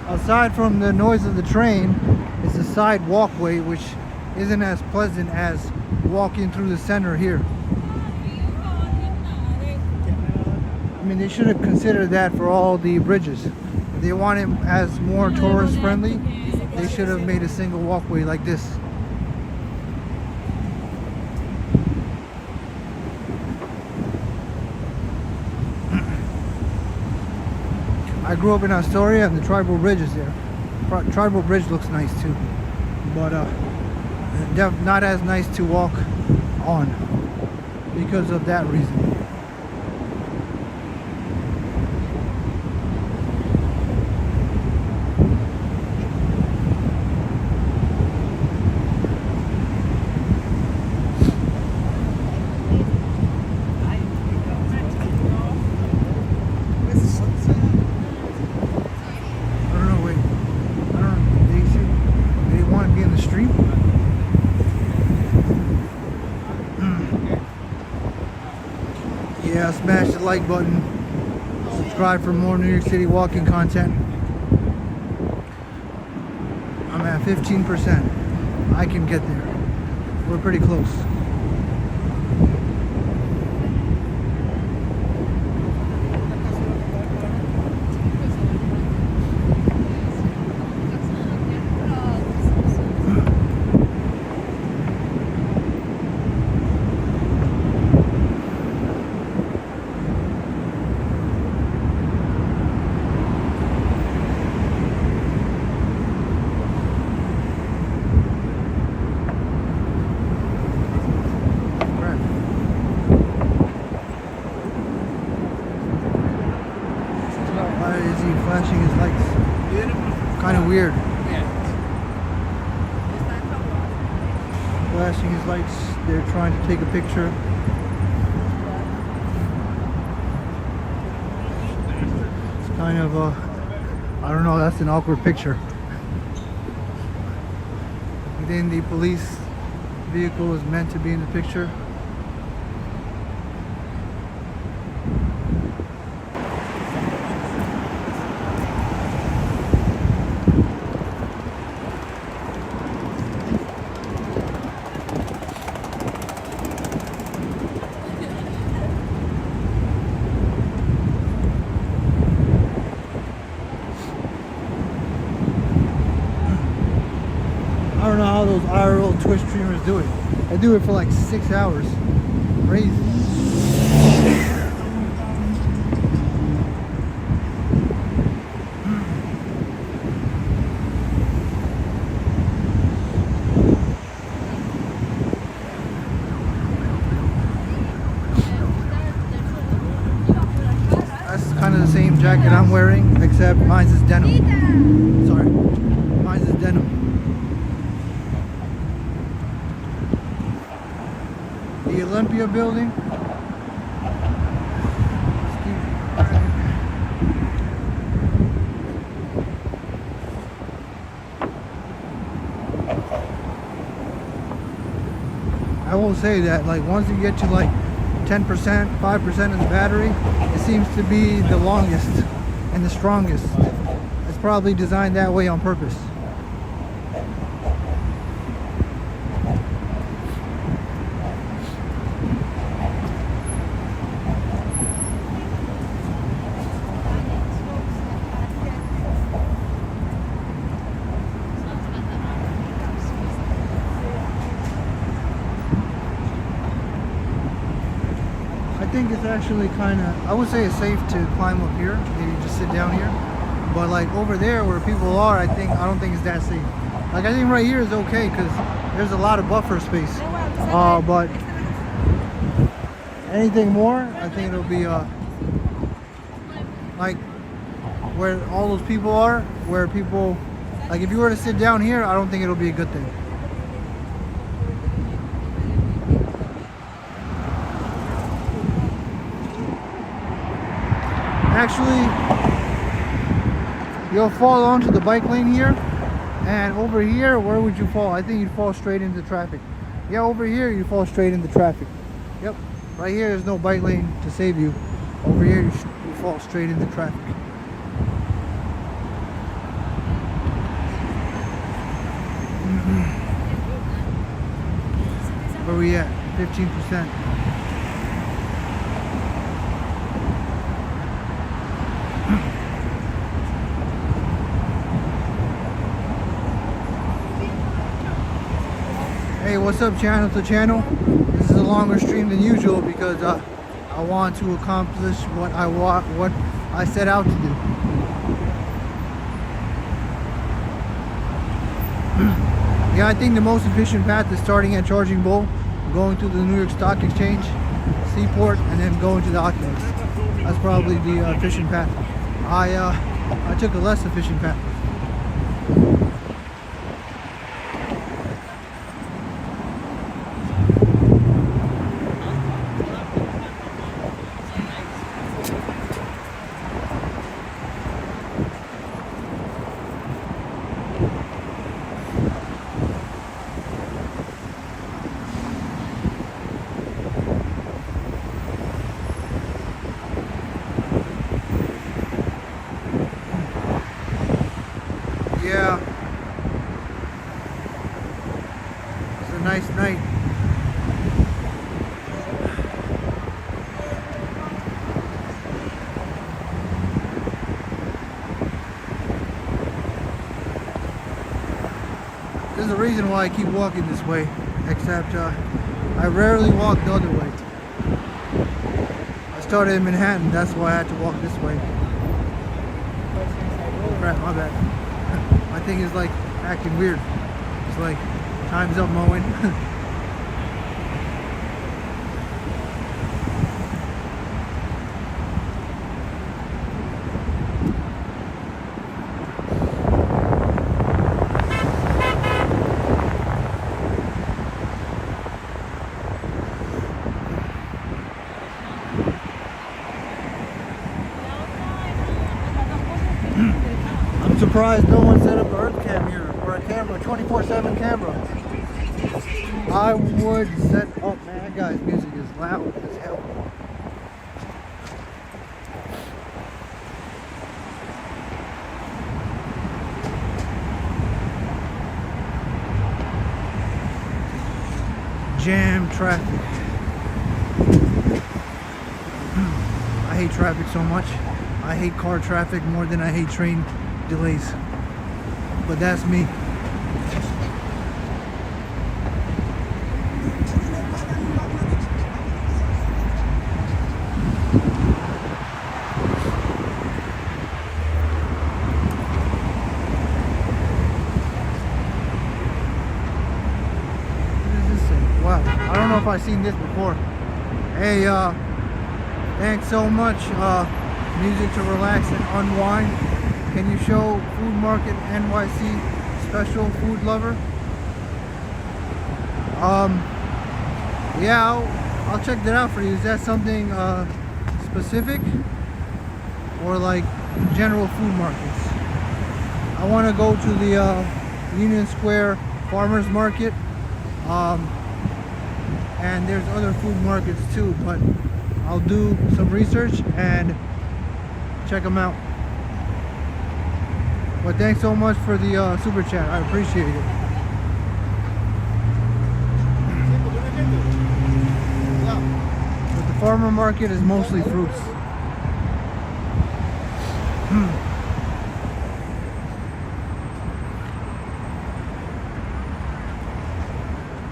aside from the noise of the train, it's a side walkway which isn't as pleasant as walking through the center here. I mean, they should have considered that for all the bridges. If they want it as more tourist friendly, they should have made a single walkway like this. I grew up in Astoria, and the Tribal Bridge is there. Tribal Bridge looks nice too, but not as nice to walk on because of that reason. Yeah, smash the like button. Subscribe for more New York City walking content. I'm at 15%. I can get there. We're pretty close. Why is he flashing his lights? Kind of weird. Flashing his lights. They're trying to take a picture. It's kind of I don't know, that's an awkward picture. And then the police vehicle is meant to be in the picture. I don't know how those IRL Twitch streamers do it. They do it for like 6 hours. Crazy. That's kind of the same jacket I'm wearing, except mine's is denim. Sorry. Mine's is denim. The Olympia building. I will say that like once you get to like 10%, 5% of the battery, it seems to be the longest and the strongest. It's probably designed that way on purpose. I think it's actually kind of, I would say it's safe to climb up here, maybe just sit down here. But like over there where people are, I don't think it's that safe. Like I think right here is okay because there's a lot of buffer space. But anything more, I think it'll be like where all those people are, where people, like if you were to sit down here, I don't think it'll be a good thing. Actually, you'll fall onto the bike lane here, and over here, where would you fall? I think you'd fall straight into traffic. Yeah, over here you fall straight into traffic. Yep, right here there's no bike lane to save you. Over here you fall straight into traffic. Where we at? 15%. Hey, what's up channel to channel? This is a longer stream than usual because I want to accomplish what I set out to do. Yeah, I think the most efficient path is starting at Charging Bull, going to the New York Stock Exchange, Seaport, and then going to the Oculus. That's probably the efficient path. I took a less efficient path. reason why I keep walking this way, except I rarely walk the other way. I started in Manhattan, that's why I had to walk this way. Crap, my bad. My thing is like acting weird. It's like, time's up mowing. I'm surprised no one set up an earth cam here, or a camera, 24/7 camera. I would set up, man, that guy's music is loud as hell. Jam traffic. I hate traffic so much. I hate car traffic more than I hate train delays. But that's me. What is this thing? Wow, I don't know if I've seen this before. Hey, thanks so much. Music to relax and unwind. Can you show Food Market NYC special food lover? Yeah, I'll check that out for you. Is that something specific or like general food markets? I want to go to the Union Square Farmers Market, and there's other food markets too, but I'll do some research and check them out. But thanks so much for the super chat. I appreciate it. But the farmer market is mostly fruits.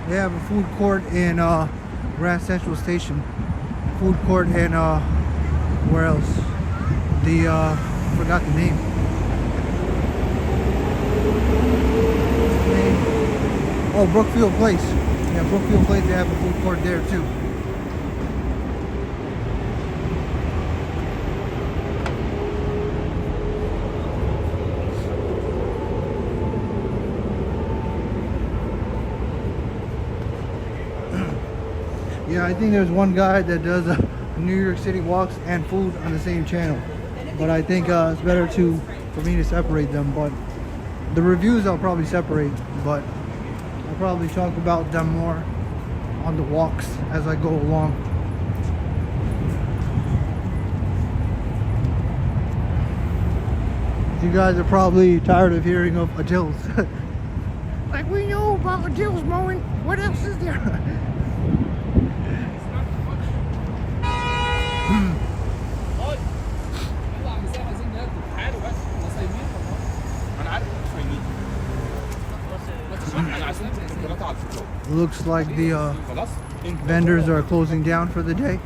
They have a food court in Grand Central Station. Food court in where else? Forgot the name. Oh, Brookfield Place. Yeah, Brookfield Place, they have a food court there too. Yeah, I think there's one guy that does New York City walks and food on the same channel. But I think it's better for me to separate them. But the reviews I'll probably separate, but I'll probably talk about them more on the walks as I go along. You guys are probably tired of hearing of Adil's.
Like we know about Adil's mowing. What else is there?
Looks like the vendors are closing down for the day.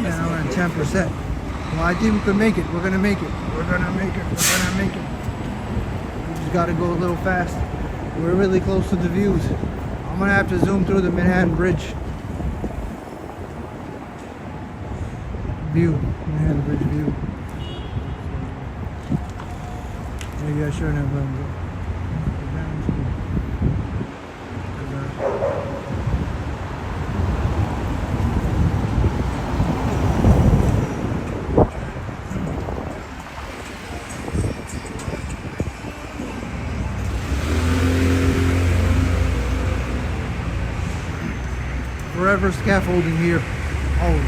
Yeah, we're at 10%. Well, I think we can make it. We're gonna make it. We're gonna make it. We're gonna make it. We just gotta go a little fast. We're really close to the views. I'm gonna have to zoom through the Manhattan Bridge. Manhattan Bridge view. Maybe I shouldn't have done that. forever scaffolding here, always.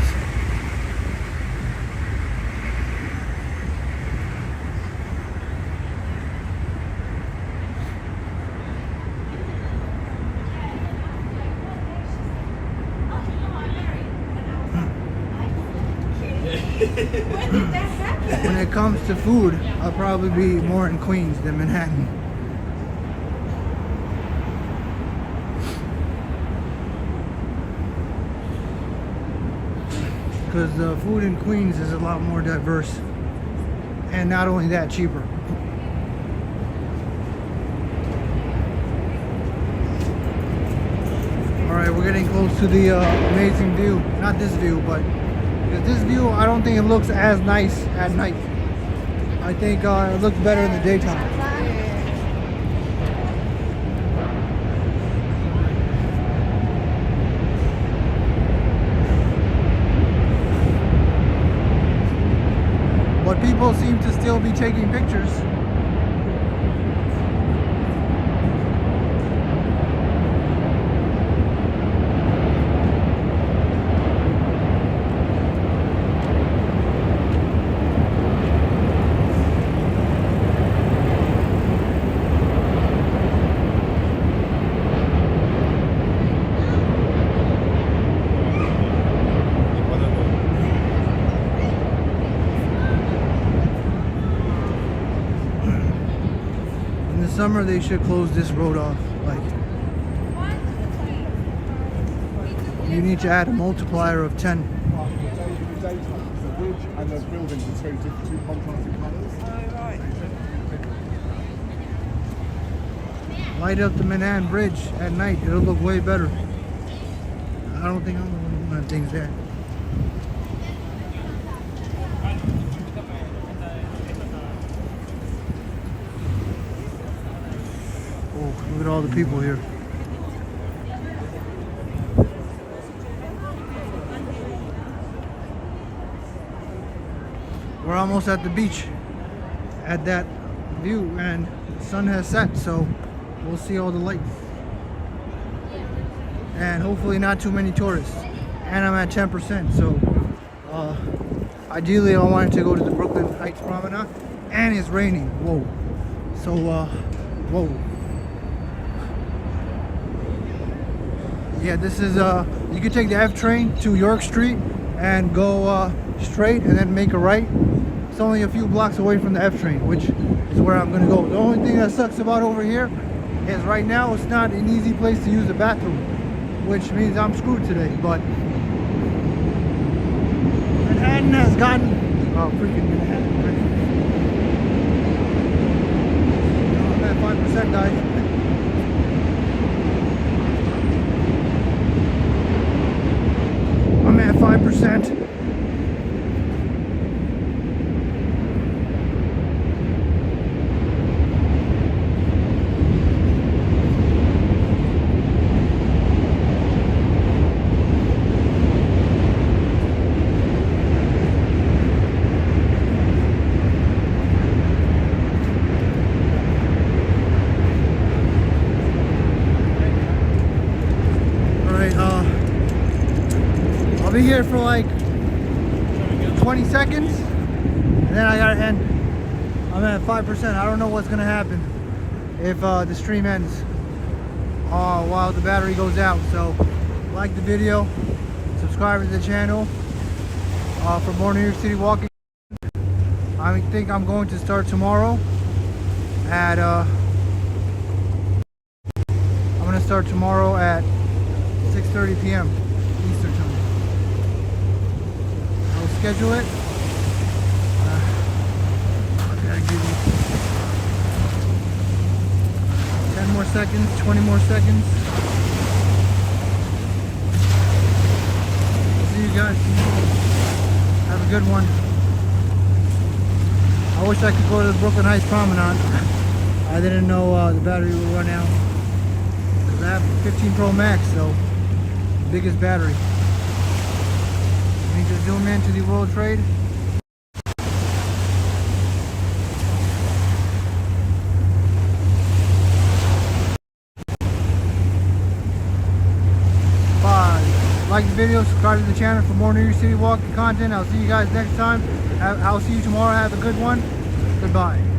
When it comes to food, I'll probably be more in Queens than Manhattan. Because the food in Queens is a lot more diverse. And not only that, cheaper. Alright, we're getting close to the amazing view. Not this view, but this view, I don't think it looks as nice at night. I think it looks better in the daytime. But people seem to still be taking pictures. Summer they should close this road off. Like, you need to add a multiplier of 10.
The bridge and the buildings are two contrasting colours.
Light up the Manhattan Bridge at night, it'll look way better. I don't think I'm the one who wants things there. Look at all the people here. We're almost at the beach at that view, and the sun has set, so we'll see all the lights. And hopefully not too many tourists. And I'm at 10%, so ideally I wanted to go to the Brooklyn Heights Promenade, and it's raining. Whoa. So, whoa. Yeah, this is, you can take the F train to York Street and go straight and then make a right. It's only a few blocks away from the F train, which is where I'm gonna go. The only thing that sucks about over here is right now it's not an easy place to use the bathroom, which means I'm screwed today, but Manhattan has gotten, oh freaking Manhattan, right? I'm at 5%, guys. I'm at 5%. I'll be here for like 20 seconds and then I gotta end. I'm at 5%. I don't know what's gonna happen if the stream ends while the battery goes out. So like the video, subscribe to the channel for more New York City walking. I think I'm going to start tomorrow at I'm gonna start tomorrow at 6:30 p.m. Eastern time. I'll schedule it. I gotta give you 10 more seconds, 20 more seconds. See you guys tomorrow. Have a good one. I wish I could go to the Brooklyn Heights Promenade. I didn't know the battery would run out. Because I have 15 Pro Max, so biggest battery. We need to zoom into the World Trade. like the video, subscribe to the channel for more New York City walking content. I'll see you guys next time. I'll see you tomorrow. Have a good one. Goodbye.